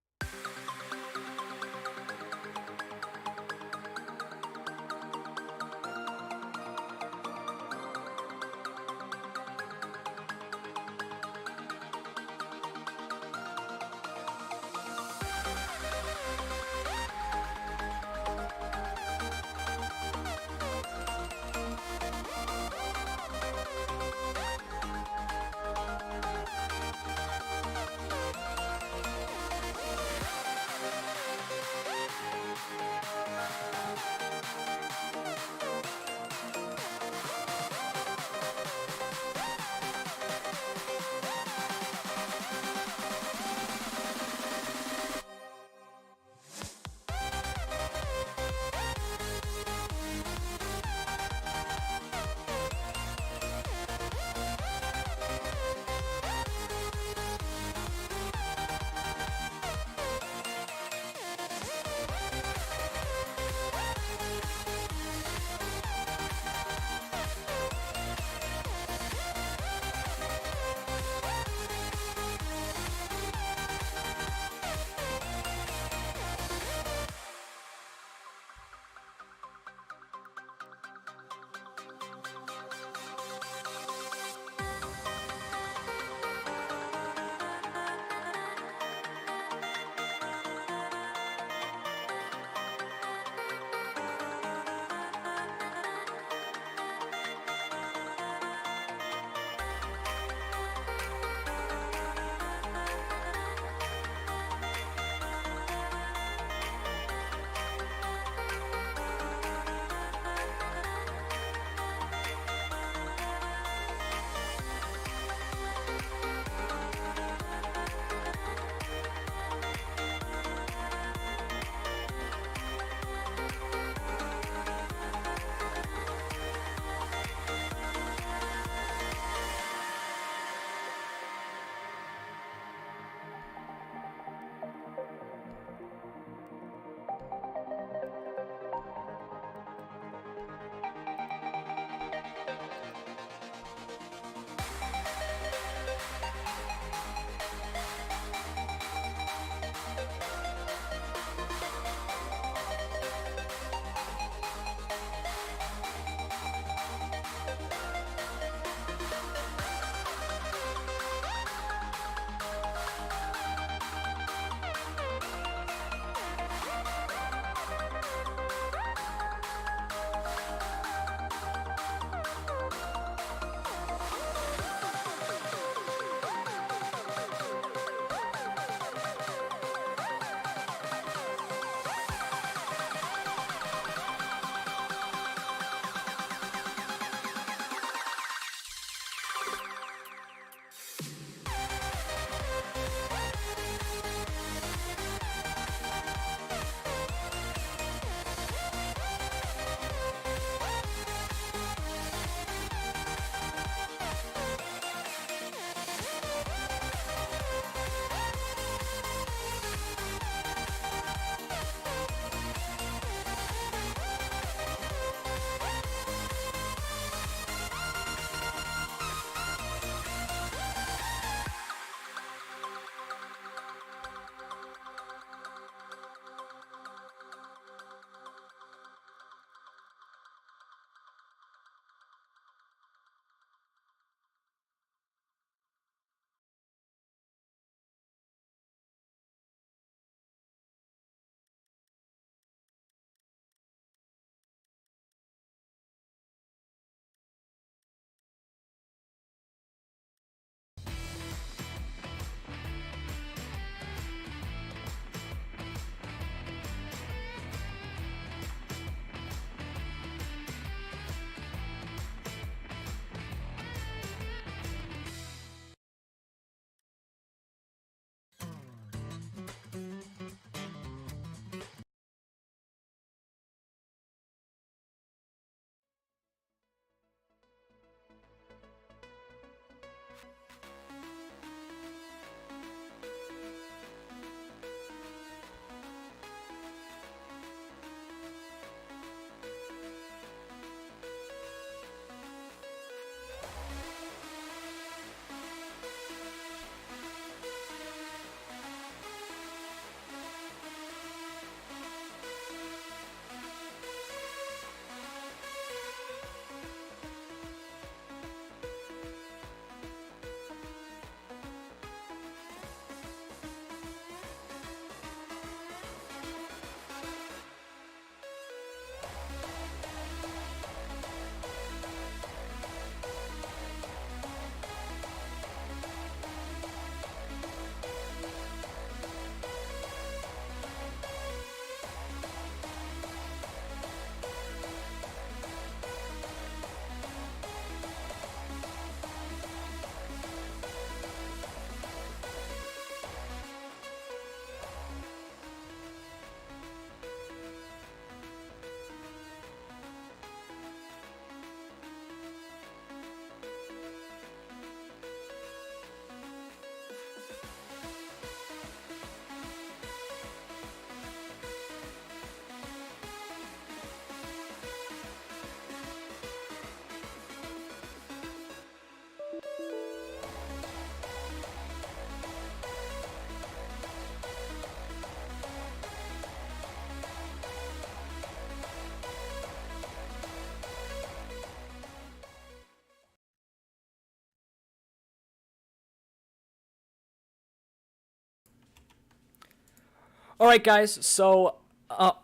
All right, guys. So, the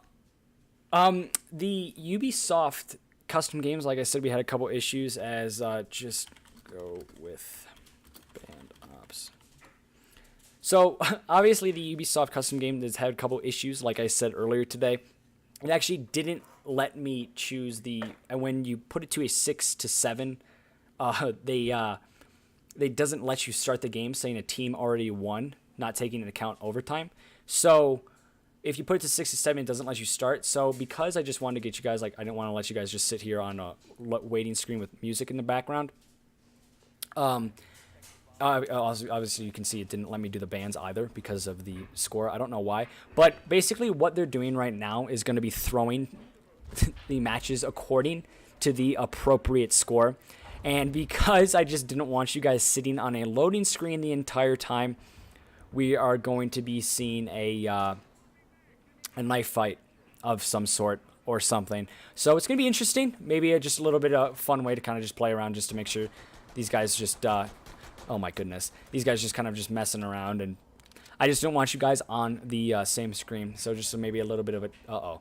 Ubisoft custom games, like I said, we had a couple issues. As just go with band ops. So, obviously, the Ubisoft custom game has had a couple issues. Like I said earlier today, it actually didn't let me choose when you put it to a 6 to 7. They doesn't let you start the game, saying a team already won, not taking into account overtime. So if you put it to 6 to 7, it doesn't let you start. So because I just wanted to get you guys, I didn't want to let you guys just sit here on a waiting screen with music in the background. Obviously you can see it didn't let me do the bands either because of the score. I don't know why, but basically what they're doing right now is going to be throwing the matches according to the appropriate score. And because I just didn't want you guys sitting on a loading screen the entire time, we are going to be seeing a knife fight of some sort or something. So it's going to be interesting. Maybe just a little bit of fun way to kind of just play around just to make sure these guys just, oh my goodness, these guys just kind of just messing around. And I just don't want you guys on the same screen. So just maybe a little bit of a,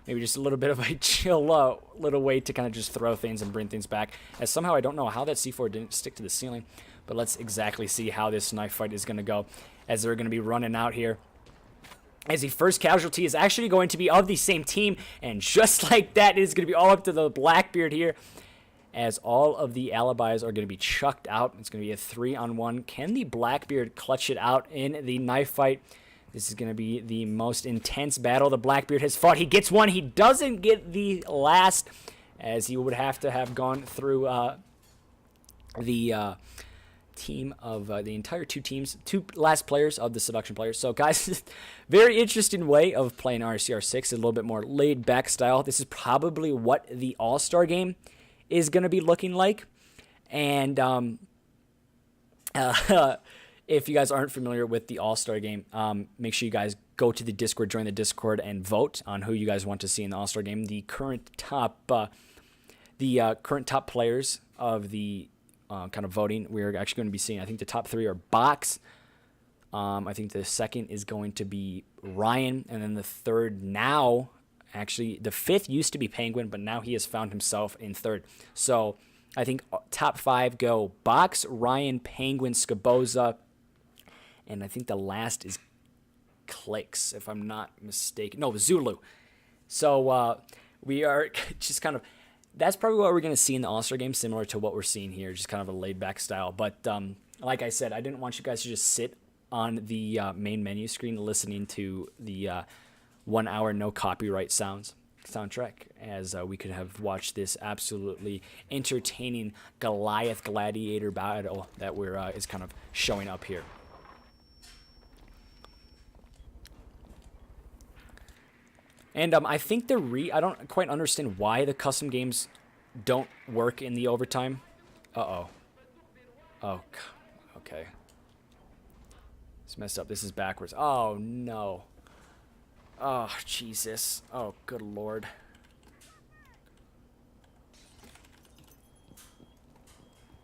maybe just a little bit of a chill little way to kind of just throw things and bring things back. As somehow I don't know how that C4 didn't stick to the ceiling. But let's exactly see how this knife fight is going to go as they're going to be running out here. As the first casualty is actually going to be of the same team. And just like that, it is going to be all up to the Blackbeard here. As all of the alibis are going to be chucked out. It's going to be a 3-on-1. Can the Blackbeard clutch it out in the knife fight? This is going to be the most intense battle the Blackbeard has fought. He gets one. He doesn't get the last, as he would have to have gone through the team of the entire two last players of the Seduction players. So, guys, very interesting way of playing RCR6, a little bit more laid-back style. This is probably what the All-Star game is going to be looking like. And if you guys aren't familiar with the All-Star game, make sure you guys go to the Discord, join the Discord, and vote on who you guys want to see in the All-Star game. The current top players of the kind of voting, we're actually going to be seeing, I think the top 3 are Box. I think the second is going to be Ryan, and then the third now, actually the 5th used to be Penguin, but now he has found himself in 3rd. So I think top 5 go Box, Ryan, Penguin, Skaboza, and I think the last is Clicks, if I'm not mistaken. No, Zulu. So we are just kind of, that's probably what we're going to see in the All-Star game, similar to what we're seeing here, just kind of a laid-back style. But like I said, I didn't want you guys to just sit on the main menu screen listening to the 1 hour no copyright soundtrack, as we could have watched this absolutely entertaining Goliath gladiator battle that is kind of showing up here. And I think I don't quite understand why the custom games don't work in the overtime. Oh, okay. It's messed up. This is backwards. Oh, no. Oh, Jesus. Oh, good Lord.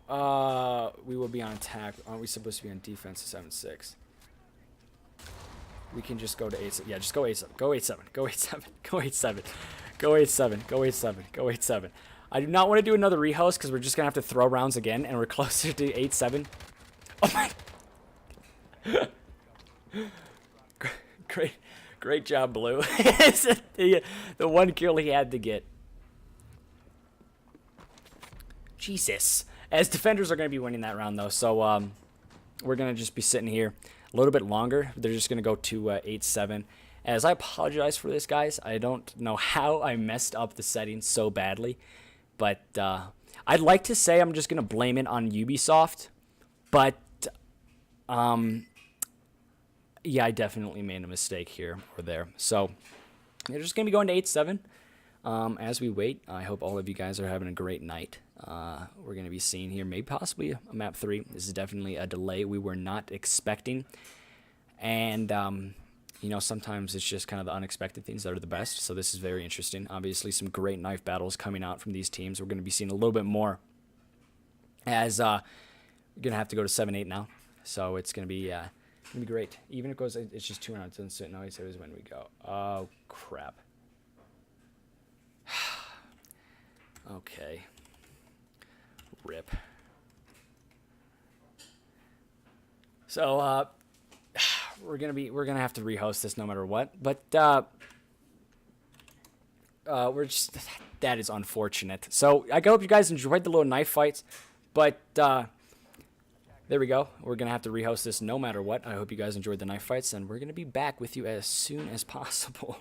We will be on attack. Aren't we supposed to be on defense to 7-6? We can just go to 8-7. Yeah, just go 8-7. Go 8-7. Go 8-7. Go 8-7. Go 8-7. Go 8-7. Go 8-7. I do not want to do another rehost because we're just going to have to throw rounds again, and we're closer to 8-7. Oh, my. Great job, Blue. the one kill he had to get. Jesus. As defenders are going to be winning that round, though, so we're going to just be sitting here a little bit longer. They're just going to go to 8-7. As I apologize for this, guys. I don't know how I messed up the settings so badly. But I'd like to say I'm just going to blame it on Ubisoft. But, yeah, I definitely made a mistake here or there. So, they're just going to be going to 8-7 as we wait. I hope all of you guys are having a great night. We're going to be seeing here maybe possibly a map 3. This is definitely a delay we were not expecting. And, you know, sometimes it's just kind of the unexpected things that are the best. So this is very interesting. Obviously, some great knife battles coming out from these teams. We're going to be seeing a little bit more as we're going to have to go to 7-8 now. So it's going to be It's gonna be great. Even if it goes, it's just 2 rounds. Doesn't no, he said it was when we go. Oh crap. Okay. Rip. So we're gonna have to rehost this no matter what. But we're just that is unfortunate. So I hope you guys enjoyed the little knife fights. But there we go. We're going to have to rehost this no matter what. I hope you guys enjoyed the knife fights, and we're going to be back with you as soon as possible.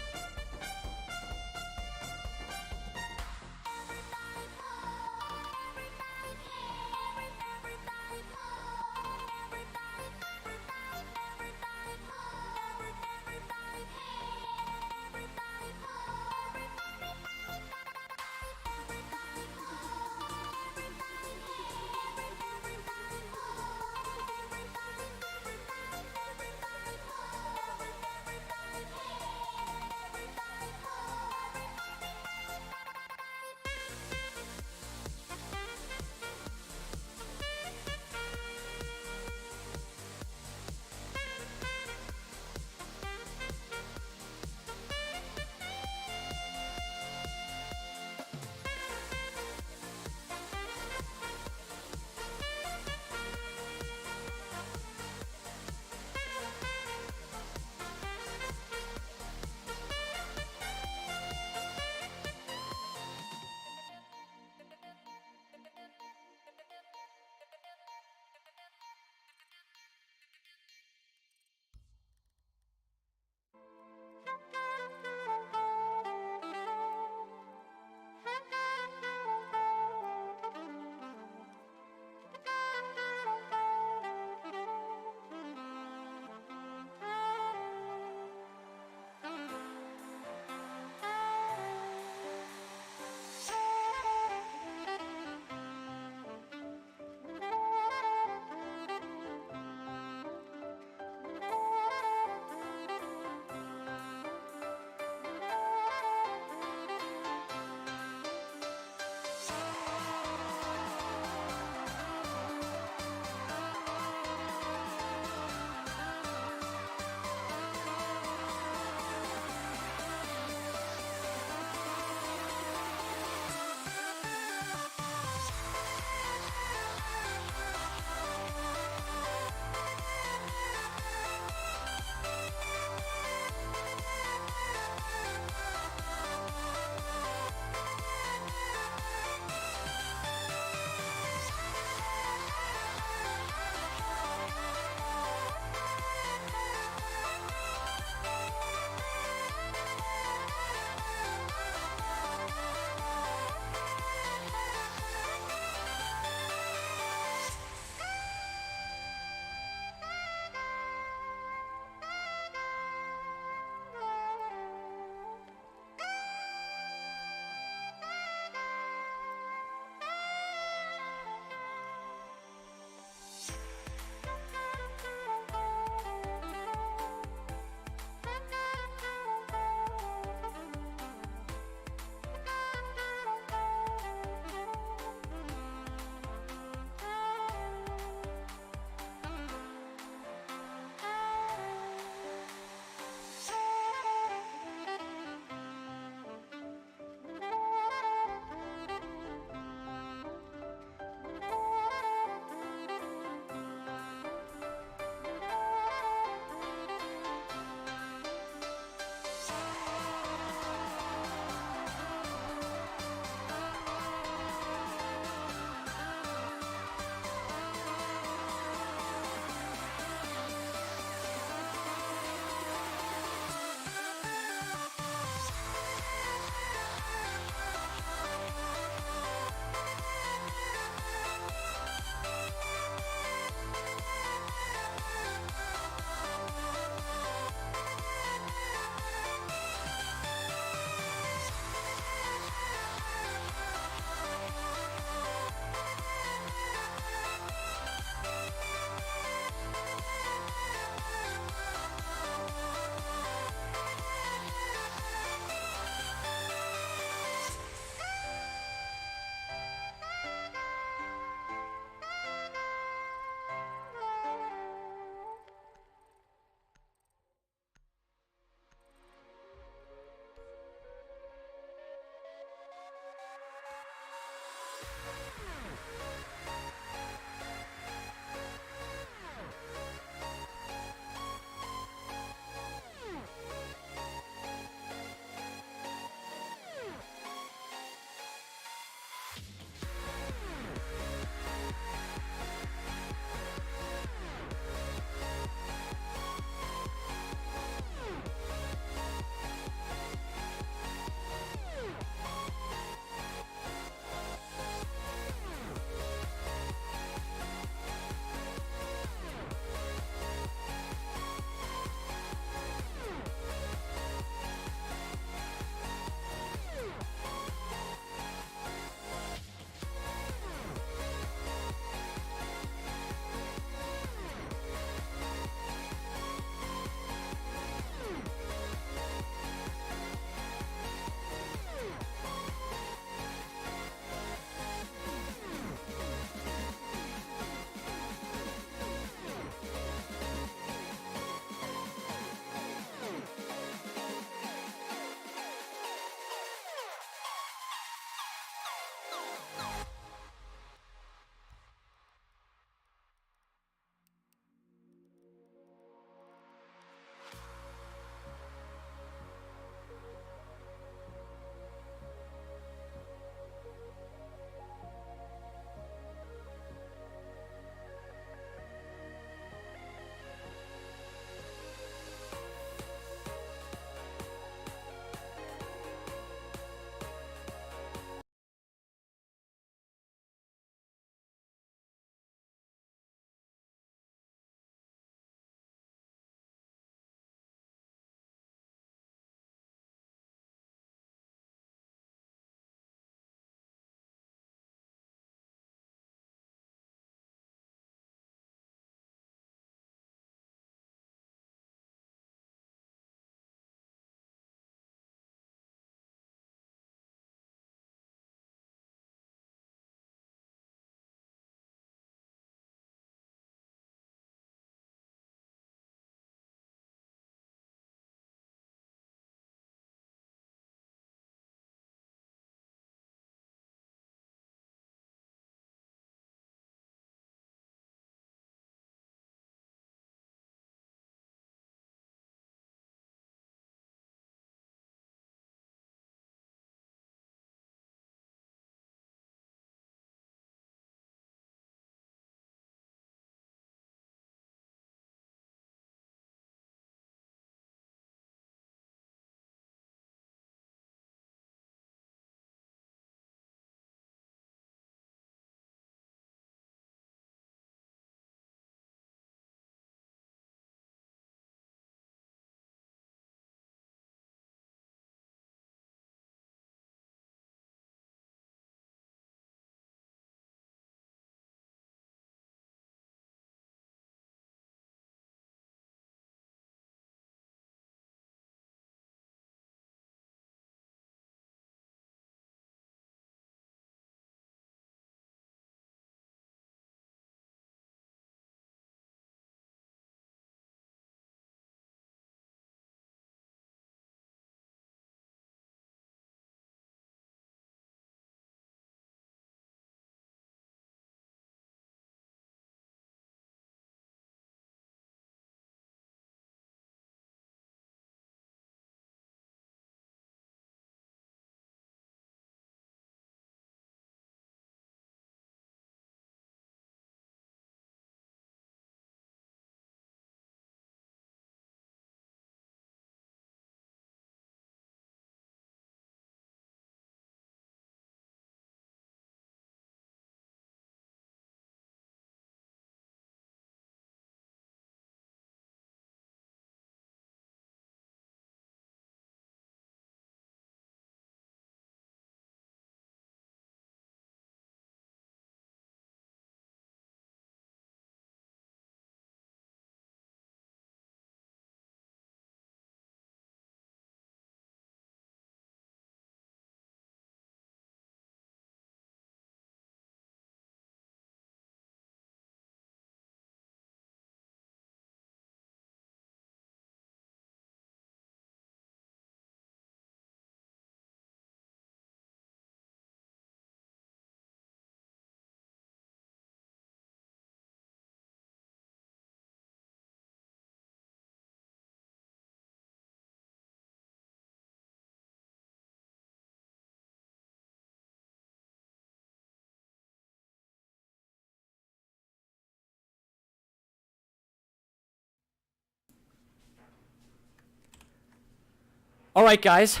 All right, guys,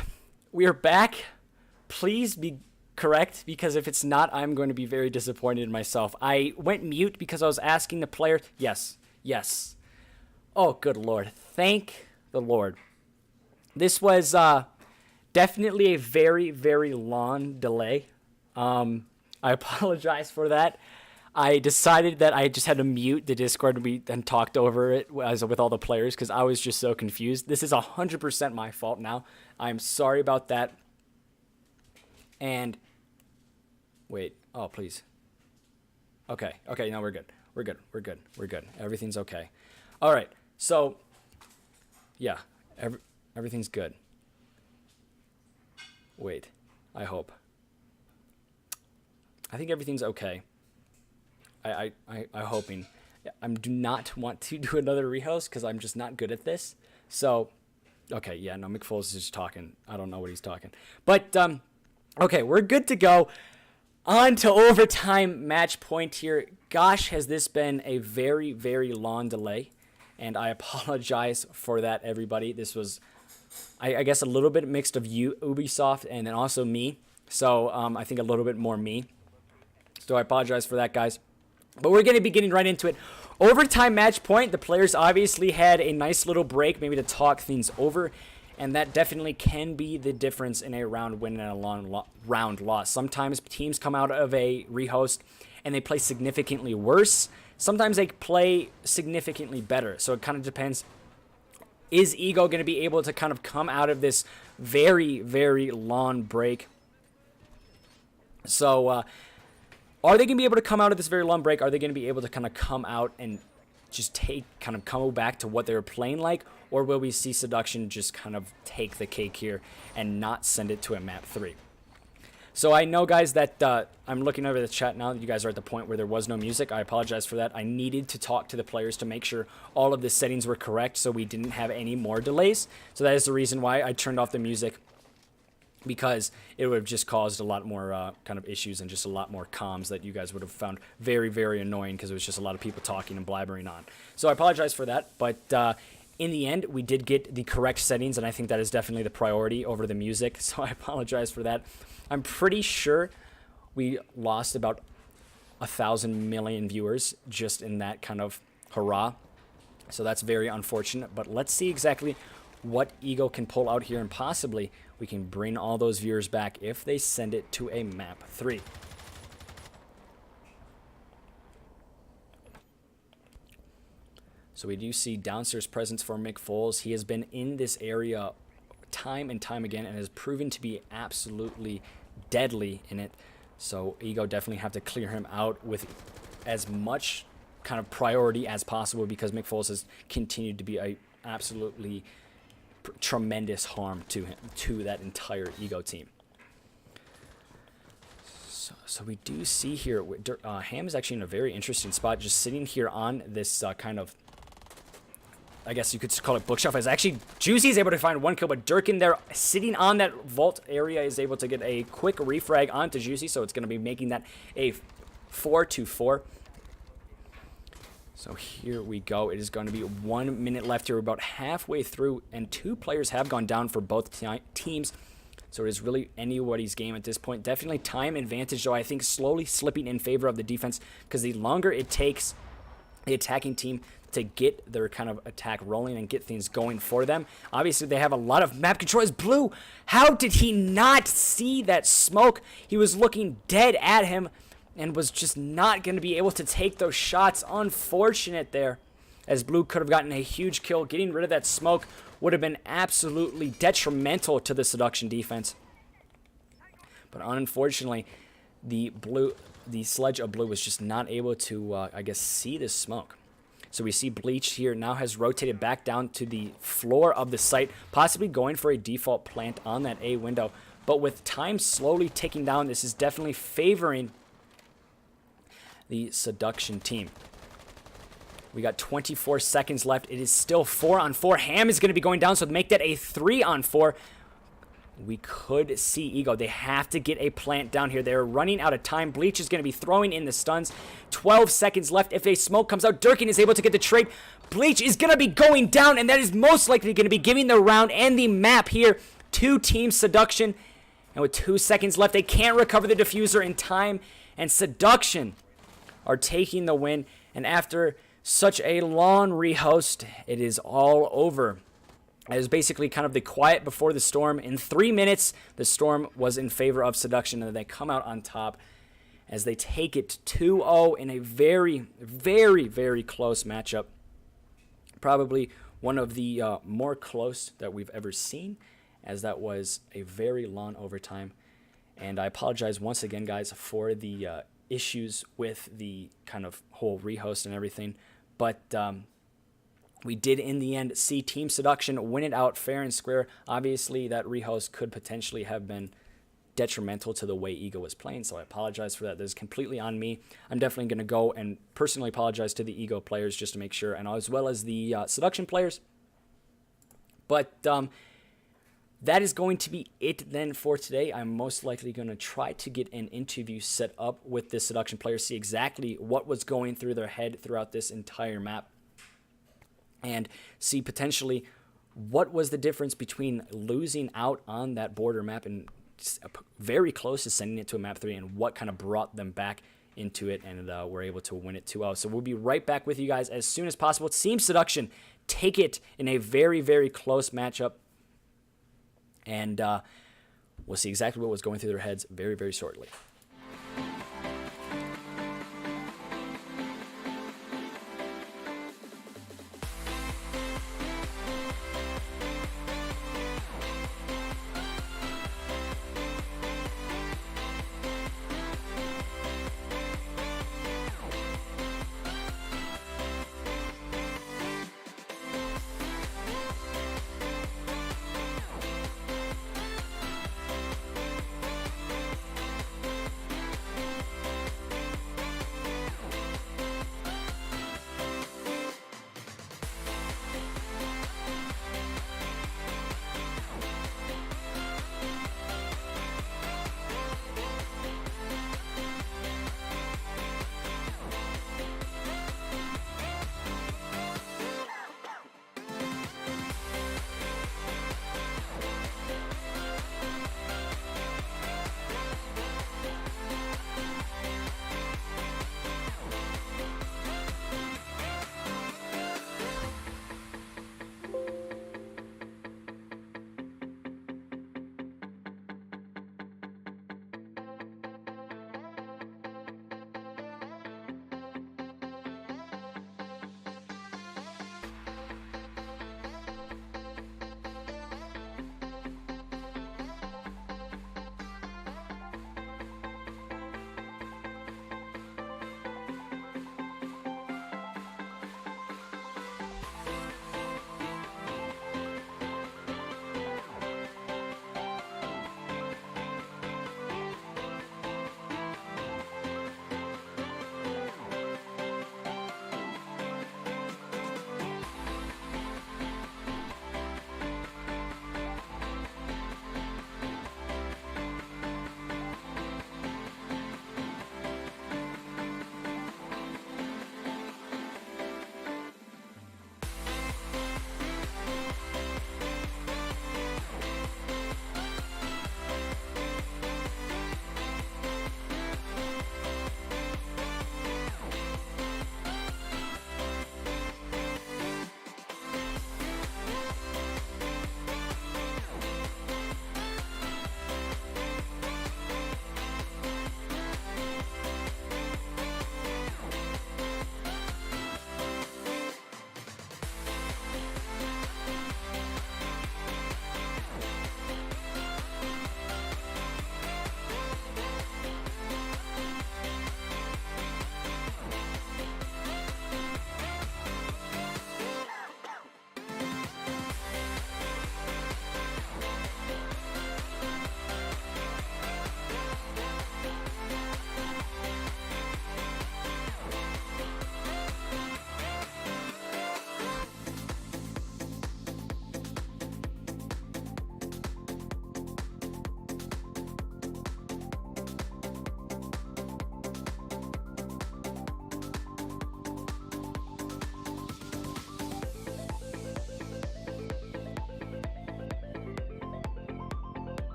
we are back. Please be correct, because if it's not, I'm going to be very disappointed in myself. I went mute because I was asking the player. Yes. Oh, good Lord. Thank the Lord. This was definitely a very, very long delay. I apologize for that. I decided that I just had to mute the Discord and talked over it with all the players because I was just so confused. This is 100% my fault now. I'm sorry about that. And wait. Oh, please. Okay. No, we're good. Everything's okay. All right. So, yeah, everything's good. Wait. I hope. I think everything's okay. I'm hoping. I do not want to do another rehost because I'm just not good at this. So, okay, yeah, no, McFoles is just talking. I don't know what he's talking. But, okay, we're good to go. On to overtime match point here. Gosh, has this been a very, very long delay. And I apologize for that, everybody. This was, I guess, a little bit mixed of Ubisoft and then also me. So, I think a little bit more me. So I apologize for that, guys. But we're going to be getting right into it. Overtime match point. The players obviously had a nice little break, maybe to talk things over. And that definitely can be the difference in a round win and a long round loss. Sometimes teams come out of a rehost and they play significantly worse. Sometimes they play significantly better. So it kind of depends. Is Ego going to be able to kind of come out of this very, very long break? So, are they going to be able to come out of this very long break? Are they going to be able to kind of come out and just come back to what they were playing like? Or will we see Seduction just kind of take the cake here and not send it to a map 3? So I know, guys, that I'm looking over the chat now. You guys are at the point where there was no music. I apologize for that. I needed to talk to the players to make sure all of the settings were correct so we didn't have any more delays. So that is the reason why I turned off the music, because it would have just caused a lot more kind of issues and just a lot more comms that you guys would have found very, very annoying because it was just a lot of people talking and blabbering on. So I apologize for that, but in the end, we did get the correct settings, and I think that is definitely the priority over the music, so I apologize for that. I'm pretty sure we lost about 1,000 million viewers just in that kind of hurrah, so that's very unfortunate, but let's see exactly what Ego can pull out here, and possibly we can bring all those viewers back if they send it to a map 3. So we do see downstairs presence for McFoles. He has been in this area time and time again and has proven to be absolutely deadly in it. So Ego definitely have to clear him out with as much kind of priority as possible, because McFoles has continued to be a absolutely tremendous harm to him, to that entire Ego team. So we do see here, Ham is actually in a very interesting spot, just sitting here on this kind of, I guess you could call it bookshelf. As actually Juicy is able to find one kill, but Durkin there sitting on that vault area is able to get a quick refrag onto Juicy, so it's going to be making that a 4-4. So here we go. It is going to be 1 minute left here. We're about halfway through, and 2 players have gone down for both teams. So it is really anybody's game at this point. Definitely time advantage, though, I think slowly slipping in favor of the defense, because the longer it takes the attacking team to get their kind of attack rolling and get things going for them. Obviously, they have a lot of map control. As Blue, how did he not see that smoke? He was looking dead at him and was just not going to be able to take those shots. Unfortunate there, as Blue could have gotten a huge kill. Getting rid of that smoke would have been absolutely detrimental to the Seduction defense. But unfortunately, the Sledge of Blue was just not able to, I guess, see the smoke. So we see Bleach here now has rotated back down to the floor of the site, possibly going for a default plant on that A window. But with time slowly ticking down, this is definitely favoring the Seduction team. We got 24 seconds left. It is still 4-on-4. Ham is going to be going down, so make that a 3-on-4. We could see Ego. They have to get a plant down here. They're running out of time. Bleach is going to be throwing in the stuns. 12 seconds left. If a smoke comes out, Durkin is able to get the trade. Bleach is going to be going down, and that is most likely going to be giving the round and the map here to Team Seduction. And with 2 seconds left, they can't recover the diffuser in time. And Seduction are taking the win. And after such a long rehost, it is all over. It was basically kind of the quiet before the storm. In 3 minutes, the storm was in favor of Seduction, and they come out on top as they take it 2-0 in a very, very, very close matchup. Probably one of the more close that we've ever seen, as that was a very long overtime. And I apologize once again, guys, for the issues with the kind of whole rehost and everything. But we did, in the end, see Team Seduction win it out fair and square. Obviously, that rehost could potentially have been detrimental to the way Ego was playing, so I apologize for that. This is completely on me. I'm definitely going to go and personally apologize to the Ego players just to make sure, and as well as the Seduction players. But that is going to be it then for today. I'm most likely going to try to get an interview set up with the Seduction players, see exactly what was going through their head throughout this entire map, and see potentially what was the difference between losing out on that border map and very close to sending it to a map 3, and what kind of brought them back into it, and were able to win it 2-0. So we'll be right back with you guys as soon as possible. Team Seduction take it in a very, very close matchup, and we'll see exactly what was going through their heads very, very shortly.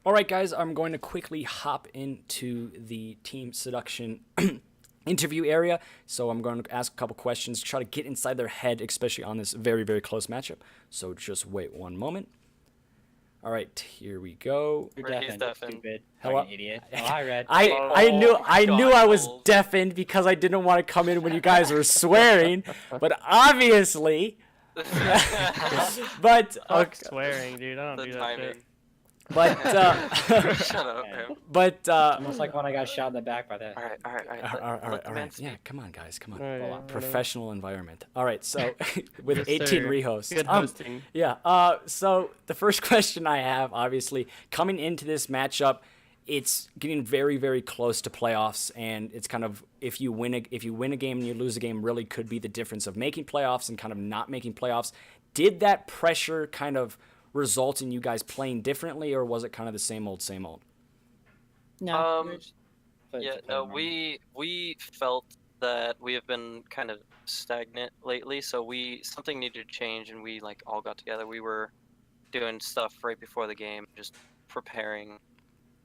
All right, guys, I'm going to quickly hop into the Team Seduction interview area. So I'm going to ask a couple questions, try to get inside their head, especially on this very, very close matchup. So just wait one moment. All right, here we go. You're He's deafened, deafened. stupid. Hello? Fucking idiot. Oh, hi, Red. I knew God, I was Cole. deafened because I didn't want to come in when you guys were swearing, but obviously, but Fuck swearing, dude. I don't The do that timing. shit. but Shut up, Yeah. man. but Almost like when I got shot in the back by that. All right. all Let right, the all man right. speak. Yeah, come on, guys, come on. All right, Hold on. Professional environment. All right, so with Yes, 18 sir. rehosts. Good hosting. Yeah. So the first question I have, obviously, coming into this matchup, it's getting very, very close to playoffs, and it's kind of if you win a game and you lose a game, really could be the difference of making playoffs and kind of not making playoffs. Did that pressure kind of result in you guys playing differently, or was it kind of the same old, same old? No. Yeah, no, we felt that we have been kind of stagnant lately, so something needed to change, and we like all got together. We were doing stuff right before the game, just preparing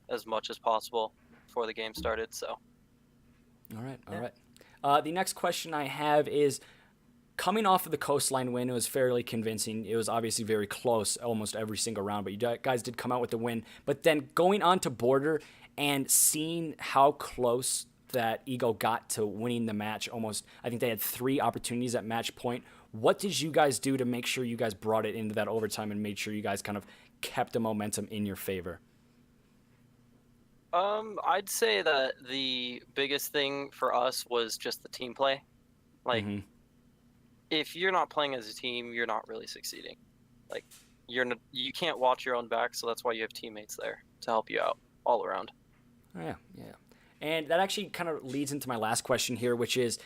as much as possible before the game started. So All right. The next question I have is coming off of the Coastline win. It was fairly convincing. It was obviously very close almost every single round, but you guys did come out with the win. But then going on to Border and seeing how close that Eagle got to winning the match, almost, I think they had 3 opportunities at match point. What did you guys do to make sure you guys brought it into that overtime and made sure you guys kind of kept the momentum in your favor? I'd say that the biggest thing for us was just the team play. Like, if you're not playing as a team, you're not really succeeding. Like, you can't watch your own back, so that's why you have teammates there to help you out all around. Yeah. And that actually kind of leads into my last question here, which is,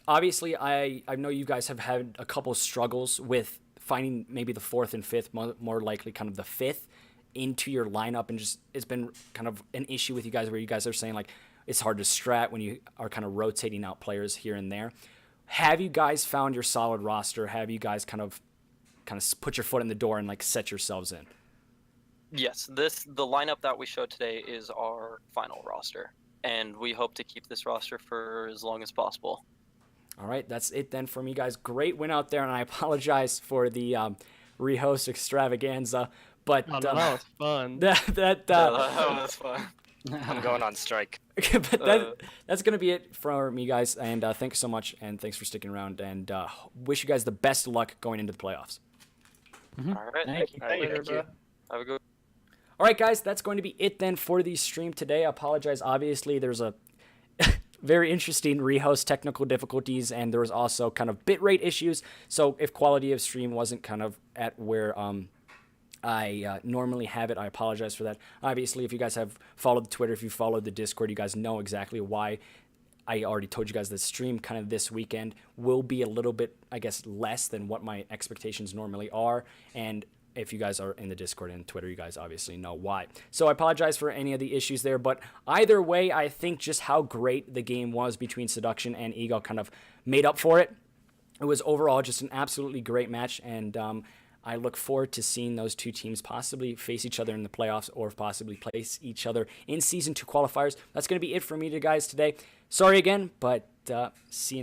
obviously, I know you guys have had a couple struggles with finding maybe the 4th and 5th, more likely kind of the 5th, into your lineup, and just it's been kind of an issue with you guys where you guys are saying like it's hard to strat when you are kind of rotating out players here and there. Have you guys found your solid roster? Have you guys kind of put your foot in the door and like set yourselves in? Yes, the lineup that we showed today is our final roster, and we hope to keep this roster for as long as possible. All right, that's it then from you guys. Great win out there, and I apologize for the rehost extravaganza, but Oh, no, that was fun. That was fun. I'm going on strike. but that's going to be it from me, guys. And thanks so much. And thanks for sticking around. And wish you guys the best of luck going into the playoffs. All right. Thank you. All right, Later, thank bro. you. Have a good. All right, guys. That's going to be it then for the stream today. I apologize. Obviously, there's a very interesting rehost technical difficulties. And there was also kind of bitrate issues. So if quality of stream wasn't kind of at where I normally have it, I apologize for that. Obviously, if you guys have followed the Twitter, if you followed the Discord, you guys know exactly why. I already told you guys the stream kind of this weekend will be a little bit, I guess, less than what my expectations normally are. And if you guys are in the Discord and Twitter, you guys obviously know why. So I apologize for any of the issues there. But either way, I think just how great the game was between Seduction and Eagle kind of made up for it. It was overall just an absolutely great match. And I look forward to seeing those two teams possibly face each other in the playoffs or possibly place each other in Season 2 qualifiers. That's going to be it for me, guys, today. Sorry again, but see you next time.